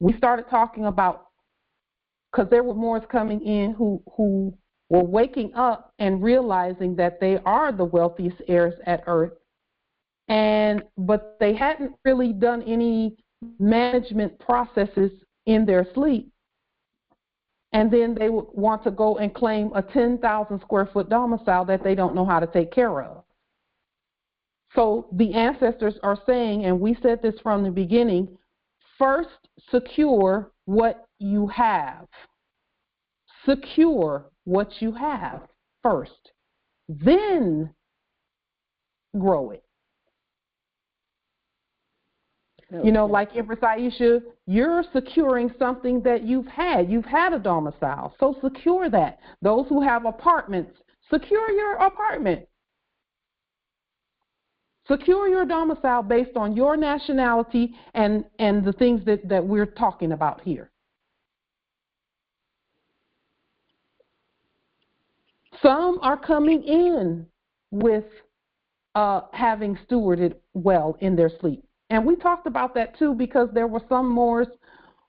S1: we started talking about, because there were Moors coming in who were waking up and realizing that they are the wealthiest heirs at earth, but they hadn't really done any management processes in their sleep. And then they would want to go and claim a 10,000 square foot domicile that they don't know how to take care of. So the ancestors are saying, and we said this from the beginning, first secure what you have. Secure what you have first. Then grow it. Okay. You know, like Empress Aisha, you're securing something that you've had. You've had a domicile. So secure that. Those who have apartments, secure your apartment. Secure your domicile based on your nationality and the things that we're talking about here. Some are coming in with having stewarded well in their sleep. And we talked about that too because there were some Moors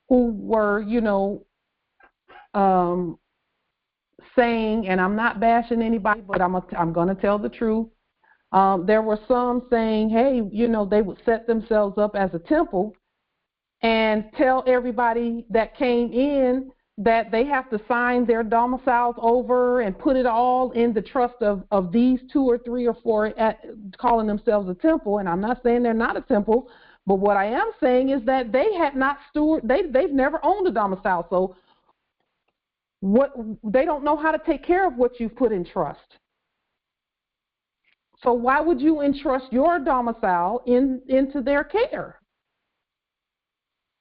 S1: who were, you know, saying, and I'm not bashing anybody, but I'm going to tell the truth. There were some saying, hey, you know, they would set themselves up as a temple and tell everybody that came in that they have to sign their domiciles over and put it all in the trust of these 2 or 3 or 4 calling themselves a temple. And I'm not saying they're not a temple, but what I am saying is that they had not they've never owned a domicile. So they don't know how to take care of what you've put in trust. So why would you entrust your domicile into their care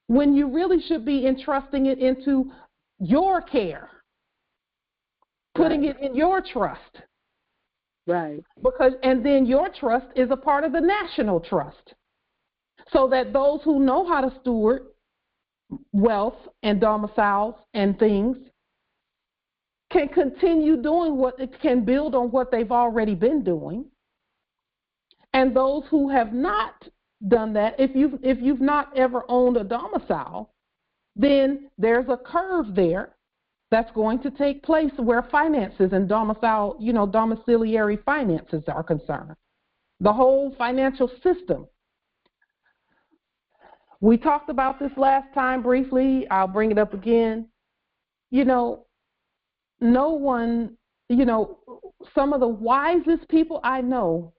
S1: when you really should be entrusting it into your care, putting it in your trust?
S6: Right.
S1: And then your trust is a part of the national trust, so that those who know how to steward wealth and domiciles and things can continue doing what it can build on what they've already been doing. And those who have not done that, if you've not ever owned a domicile, then there's a curve there that's going to take place where finances and domiciliary finances are concerned. The whole financial system. We talked about this last time briefly. I'll bring it up again. No one, some of the wisest people I know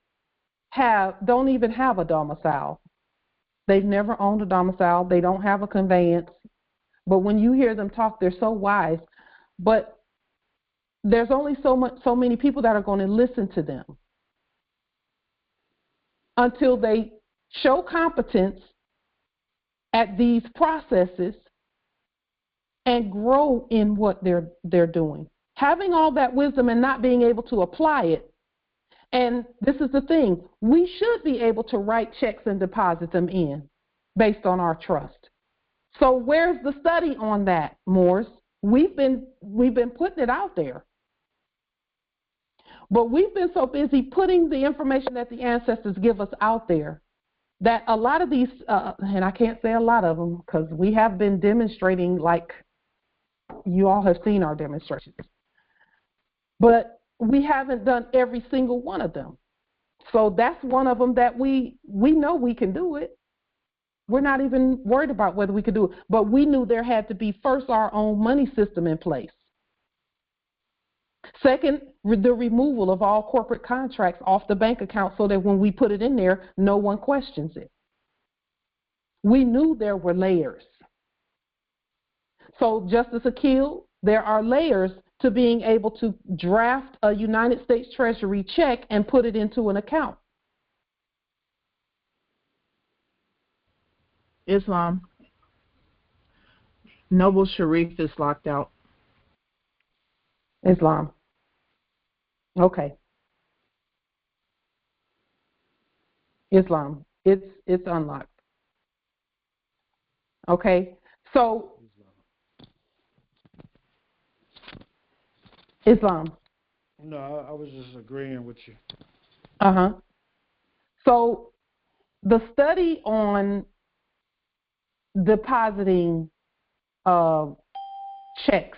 S1: don't even have a domicile. They've never owned a domicile. They don't have a conveyance. But when you hear them talk, they're so wise. But there's only so many people that are going to listen to them until they show competence at these processes and grow in what they're doing. Having all that wisdom and not being able to apply it. And this is the thing, we should be able to write checks and deposit them in based on our trust. So where's the study on that, Morris? We've been putting it out there. But we've been so busy putting the information that the ancestors give us out there that a lot of these, and I can't say a lot of them because we have been demonstrating, like you all have seen our demonstrations. But we haven't done every single one of them. So that's one of them that we know we can do it. We're not even worried about whether we could do it. But we knew there had to be first our own money system in place. Second, the removal of all corporate contracts off the bank account so that when we put it in there, no one questions it. We knew there were layers. So Justice Akil, there are layers to being able to draft a United States Treasury check and put it into an account.
S12: Islam. Noble Sharif is locked out.
S1: Islam. Okay. Islam. It's unlocked. Okay. So Islam.
S11: No, I was just agreeing with you.
S1: So the study on depositing checks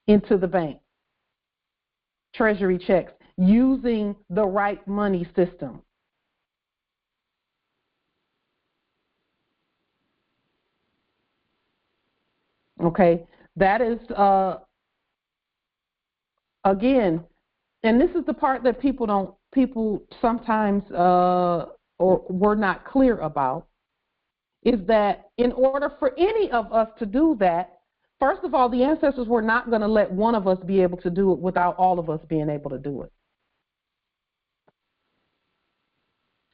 S1: into the bank, treasury checks, using the right money system. Okay, that is, again, and this is the part that people sometimes or were not clear about, is that in order for any of us to do that, first of all, the ancestors were not going to let one of us be able to do it without all of us being able to do it.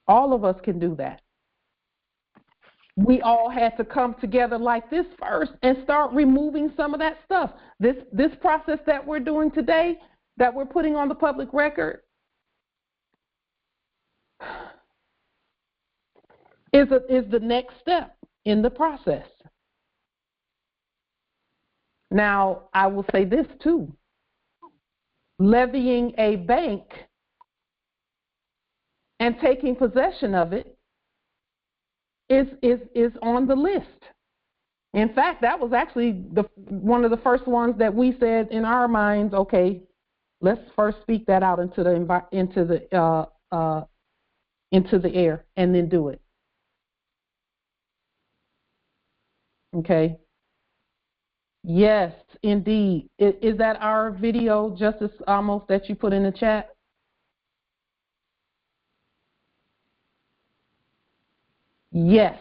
S1: All of us can do that. We all had to come together like this first and start removing some of that stuff. This process that we're doing today, that we're putting on the public record, is the next step in the process. Now, I will say this too. Levying a bank and taking possession of it is on the list. In fact, that was actually one of the first ones that we said in our minds, okay, let's first speak that out into the air and then do it. Okay. Yes, indeed. Is that our video, Justice Amos, that you put in the chat? Yes.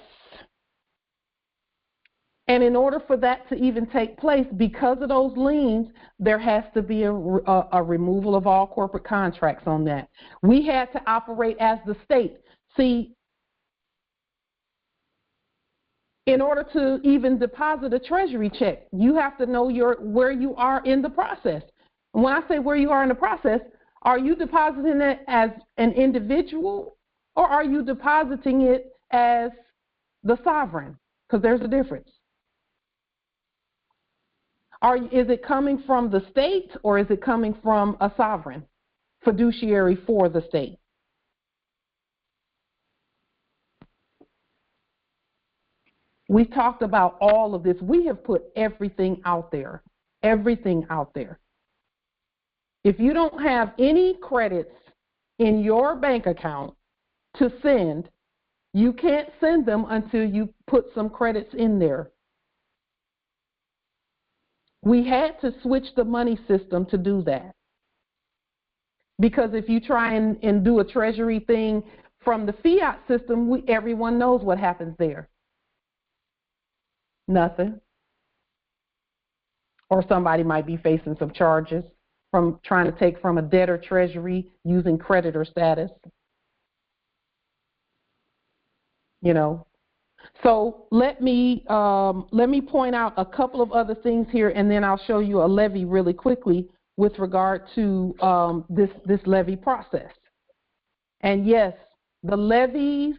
S1: And in order for that to even take place, because of those liens, there has to be a removal of all corporate contracts on that. We had to operate as the state. See, in order to even deposit a treasury check, you have to know where you are in the process. And when I say where you are in the process, are you depositing it as an individual or are you depositing it as the sovereign? Because there's a difference. Is it coming from the state or is it coming from a sovereign fiduciary for the state? We talked about all of this. We have put everything out there, everything out there. If you don't have any credits in your bank account to send, you can't send them until you put some credits in there. We had to switch the money system to do that. Because if you try and do a treasury thing from the fiat system, everyone knows what happens there. Nothing. Or somebody might be facing some charges from trying to take from a debtor treasury using creditor status. You know. So let me point out a couple of other things here, and then I'll show you a levy really quickly with regard to this levy process. And yes, the levies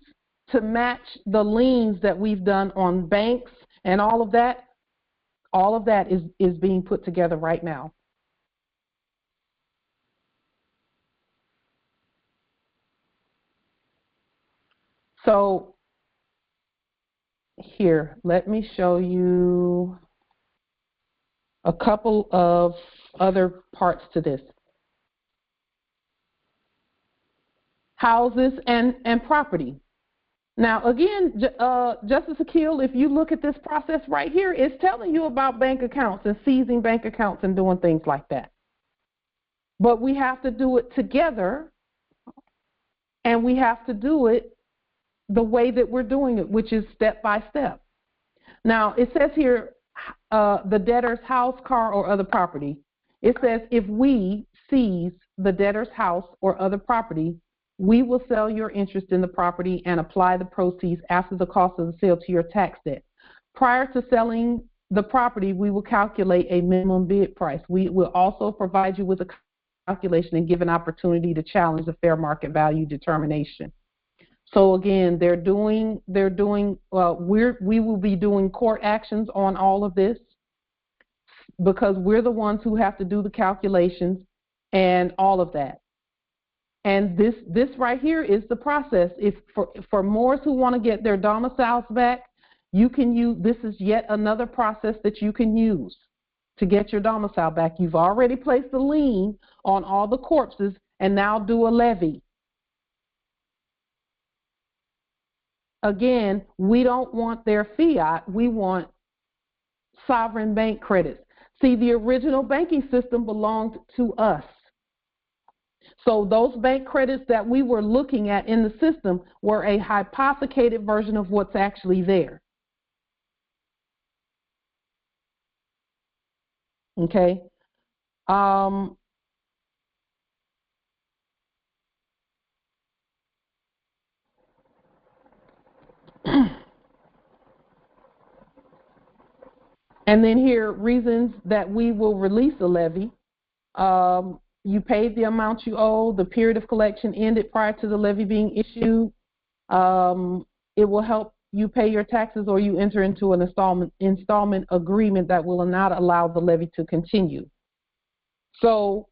S1: to match the liens that we've done on banks and all of that is being put together right now. So here, let me show you a couple of other parts to this. Houses and property. Now, again, Justice Akil, if you look at this process right here, it's telling you about bank accounts and seizing bank accounts and doing things like that. But we have to do it together, and we have to do it the way that we're doing it, which is step by step. Now, it says here, the debtor's house, car, or other property. It says if we seize the debtor's house or other property, we will sell your interest in the property and apply the proceeds after the cost of the sale to your tax debt. Prior to selling the property, we will calculate a minimum bid price. We will also provide you with a calculation and give an opportunity to challenge the fair market value determination. So again, we will be doing court actions on all of this because we're the ones who have to do the calculations and all of that. And this right here is the process. If for Moors who want to get their domiciles back, you can use, this is yet another process that you can use to get your domicile back. You've already placed a lien on all the corpses and now do a levy. Again, we don't want their fiat, we want sovereign bank credits. See, the original banking system belonged to us. So those bank credits that we were looking at in the system were a hypothecated version of what's actually there. Okay. And then here, reasons that we will release a levy. You paid the amount you owe. The period of collection ended prior to the levy being issued. It will help you pay your taxes, or you enter into an installment agreement that will not allow the levy to continue. So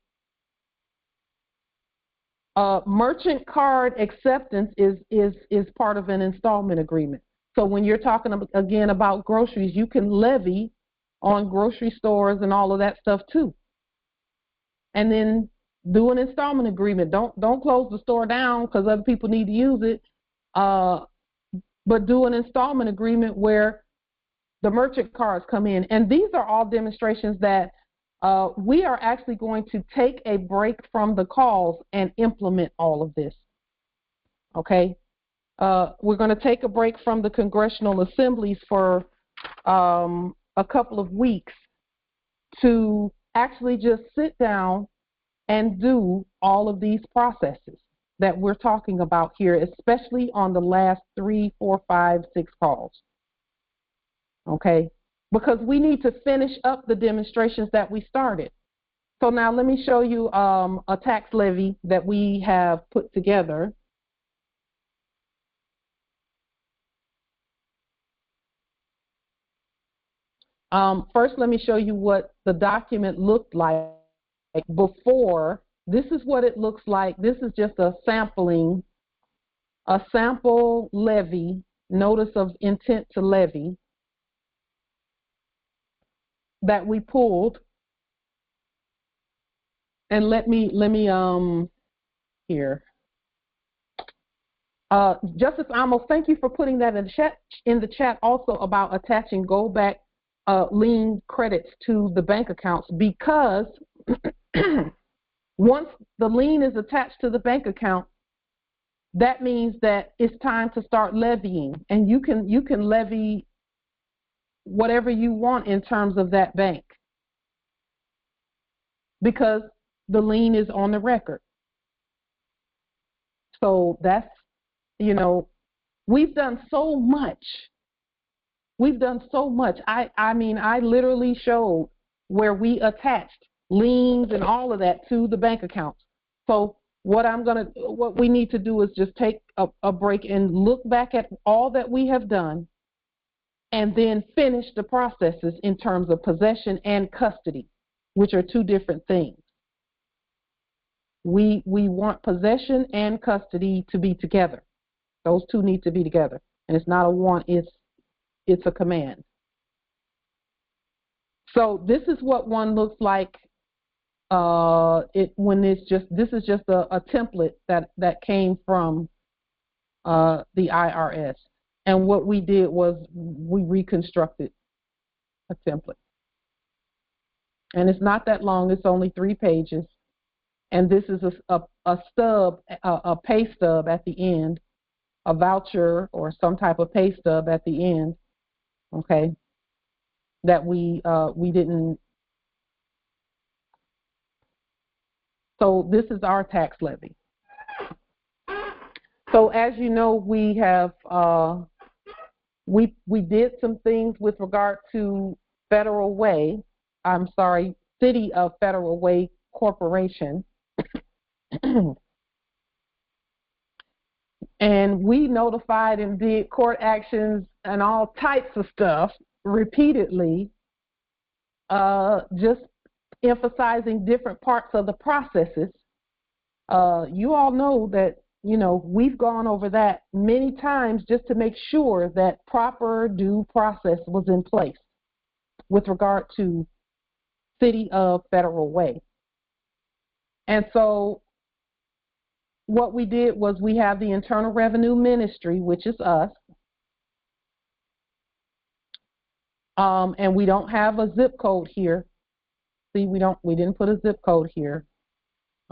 S1: merchant card acceptance is part of an installment agreement. So when you're talking again about groceries, you can levy on grocery stores and all of that stuff too. And then do an installment agreement. Don't close the store down because other people need to use it. But do an installment agreement where the merchant cards come in. And these are all demonstrations that we are actually going to take a break from the calls and implement all of this. Okay? We're going to take a break from the congressional assemblies for a couple of weeks to actually just sit down and do all of these processes that we're talking about here, especially on the last 3, 4, 5, 6 calls. Okay? Because we need to finish up the demonstrations that we started. So now let me show you a tax levy that we have put together. First, let me show you what the document looked like before. This is what it looks like. This is just a sample levy, notice of intent to levy that we pulled. And let me here. Justice Amos, thank you for putting that in the chat also about attaching go back lien credits to the bank accounts, because once the lien is attached to the bank account, that means that it's time to start levying, and you can levy whatever you want in terms of that bank because the lien is on the record. So that's, we've done so much. We've done so much. I mean, I literally showed where we attached liens and all of that to the bank accounts. So what we need to do is just take a break and look back at all that we have done and then finish the processes in terms of possession and custody, which are two different things. We want possession and custody to be together. Those two need to be together. And it's not a want, it's a command. So this is what one looks like this is just a template that came from the IRS. And what we did was we reconstructed a template. And it's not that long, it's only 3 pages. And this is a stub, a pay stub at the end, a voucher or some type of pay stub at the end, okay, that we didn't. So this is our tax levy. So as you know, we have we did some things with regard to City of Federal Way Corporation. And we notified and did court actions and all types of stuff repeatedly, just emphasizing different parts of the processes. You all know that, we've gone over that many times just to make sure that proper due process was in place with regard to City of Federal Way. And so what we did was we have the Internal Revenue Ministry, which is us, and we don't have a zip code here. See, we didn't put a zip code here,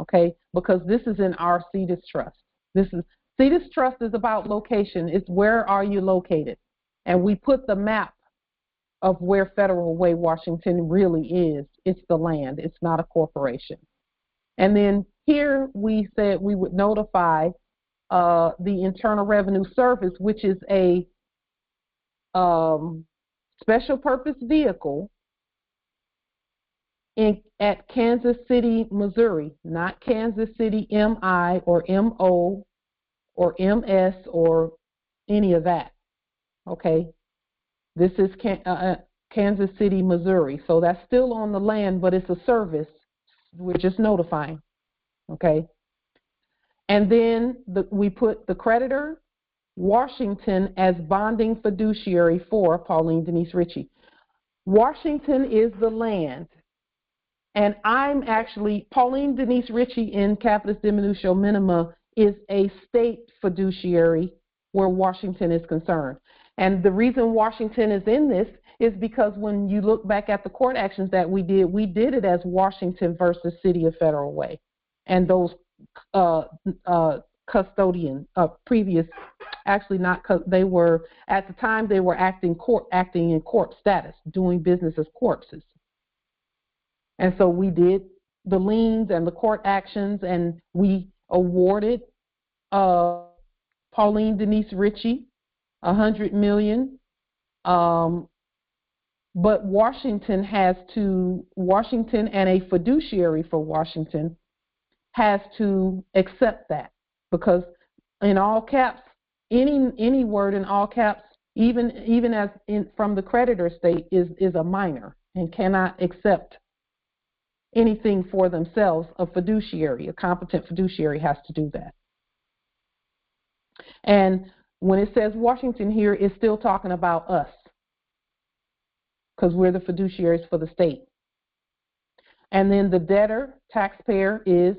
S1: okay? Because this is in our Seizures Trust. Seizures Trust is about location. It's where are you located, and we put the map of where Federal Way, Washington really is. It's the land. It's not a corporation. And then here we said we would notify the Internal Revenue Service, which is a special purpose vehicle at Kansas City, Missouri, not Kansas City MI or MO or MS or any of that, okay? This is Kansas City, Missouri. So that's still on the land, but it's a service. We're just notifying, okay? And then we put the creditor, Washington, as bonding fiduciary for Pauline Denise Ritchie. Washington is the land. And I'm actually, Pauline Denise Ritchie in Capitis Diminutio Minima is a state fiduciary where Washington is concerned. And the reason Washington is in this is because when you look back at the court actions that we did it as Washington versus City of Federal Way. And those custodian, previous, actually not, they were, at the time they were acting in court status, doing business as corpses. And so we did the liens and the court actions, and we awarded Pauline Denise Ritchie $100 million. But Washington and a fiduciary for Washington has to accept that, because in all caps, any word in all caps, even as from the creditor state, is a minor and cannot accept anything for themselves. A competent fiduciary has to do that. And when it says Washington here, it's still talking about us, because we're the fiduciaries for the state. And then the debtor, taxpayer, is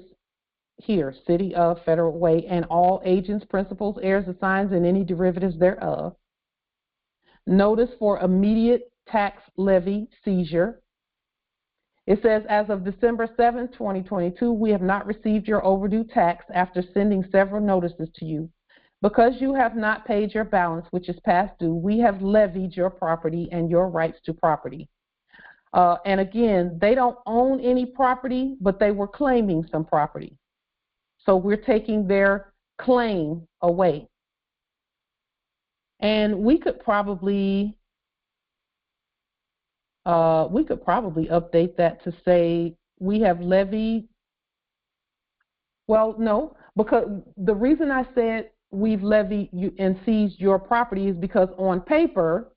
S1: here, City of Federal Way, and all agents, principals, heirs, assigns, and any derivatives thereof. Notice for immediate tax levy seizure. It says, as of December 7, 2022, we have not received your overdue tax after sending several notices to you. Because you have not paid your balance, which is past due, we have levied your property and your rights to property. And again, they don't own any property, but they were claiming some property. So we're taking their claim away. And we could probably update that to say we have levied. Well, no, because the reason I said we've levied you and seized your property is because on paper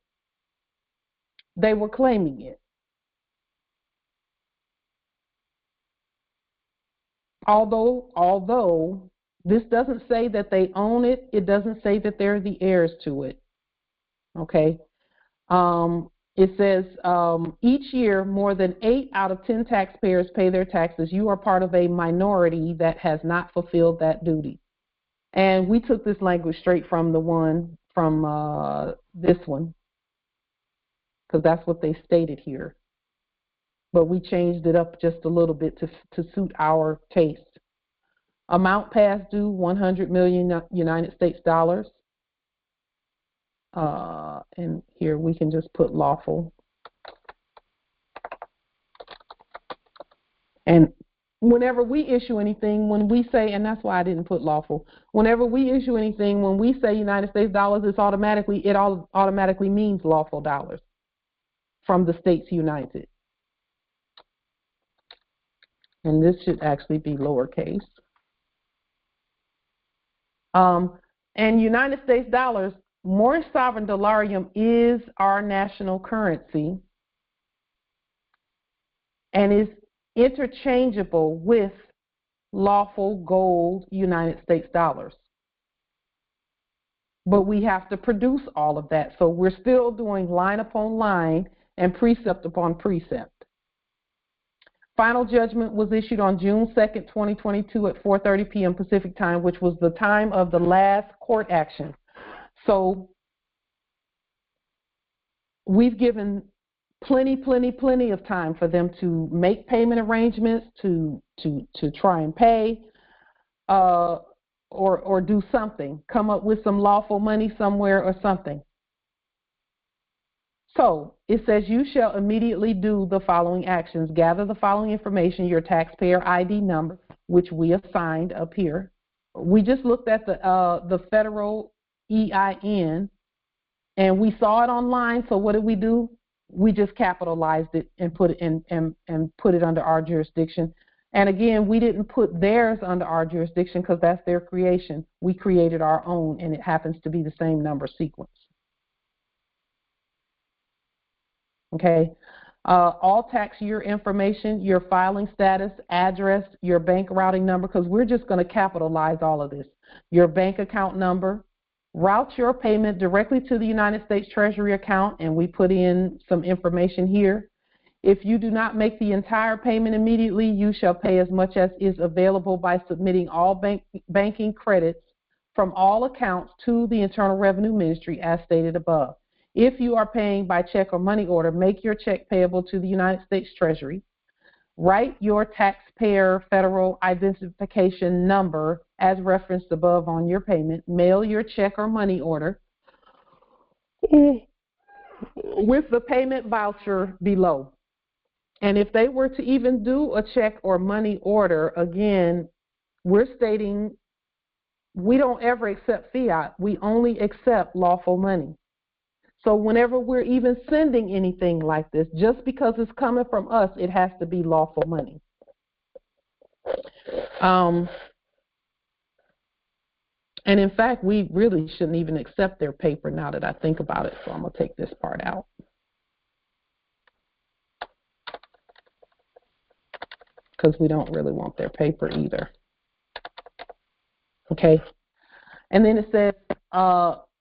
S1: they were claiming it. Although this doesn't say that they own it, it doesn't say that they're the heirs to it. Okay. It says each year more than 8 out of 10 taxpayers pay their taxes. You are part of a minority that has not fulfilled that duty. And we took this language straight from the one from this one, because that's what they stated here. But we changed it up just a little bit to suit our case. Amount past due, 100 million United States dollars. And here we can just put lawful. And whenever we issue anything, when we say, and that's why I didn't put lawful, whenever we issue anything, when we say United States dollars, it automatically means lawful dollars from the states united. And this should actually be lowercase. And United States dollars, Moorish sovereign dollarium is our national currency and is interchangeable with lawful gold United States dollars. But we have to produce all of that. So we're still doing line upon line and precept upon precept. Final judgment was issued on June 2nd, 2022 at 4:30 p.m. Pacific time, which was the time of the last court action. So we've given plenty of time for them to make payment arrangements, to try and pay, or do something, come up with some lawful money somewhere or something. So it says you shall immediately do the following actions. Gather the following information, your taxpayer ID number, which we assigned up here. We just looked at the federal EIN, and we saw it online. So what did we do? We just capitalized it and put it and put it under our jurisdiction. And again, we didn't put theirs under our jurisdiction because that's their creation. We created our own, and it happens to be the same number sequence. Okay. All tax year information, your filing status, address, your bank routing number, because we're just going to capitalize all of this. Your bank account number. Route your payment directly to the United States Treasury account, and we put in some information here. If you do not make the entire payment immediately, you shall pay as much as is available by submitting all banking credits from all accounts to the Internal Revenue Ministry as stated above. If you are paying by check or money order, make your check payable to the United States Treasury. Write your taxpayer federal identification number as referenced above on your payment. Mail your check or money order with the payment voucher below. And if they were to even do a check or money order, again, we're stating we don't ever accept fiat. We only accept lawful money. So whenever we're even sending anything like this, just because it's coming from us, it has to be lawful money. And in fact, we really shouldn't even accept their paper now that I think about it. So I'm going to take this part out. Because we don't really want their paper either. Okay. And then it says,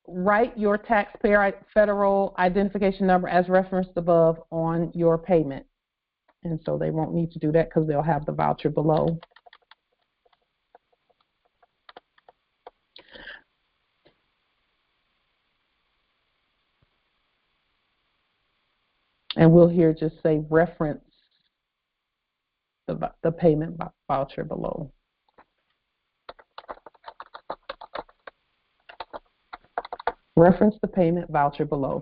S1: write your taxpayer federal identification number as referenced above on your payment. And so they won't need to do that because they'll have the voucher below. And we'll here just say reference the payment voucher below. Reference the payment voucher below.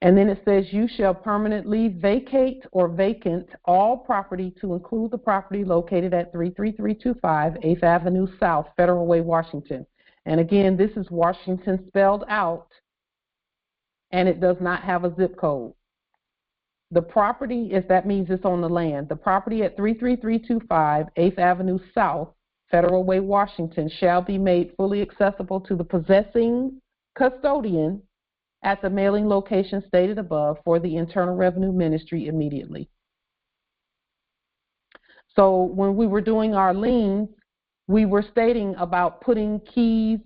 S1: And then it says you shall permanently vacate or vacant all property to include the property located at 33325 8th Avenue South, Federal Way, Washington. And again, this is Washington spelled out, and it does not have a zip code. The property, if that means it's on the land, the property at 33325 8th Avenue South, Federal Way, Washington, shall be made fully accessible to the possessing custodian at the mailing location stated above for the Internal Revenue Ministry immediately. So when we were doing our liens, we were stating about putting keys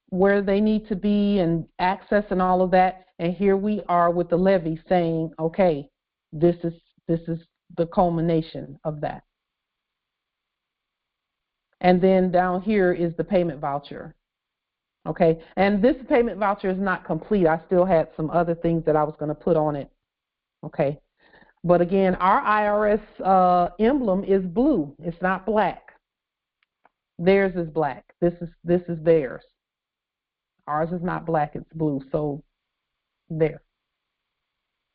S1: where they need to be and access and all of that. And here we are with the levy saying, okay, this is the culmination of that. And then down here is the payment voucher. Okay, and this payment voucher is not complete. I still had some other things that I was going to put on it. Okay, but again, our IRS emblem is blue. It's not black. Theirs is black. This is theirs. Ours is not black. It's blue. So there.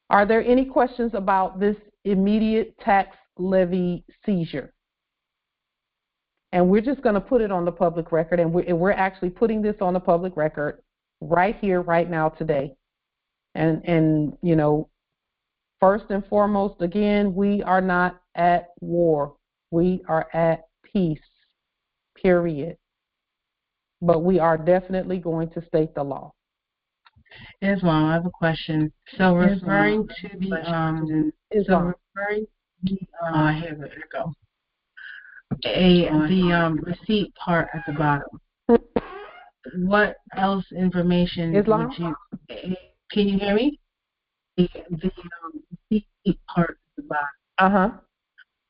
S1: Are there any questions about this immediate tax levy seizure? And we're just going to put it on the public record, and we're actually putting this on the public record right here, right now, today. And you know, first and foremost, again, we are not at war. We are at peace, period. But we are definitely going to state the law.
S5: Islam, I have a question. So referring to the here we go. The receipt part at the bottom. What else information
S1: Islam?
S5: would you? Can you hear me? The receipt part at the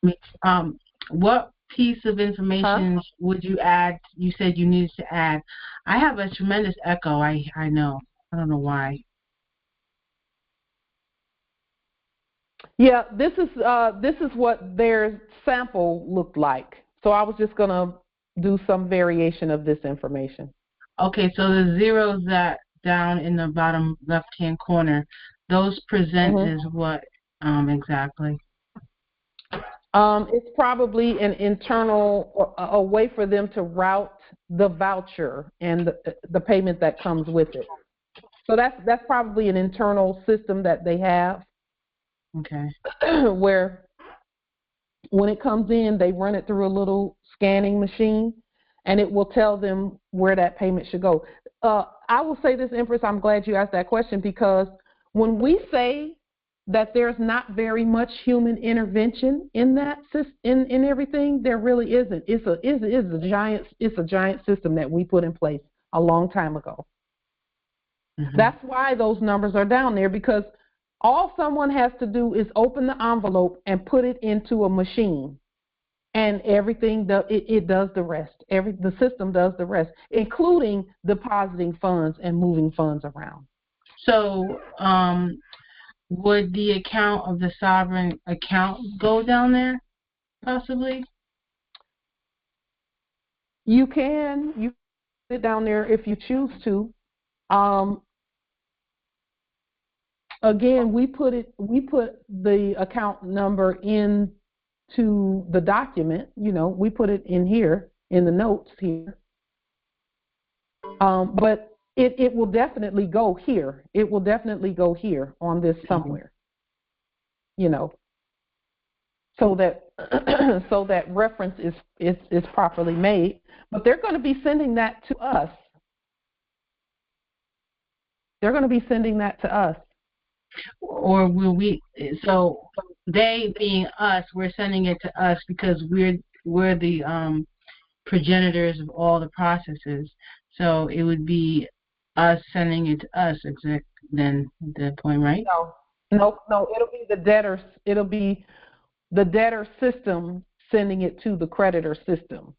S5: bottom. What piece of information would you add? You said you needed to add. I have a tremendous echo. I know. I don't know why.
S1: Yeah, this is what their sample looked like. So I was just going to do some variation of this information.
S5: Okay, so the zeros that down in the bottom left-hand corner, those present as what exactly?
S1: It's probably an internal, a way for them to route the voucher and the payment that comes with it. So that's probably an internal system that they have.
S5: Okay.
S1: Where when it comes in, they run it through a little scanning machine, and it will tell them where that payment should go. I will say this, Empress, I'm glad you asked that question, because when we say that there's not very much human intervention in that in everything, there really isn't. It's a giant system that we put in place a long time ago. That's why those numbers are down there, because all someone has to do is open the envelope and put it into a machine, and everything it does the rest. The system does the rest, including depositing funds and moving funds around.
S5: So, would the account of the sovereign account go down there, possibly?
S1: You can put it down there if you choose to. Again, we put the account number into the document. We put it in here in the notes here. But it will definitely go here. It will definitely go here on this somewhere. So that so that reference is properly made. But they're going to be sending that to us. They're going to be sending that to us.
S5: Or will we? So they being us, we're sending it to us because we're the progenitors of all the processes. So it would be us sending it to us. Then the point, right?
S1: No. It'll be the debtors. It'll be the debtor system sending it to the creditor system.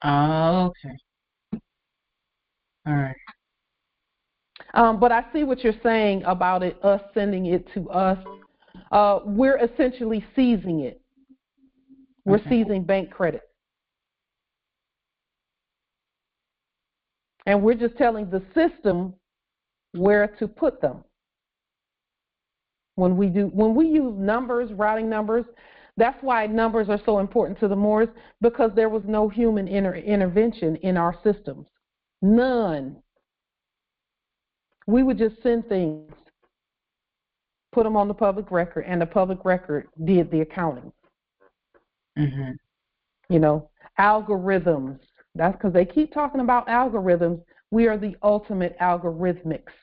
S5: Oh, okay. All right.
S1: But I see what you're saying about us sending it to us. We're essentially seizing it. We're seizing bank credit. And we're just telling the system where to put them. When we use numbers, routing numbers, that's why numbers are so important to the Moors, because there was no human intervention in our systems. None. We would just send things, put them on the public record, and the public record did the accounting. Algorithms. That's because they keep talking about algorithms. We are the ultimate algorithmics.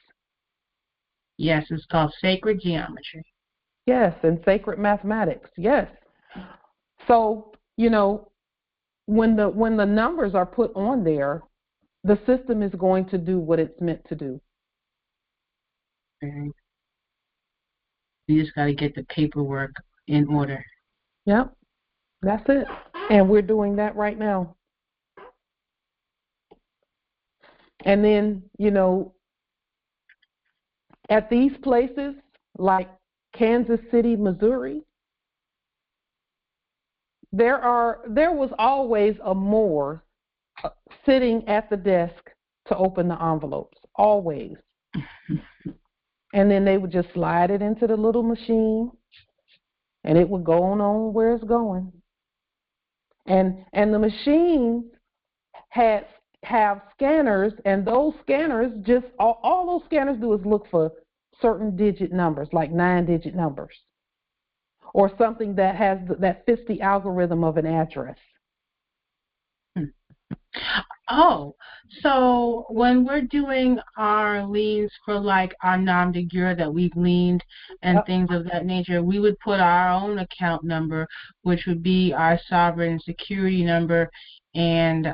S5: Yes, it's called sacred geometry.
S1: Yes, and sacred mathematics. Yes. So, when the numbers are put on there, the system is going to do what it's meant to do.
S5: You just got to get the paperwork in order.
S1: Yep, that's it. And we're doing that right now. And then, at these places like Kansas City, Missouri, there was always a Moor sitting at the desk to open the envelopes, always. And then they would just slide it into the little machine, and it would go on where it's going. And the machines have scanners, and those scanners just all those scanners do is look for certain digit numbers, like 9-digit numbers, or something that fits the algorithm of an address.
S5: Oh, so when we're doing our liens for like our nom de guerre that we've liened and things of that nature, we would put our own account number, which would be our sovereign security number, and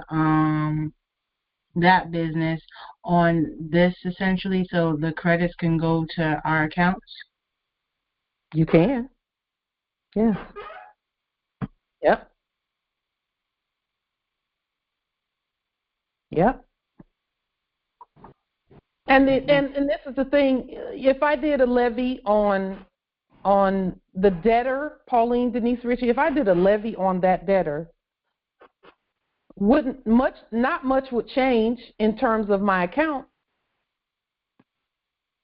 S5: that business on this essentially, so the credits can go to our accounts.
S1: You can. Yes. Yep. Yep. And this is the thing. If I did a levy on the debtor, Pauline Denise Ritchie, if I did a levy on that debtor, not much would change in terms of my account.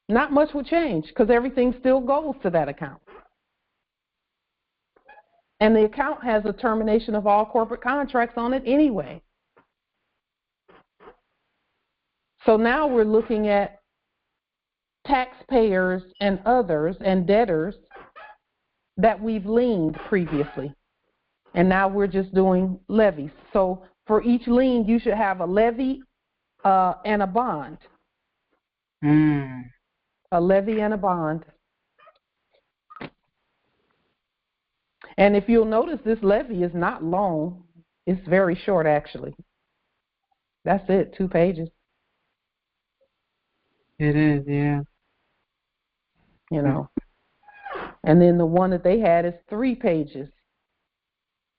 S1: Not much would change because everything still goes to that account. And the account has a termination of all corporate contracts on it anyway. So now we're looking at taxpayers and others and debtors that we've liened previously. And now we're just doing levies. So for each lien, you should have a levy and a bond. A levy and a bond. And if you'll notice, this levy is not long. It's very short, actually. That's it, 2 pages.
S5: It is, yeah.
S1: And then the one that they had is 3 pages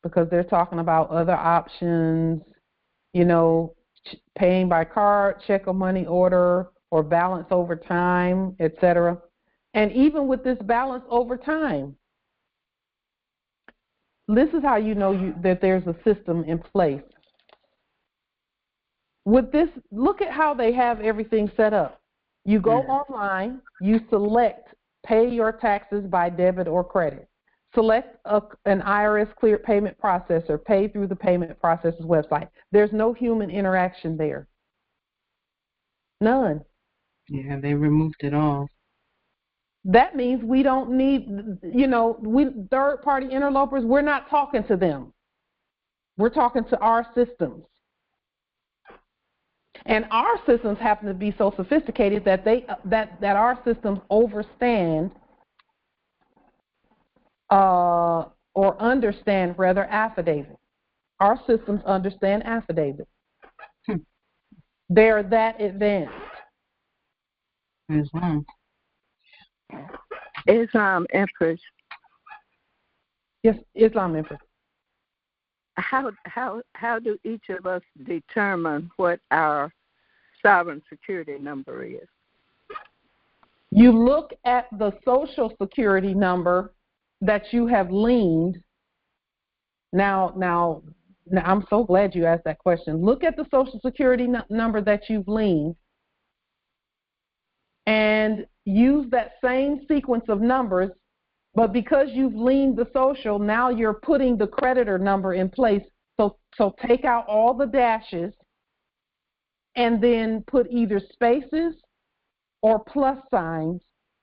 S1: because they're talking about other options, paying by card, check or money order, or balance over time, etc. And even with this balance over time, this is how you know that there's a system in place. With this, look at how they have everything set up. You go online, you select pay your taxes by debit or credit. Select an IRS cleared payment processor, pay through the payment processor's website. There's no human interaction there. None.
S5: Yeah, they removed it all.
S1: That means we don't need, we third-party interlopers, we're not talking to them. We're talking to our systems. And our systems happen to be so sophisticated that that our systems understand affidavit. Our systems understand affidavit. They're that advanced.
S6: Islam Empress.
S1: Yes, Islam Empress.
S6: How do each of us determine what our sovereign security number is?
S1: You look at the social security number that you have liened. Now, I'm so glad you asked that question. Look at the social security number that you've liened and use that same sequence of numbers, but because you've liened the social, now you're putting the creditor number in place. So take out all the dashes and then put either spaces or plus signs,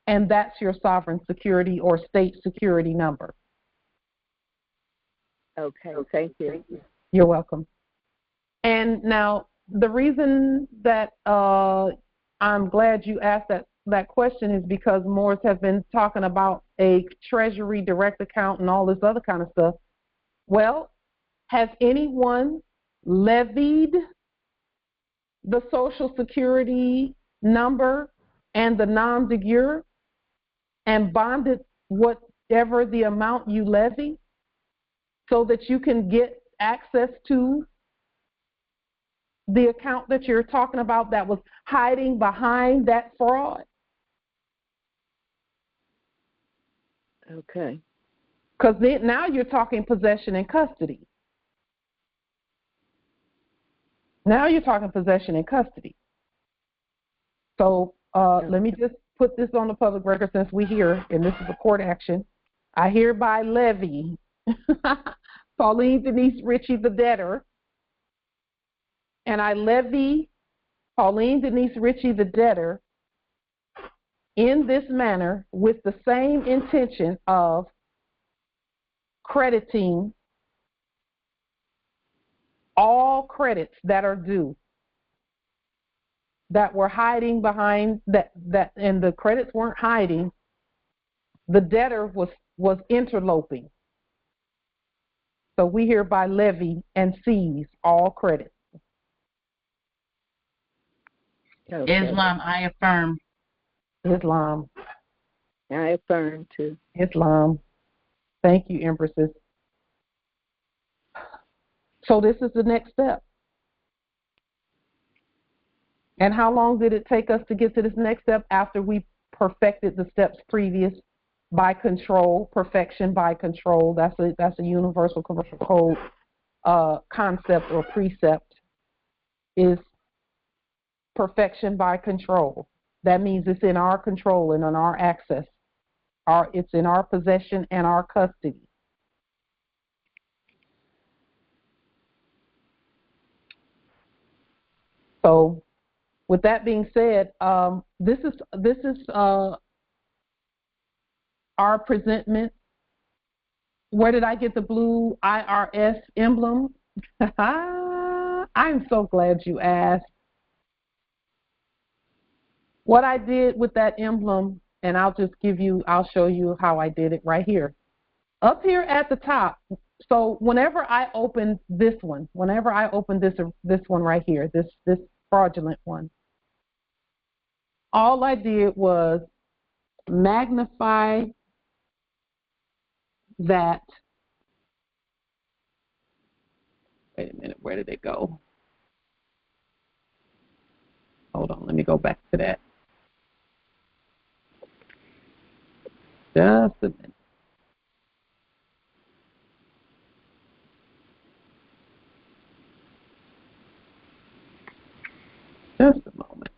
S1: and that's your sovereign security or state security number.
S6: Okay, thank you.
S1: You're welcome. And now the reason that I'm glad you asked that question is because Moors have been talking about a Treasury direct account and all this other kind of stuff. Well, has anyone levied the Social Security number and the nom de guerre and bonded whatever the amount you levy so that you can get access to the account that you're talking about that was hiding behind that fraud?
S6: Okay.
S1: Because now you're talking possession and custody. Now you're talking possession and custody. So let me just put this on the public record since we're here, and this is a court action. I hereby levy Pauline Denise Ritchie, the debtor, and I levy Pauline Denise Ritchie, the debtor, in this manner with the same intention of crediting all credits that are due, that were hiding behind that and the credits weren't hiding. The debtor was interloping. So we hereby levy and seize all credits.
S5: Okay. Islam, I affirm.
S1: Islam.
S6: I affirm too.
S1: Islam. Thank you, Empresses. So this is the next step. And how long did it take us to get to this next step after we perfected the steps previous? By control, perfection by control. That's a universal commercial code concept or precept, is perfection by control. That means it's in our control and on our access. It's in our possession and our custody. So, with that being said, this is our presentment. Where did I get the blue IRS emblem? I'm so glad you asked. What I did with that emblem, and I'll show you how I did it right here. Up here at the top, so whenever I open this one, this one right here, this fraudulent one, all I did was magnify that. Wait a minute, where did it go? Hold on, let me go back to that. Just a minute. Just a moment.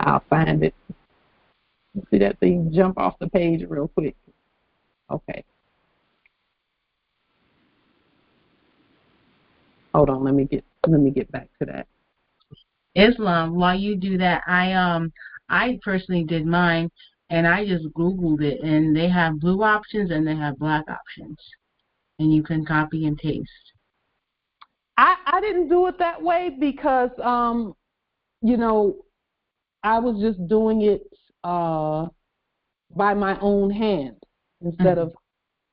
S1: I'll find it. See that thing jump off the page real quick. Okay. Hold on, let me get back to that.
S5: Islam, while you do that, I personally did mine, and I just Googled it, and they have blue options and they have black options, and you can copy and paste.
S1: I didn't do it that way because you know, I was just doing it by my own hand instead of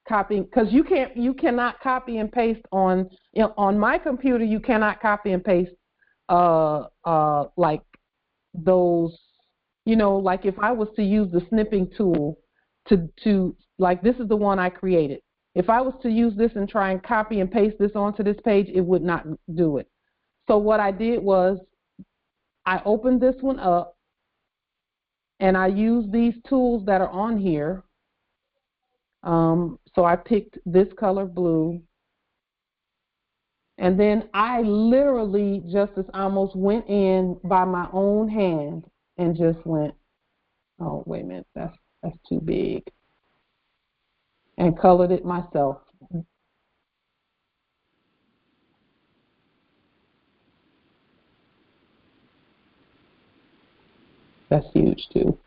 S1: copying, because you cannot copy and paste on my computer. You cannot copy and paste like those, like if I was to use the snipping tool to like, this is the one I created. If I was to use this and try and copy and paste this onto this page, it would not do it. So what I did was I opened this one up and I used these tools that are on here. So I picked this color blue, and then I literally almost went in by my own hand and just went, oh wait a minute, that's too big, and colored it myself. That's huge too.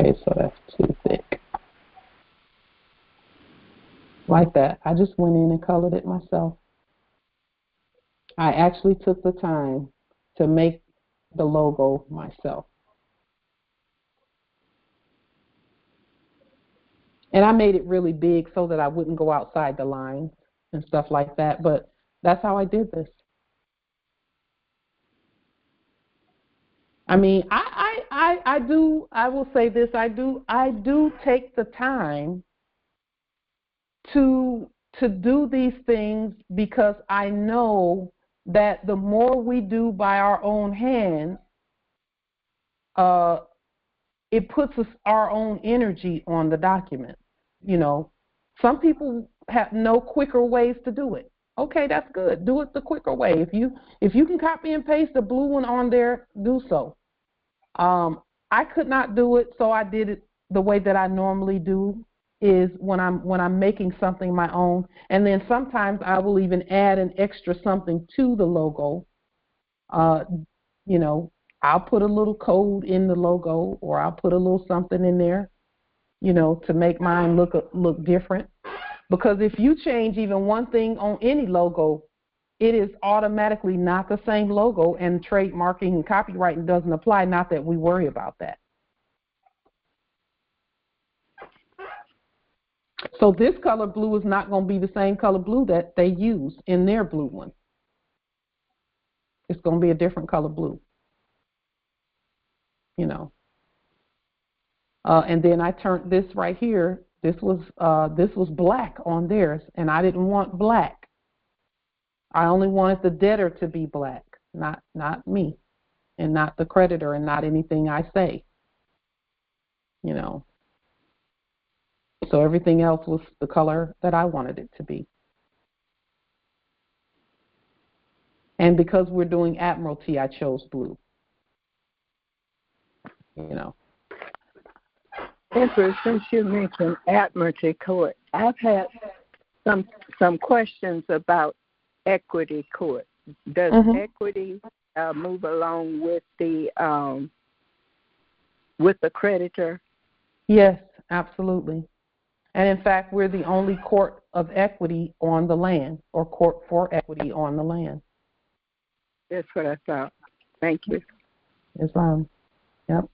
S1: Okay, so that's too thick. Like that. I just went in and colored it myself. I actually took the time to make the logo myself. And I made it really big so that I wouldn't go outside the lines and stuff like that, but that's how I did this. I mean, I will say this, I do take the time to do these things, because I know that the more we do by our own hands, it puts our own energy on the document. Some people know quicker ways to do it. Okay, that's good. Do it the quicker way. If you can copy and paste the blue one on there, do so. I could not do it, so I did it the way that I normally do, is when I'm making something my own, and then sometimes I will even add an extra something to the logo. I'll put a little code in the logo, or I'll put a little something in there, to make mine look different. Because if you change even one thing on any logo, it is automatically not the same logo, and trademarking and copywriting doesn't apply. Not that we worry about that. So this color blue is not going to be the same color blue that they use in their blue one. It's going to be a different color blue. And then I turned this right here. This was black on theirs, and I didn't want black. I only wanted the debtor to be black, not me, and not the creditor, and not anything I say. So everything else was the color that I wanted it to be. And because we're doing Admiralty, I chose blue.
S6: Empress, since you mentioned Admiralty Court, I've had some questions about equity court. Does equity move along with the creditor?
S1: Yes, absolutely. And in fact, we're the only court of equity on the land, or court for equity on the land.
S6: That's what I thought. Thank you.
S1: Islam. Yep.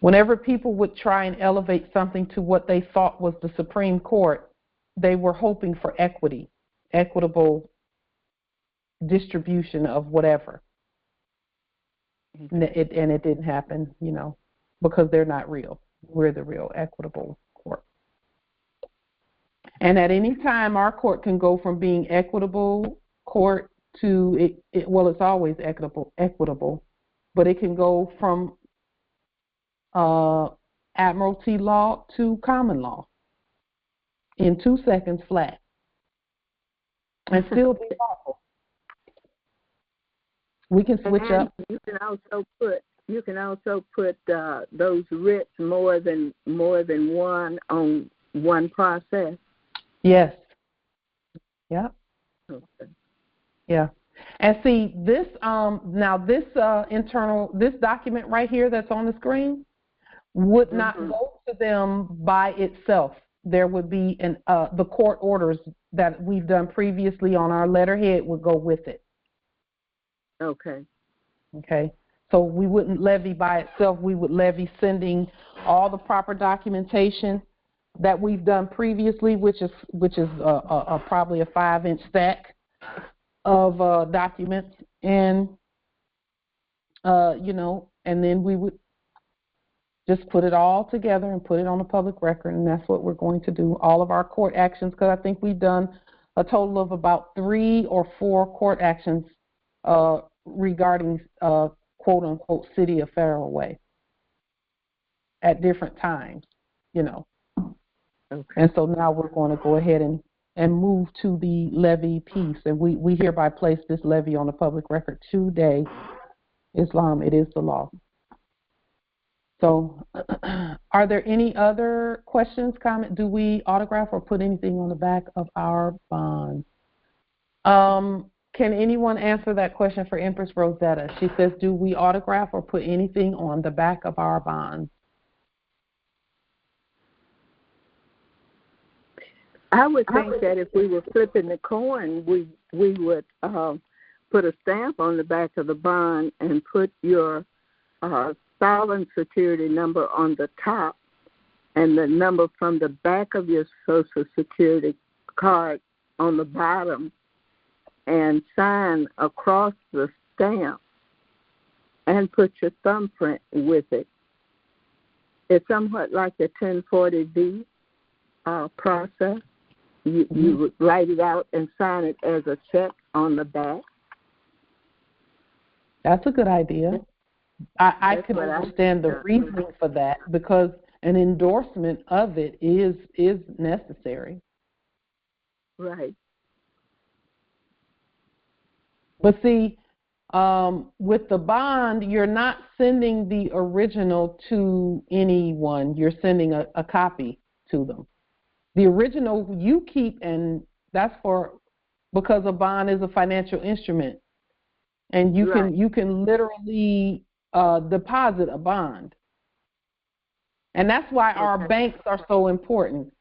S1: Whenever people would try and elevate something to what they thought was the Supreme Court, they were hoping for equity, equitable distribution of whatever. and it didn't happen, because they're not real. We're the real equitable court. And at any time, our court can go from being equitable court to it's always equitable, but it can go from admiralty law to common law in 2 seconds flat, and still be lawful. We can switch up.
S6: You can also put those writs more than one on one process.
S1: Yes. Yeah.
S6: Okay.
S1: Yeah. And see this this document right here that's on the screen would not go to them by itself. There would be the court orders that we've done previously on our letterhead would go with it.
S6: Okay.
S1: Okay. So we wouldn't levy by itself. We would levy sending all the proper documentation that we've done previously, which is probably a 5-inch stack of documents, and and then we would just put it all together and put it on a public record, and that's what we're going to do. All of our court actions, because I think we've done a total of about 3 or 4 court actions regarding quote unquote city of Fairway at different times,
S6: Okay.
S1: And so now we're going to go ahead and move to the levy piece, and we hereby place this levy on the public record today. Islam, it is the law. So are there any other questions, comments? Do we autograph or put anything on the back of our bonds? Can anyone answer that question for Empress Rosetta? She says, do we autograph or put anything on the back of our bonds?
S6: I would think that if we were flipping the coin, we would put a stamp on the back of the bond and put your sovereign security number on the top and the number from the back of your Social Security card on the bottom, and sign across the stamp and put your thumbprint with it. It's somewhat like the 1040B process. You would write it out and sign it as a check on the back.
S1: That's a good idea. I can understand the reasoning for that, because an endorsement of it is necessary.
S6: Right.
S1: But see, with the bond, you're not sending the original to anyone. You're sending a copy to them. The original you keep, and that's because a bond is a financial instrument, and you can literally deposit a bond, and that's why our banks are so important.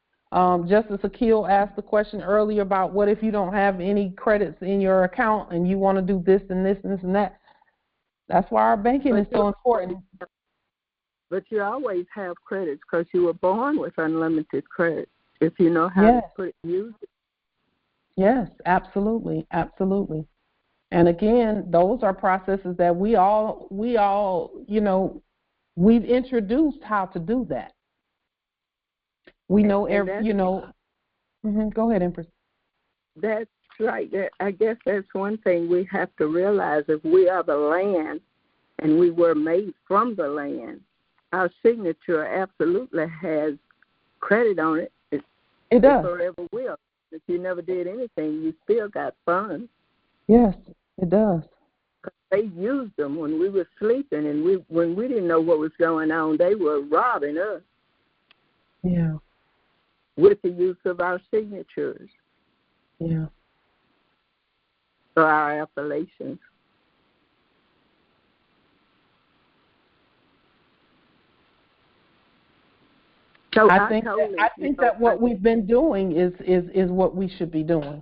S1: Justice Akil asked the question earlier about what if you don't have any credits in your account and you want to do this and this and this and that. That's why our banking is so important.
S6: But you always have credits because you were born with unlimited credit if you know how to use it.
S1: Yes, absolutely, absolutely. And again, those are processes that we all, we've introduced how to do that. We know go ahead, Empress.
S6: That's right. I guess that's one thing we have to realize. If we are the land and we were made from the land, our signature absolutely has credit on it.
S1: It does.
S6: It forever will. If you never did anything, you still got funds.
S1: Yes, it does.
S6: They used them when we were sleeping, and when we didn't know what was going on, they were robbing us.
S1: Yeah.
S6: With the use of our signatures.
S1: Yeah.
S6: For our appellations. So
S1: I think that what we've been doing is what we should be doing.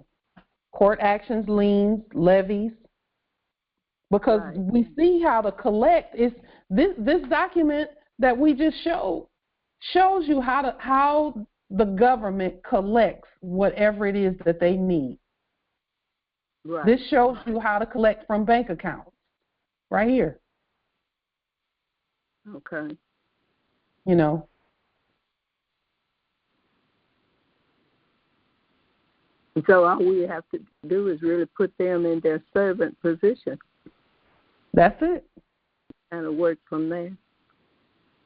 S1: Court actions, liens, levies, because we see how to collect. Is this document that we just shows you how the government collects whatever it is that they need.
S6: Right.
S1: This shows you how to collect from bank accounts, right here.
S6: Okay.
S1: You know.
S6: So all we have to do is really put them in their servant position.
S1: That's it.
S6: And it'll work from there.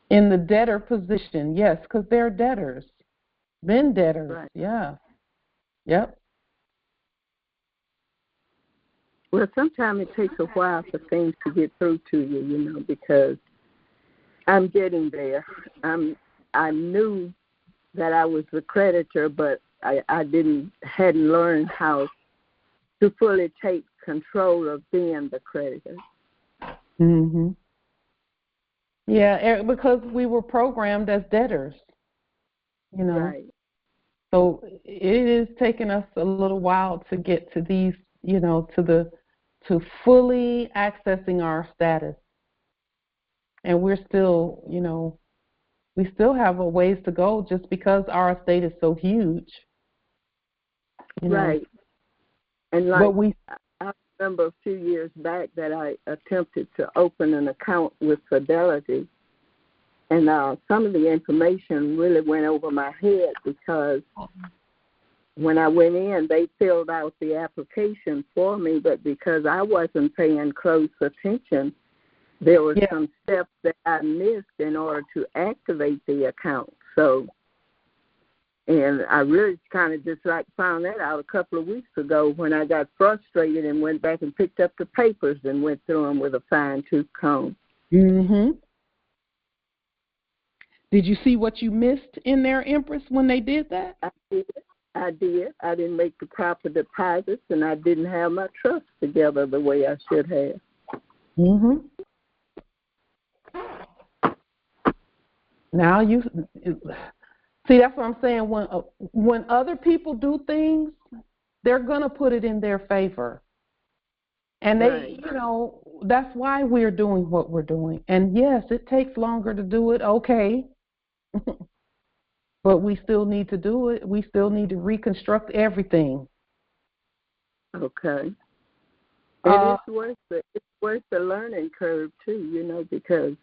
S1: In the debtor position, yes, because they're debtors. Been debtors,
S6: right.
S1: Yeah. Yep.
S6: Well, sometimes it takes a while for things to get through to you, you know, because I'm getting there. I knew that I was the creditor, but I hadn't learned how to fully take control of being the creditor.
S1: Mhm. Yeah, because we were programmed as debtors, you know.
S6: Right.
S1: So it is taking us a little while to get to these, you know, to fully accessing our status. And we're still, you know, we still have a ways to go just because our estate is so huge.
S6: Right. And like I remember a few years back that I attempted to open an account with Fidelity. And some of the information really went over my head because when I went in, they filled out the application for me, but because I wasn't paying close attention, there were some steps that I missed in order to activate the account. So, and I really kind of just like found that out a couple of weeks ago when I got frustrated and went back and picked up the papers and went through them with a fine-tooth comb.
S1: Mhm. Did you see what you missed in there, Empress, when they did that?
S6: I did. I didn't make the proper deposits, and I didn't have my trust together the way I should have.
S1: Mhm. Now you see, that's what I'm saying. When other people do things, they're gonna put it in their favor, and they, you know, that's why we're doing what we're doing. And yes, it takes longer to do it. Okay. But we still need to do it. We still need to reconstruct everything.
S6: Okay. It's worth the learning curve too, you know, because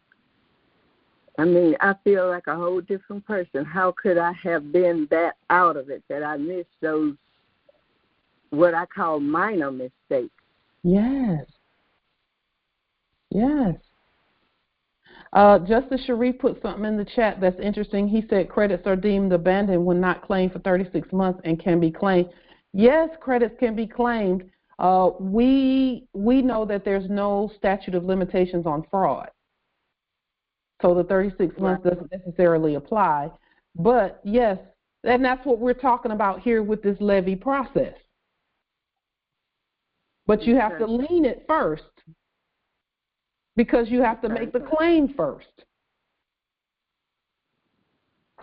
S6: I mean, I feel like a whole different person. How could I have been that out of it that I missed those what I call minor mistakes?
S1: Yes. Yes. Justice Sharif put something in the chat that's interesting. He said credits are deemed abandoned when not claimed for 36 months and can be claimed. Yes, credits can be claimed. We know that there's no statute of limitations on fraud. So the 36 months doesn't necessarily apply. But yes, and that's what we're talking about here with this levy process. But you have to lien it first. Because you have to make the claim first.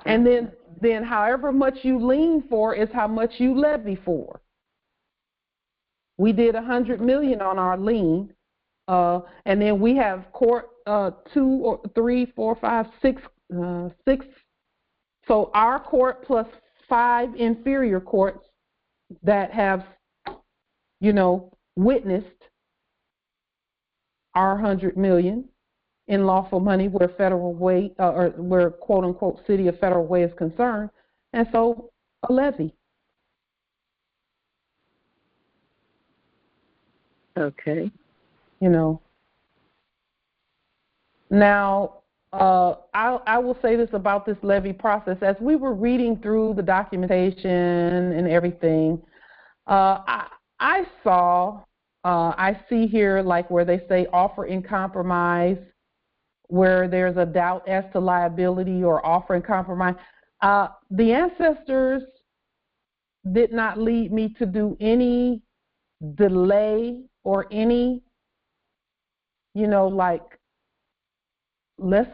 S1: And then however much you lien for is how much you levy for. We did $100 million on our lien, and then we have court 2 or 3, 4, 5, 6. So our court plus 5 inferior courts that have, you know, witnessed our $100 million. In lawful money where federal way or where quote unquote city of federal way is concerned, and so a levy.
S6: Okay.
S1: You know. Now, I will say this about this levy process. As we were reading through the documentation and everything, I see here like where they say offer in compromise, where there's a doubt as to liability or offering compromise. The ancestors did not lead me to do any delay or any, you know, like, let's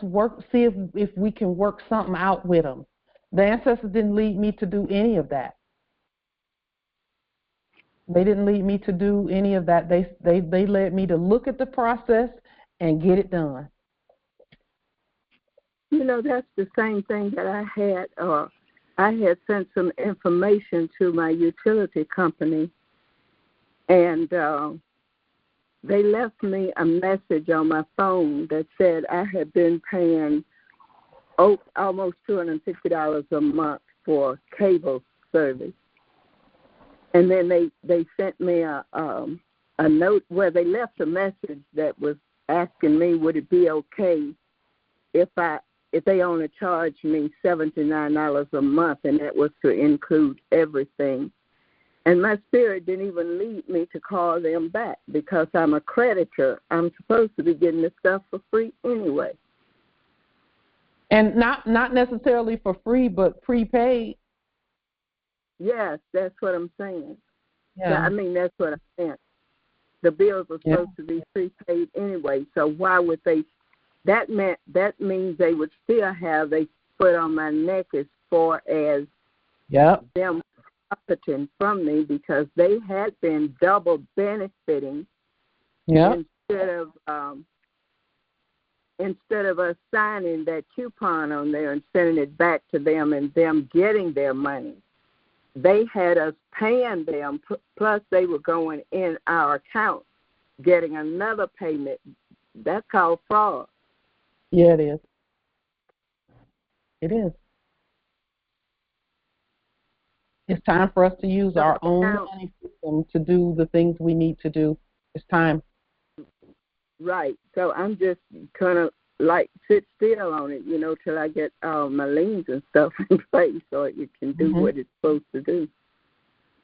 S1: see if we can work something out with them. The ancestors didn't lead me to do any of that. They didn't lead me to do any of that. They led me to look at the process and get it done.
S6: You know, that's the same thing that I had. I had sent some information to my utility company, and they left me a message on my phone that said I had been paying almost $250 a month for cable service. And then they sent me a note where they left a message that was asking me, would it be okay if they only charged me $79 a month, and that was to include everything. And my spirit didn't even lead me to call them back because I'm a creditor. I'm supposed to be getting this stuff for free anyway.
S1: And not necessarily for free, but prepaid.
S6: Yes, that's what I'm saying.
S1: Yeah.
S6: I mean, that's what I meant. The bills are supposed to be prepaid anyway, so why would they? That means they would still have a foot on my neck as far as them profiting from me, because they had been double benefiting instead of us signing that coupon on there and sending it back to them and them getting their money. They had us paying them, plus they were going in our account, getting another payment. That's called fraud.
S1: Yeah, it is. It is. It's time for us to use our own money system to do the things we need to do. It's time.
S6: Right. So I'm just kind of like sit still on it, till I get my liens and stuff in place so it can do what it's supposed to do.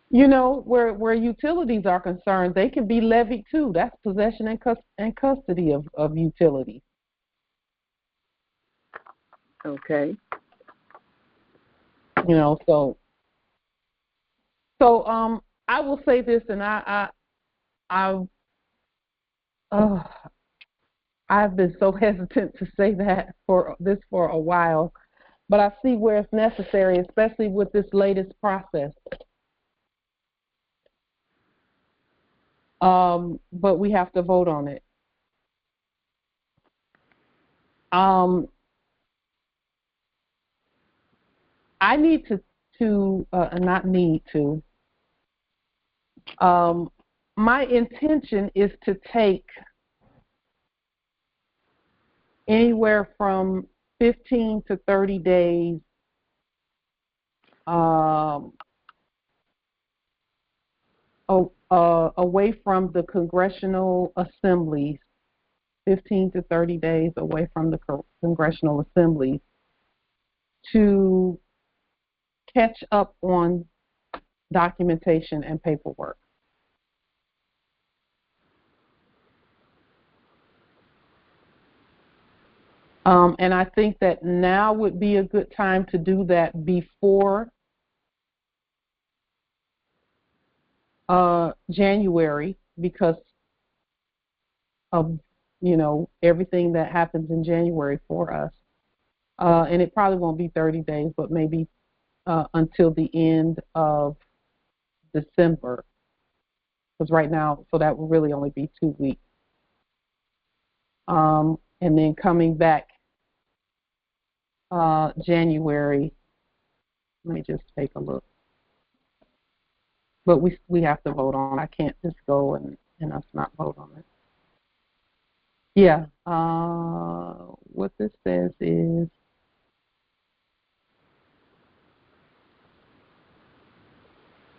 S1: Where utilities are concerned, they can be levied too. That's possession and custody of utilities.
S6: Okay.
S1: So I will say this, and I've been so hesitant to say that for a while, but I see where it's necessary, especially with this latest process. But we have to vote on it. I need to not need to. My intention is to take anywhere from 15 to 30 days away from the Congressional assemblies, 15 to 30 days away from the Congressional assemblies to catch up on documentation and paperwork. And I think that now would be a good time to do that before January, because of everything that happens in January for us. And it probably won't be 30 days, but maybe until the end of December. Because right now, so that will really only be 2 weeks. And then coming back January, let me just take a look. But we have to vote on it. I can't just go and us not vote on it. Yeah. What this says is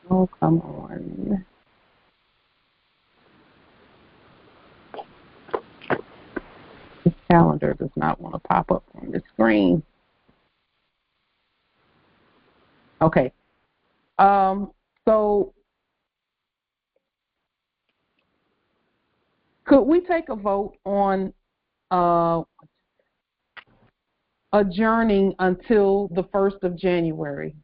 S1: oh, come on. This calendar does not want to pop up on the screen. Okay. So could we take a vote on adjourning until the 1st of January?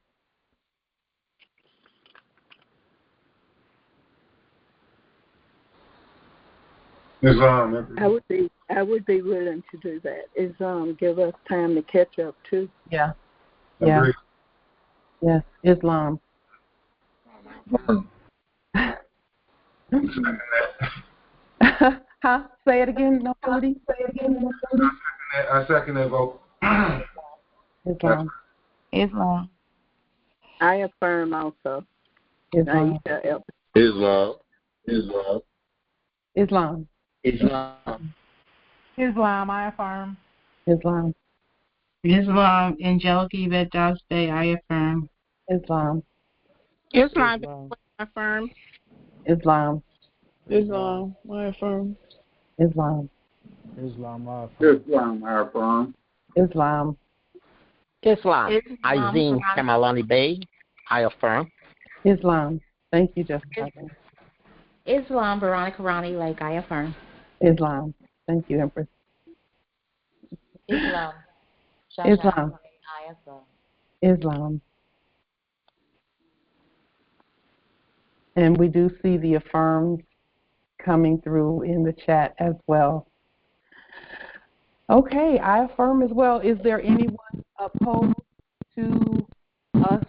S6: I would be willing to do that. Give us time to catch up too.
S1: Yeah. Yeah. Yes, Islam. Huh? Say it again, nobody. Say it again, nobody.
S18: I second that vote.
S8: Islam.
S6: I affirm also.
S1: Islam.
S2: Islam.
S1: Islam.
S3: Islam.
S19: Islam, I affirm.
S1: Islam.
S5: Islam, Angelica Yvette Dobbs Bay, I affirm.
S1: Islam.
S10: Islam, I affirm.
S1: Islam.
S20: Islam, I affirm.
S1: Islam.
S11: Islam, I affirm.
S9: Islam, I affirm.
S1: Islam.
S3: Islam. Izine Kamalani Bay, I affirm.
S1: Islam. Thank you, Jessica.
S8: Islam, Veronica Ronnie Lake, I affirm.
S1: Islam. Thank you, Empress.
S13: Islam.
S1: Islam.
S13: I affirm.
S1: Islam. And we do see the affirms coming through in the chat as well. Okay, I affirm as well. Is there anyone opposed to us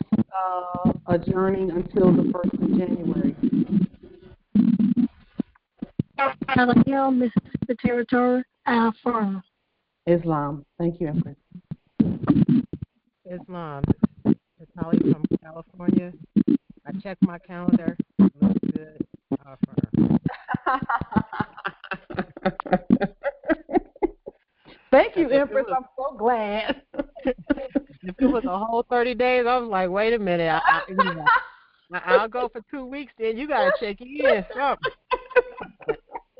S1: adjourning until the 1st of January?
S10: Mississippi Territory, I affirm.
S1: Islam. Thank you, Empress.
S19: Islam. It's Holly from California. I checked my calendar. Looks good. I affirm.
S1: Thank you, Empress. I'm so glad.
S19: If it was a whole 30 days, I was like, wait a minute. I'll go for 2 weeks, then you got to check in.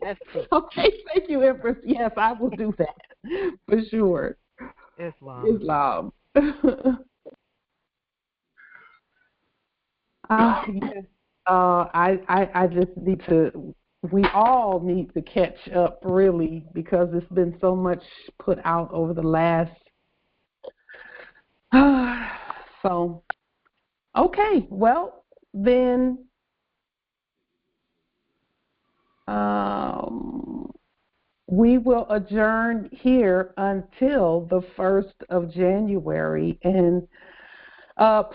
S19: That's cool.
S1: Okay, thank you, Empress. Yes, I will do that for sure.
S19: Islam.
S1: Yes. I just need to. We all need to catch up, really, because there's been so much put out over the last. So, okay. Well, then. We will adjourn here until the 1st of January. And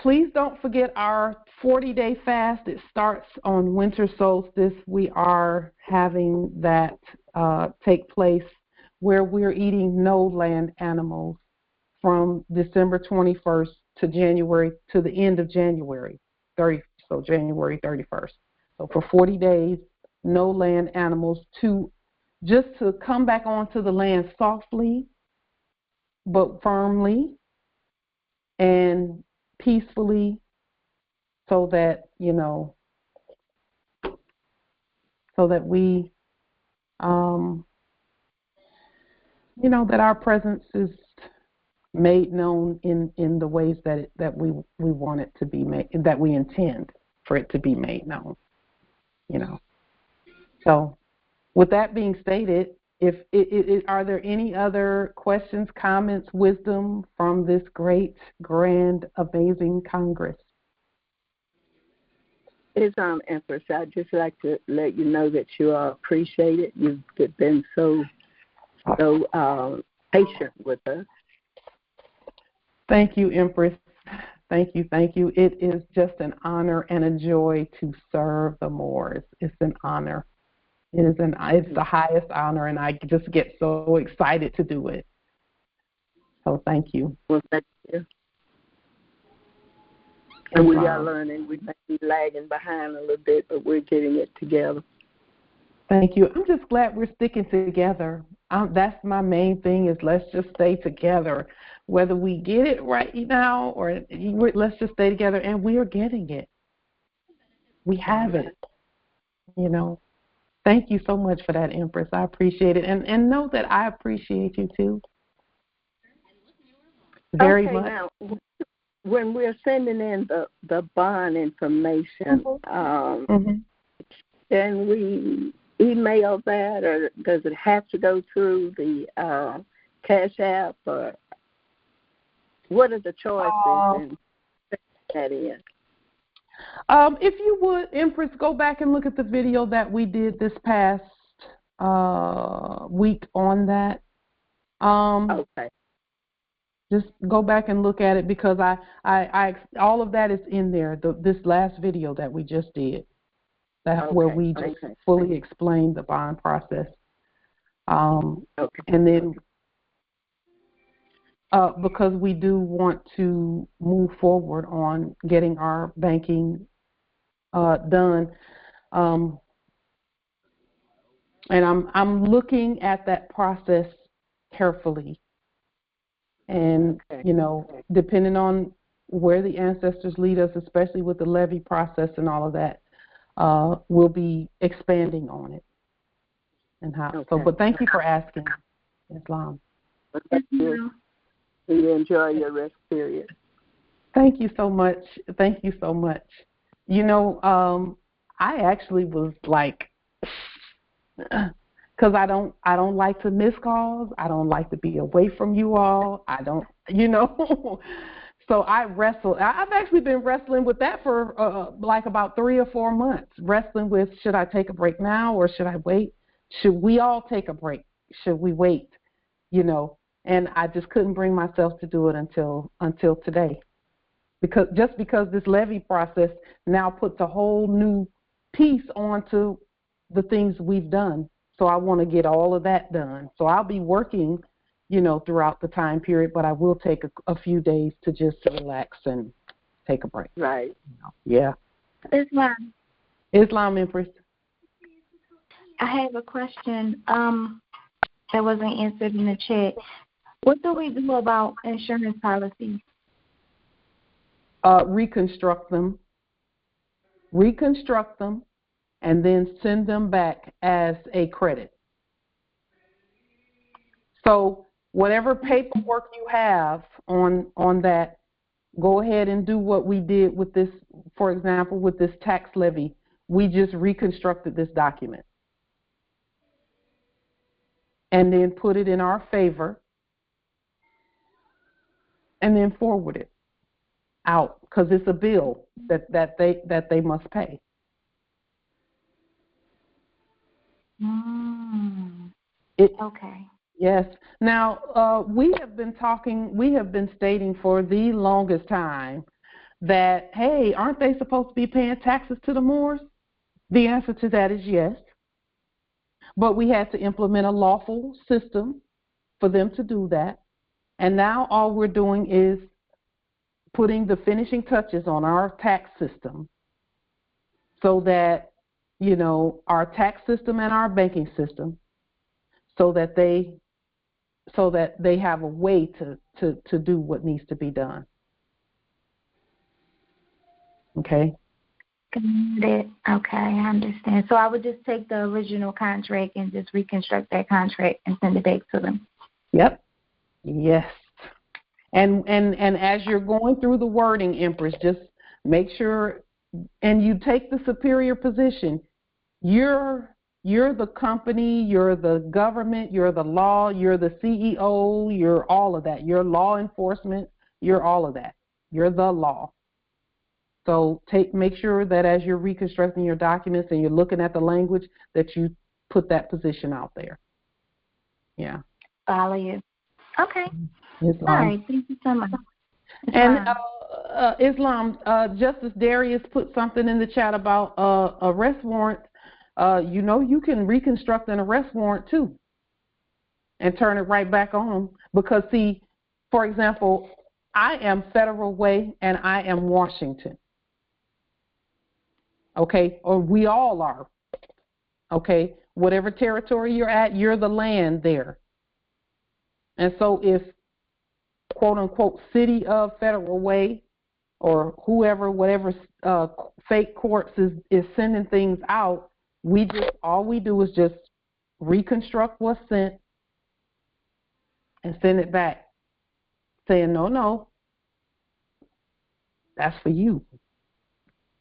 S1: please don't forget our 40-day fast. It starts on winter solstice. We are having that take place where we're eating no land animals from December 21st to the end of January 30. So January 31st. So for 40 days, no land animals, just to come back onto the land softly but firmly and peacefully, so that we that our presence is made known in the ways that we want it to be made, that we intend for it to be made known. So, with that being stated, are there any other questions, comments, wisdom from this great, grand, amazing Congress?
S6: Empress, I'd just like to let you know that you are appreciated. You've been so patient with us.
S1: Thank you, Empress. Thank you. It is just an honor and a joy to serve the Moors. It's an honor. It's the highest honor, and I just get so excited to do it. So thank you.
S6: Well, thank you. And we are learning. We may be lagging behind a little bit, but we're getting it together.
S1: Thank you. I'm just glad we're sticking together. That's my main thing, is let's just stay together. Whether we get it right now or let's just stay together, and we are getting it. We have it, Thank you so much for that, Empress. I appreciate it. And know that I appreciate you, too. Very much.
S6: Now, when we're sending in the bond information, can we email that, or does it have to go through the Cash App, or what are the choices in that in?
S1: If you would, Empress, go back and look at the video that we did this past week on that.
S6: Okay.
S1: Just go back and look at it, because I all of that is in there. This last video that we just did, where we just fully explained the bond process. And then because we do want to move forward on getting our banking done. And I'm looking at that process carefully. And, you know, depending on where the ancestors lead us, especially with the levy process and all of that, we'll be expanding on it. And how. Okay. So, but thank you for asking, Islam.
S6: Thank you. You enjoy your rest period.
S1: Thank you so much. Thank you so much. You know, I actually was like, because I don't like to miss calls. I don't like to be away from you all. I don't, you know. So I wrestle. I've actually been wrestling with that for like about 3 or 4 months, wrestling with, should I take a break now or should I wait? Should we all take a break? Should we wait? You know, and I just couldn't bring myself to do it until today. Because this levy process now puts a whole new piece onto the things we've done. So I want to get all of that done. So I'll be working, you know, throughout the time period, but I will take a few days to just relax and take a break.
S6: Right.
S1: You know? Yeah. Islam Empress.
S21: I have a question that wasn't answered in the chat. What do we do about insurance policies?
S1: Reconstruct them, and then send them back as a credit. So whatever paperwork you have on that, go ahead and do what we did with this, for example, with this tax levy. We just reconstructed this document and then put it in our favor and then forward it out, because it's a bill that they must pay.
S21: Okay.
S1: Yes. Now, we have been stating for the longest time that, hey, aren't they supposed to be paying taxes to the Moors? The answer to that is yes. But we had to implement a lawful system for them to do that. And now all we're doing is putting the finishing touches on our tax system so that, you know, our tax system and our banking system, so that they have a way to do what needs to be done. Okay?
S21: Okay, I understand. So I would just take the original contract and just reconstruct that contract and send it back to them.
S1: Yep. Yes. And as you're going through the wording, Empress, just make sure, and you take the superior position. You're the company, you're the government, you're the law, you're the CEO, you're all of that. You're law enforcement, you're all of that. You're the law. So make sure that as you're reconstructing your documents and you're looking at the language, that you put that position out there. Yeah.
S21: Follow you. Okay.
S1: Islam.
S21: All right. Thank you so much.
S1: And Islam, Justice Darius put something in the chat about arrest warrant. You know, you can reconstruct an arrest warrant too and turn it right back on. Because, see, for example, I am Federal Way and I am Washington. Okay? Or we all are. Okay? Whatever territory you're at, you're the land there. And so if, quote unquote, City of Federal Way or whoever, whatever fake courts is sending things out, all we do is just reconstruct what's sent and send it back, saying, no, that's for you,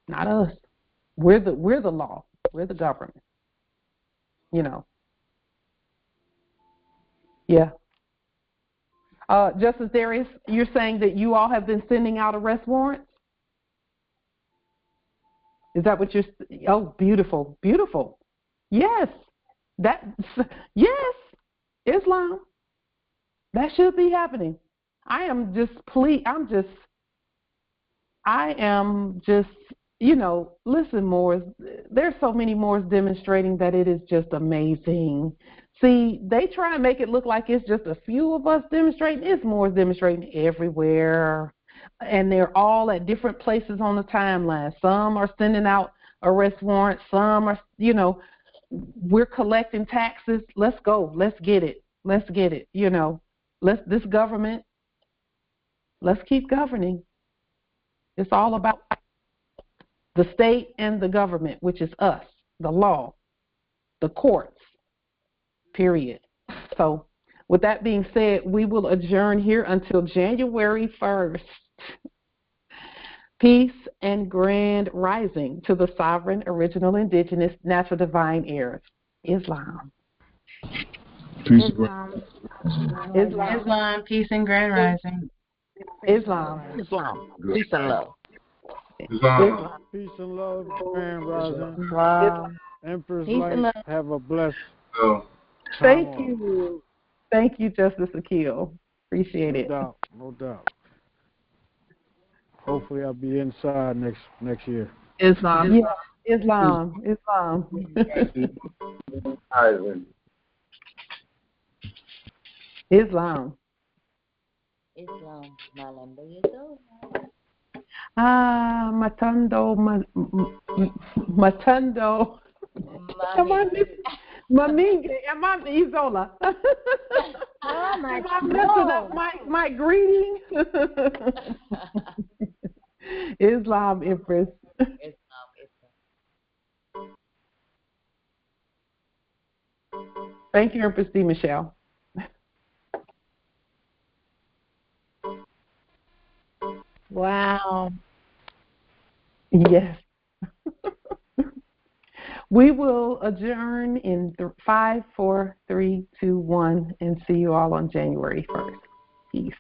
S1: not us. We're the law. We're the government. You know. Yeah. Justice Darius, you're saying that you all have been sending out arrest warrants? Is that what you're? Oh, beautiful, beautiful. Yes, yes, Islam. That should be happening. I am just, you know, listen, Moors, there's so many Moors demonstrating that it is just amazing. See, they try and make it look like it's just a few of us demonstrating. It's Moors demonstrating everywhere. And they're all at different places on the timeline. Some are sending out arrest warrants. Some are, you know, we're collecting taxes. Let's go. Let's get it. Let's get it. This government, let's keep governing. It's all about the state and the government, which is us, the law, the courts, period. So with that being said, we will adjourn here until January 1st. Peace and grand rising to the sovereign, original, indigenous, natural, divine heirs. Islam.
S7: Peace.
S5: Islam. Peace and grand rising.
S1: Islam.
S3: Peace and love.
S11: Islam. Peace and love, grand rising.
S19: Wow.
S11: Empress Light, have a blessed
S1: Thank you. Thank you, Justice Akil. Appreciate it.
S11: No doubt. Hopefully I'll be inside next year.
S12: Islam.
S1: Yeah. Islam. Islam.
S13: Malambo yeso.
S1: Matando. Maminga, Izola.
S8: Oh my
S1: I'm messing up my greeting. Islam, Empress. Thank you, Empress D. Michelle.
S19: Wow.
S1: Yes. We will adjourn in 5, 4, 3, 2, 1, and see you all on January 1st. Peace.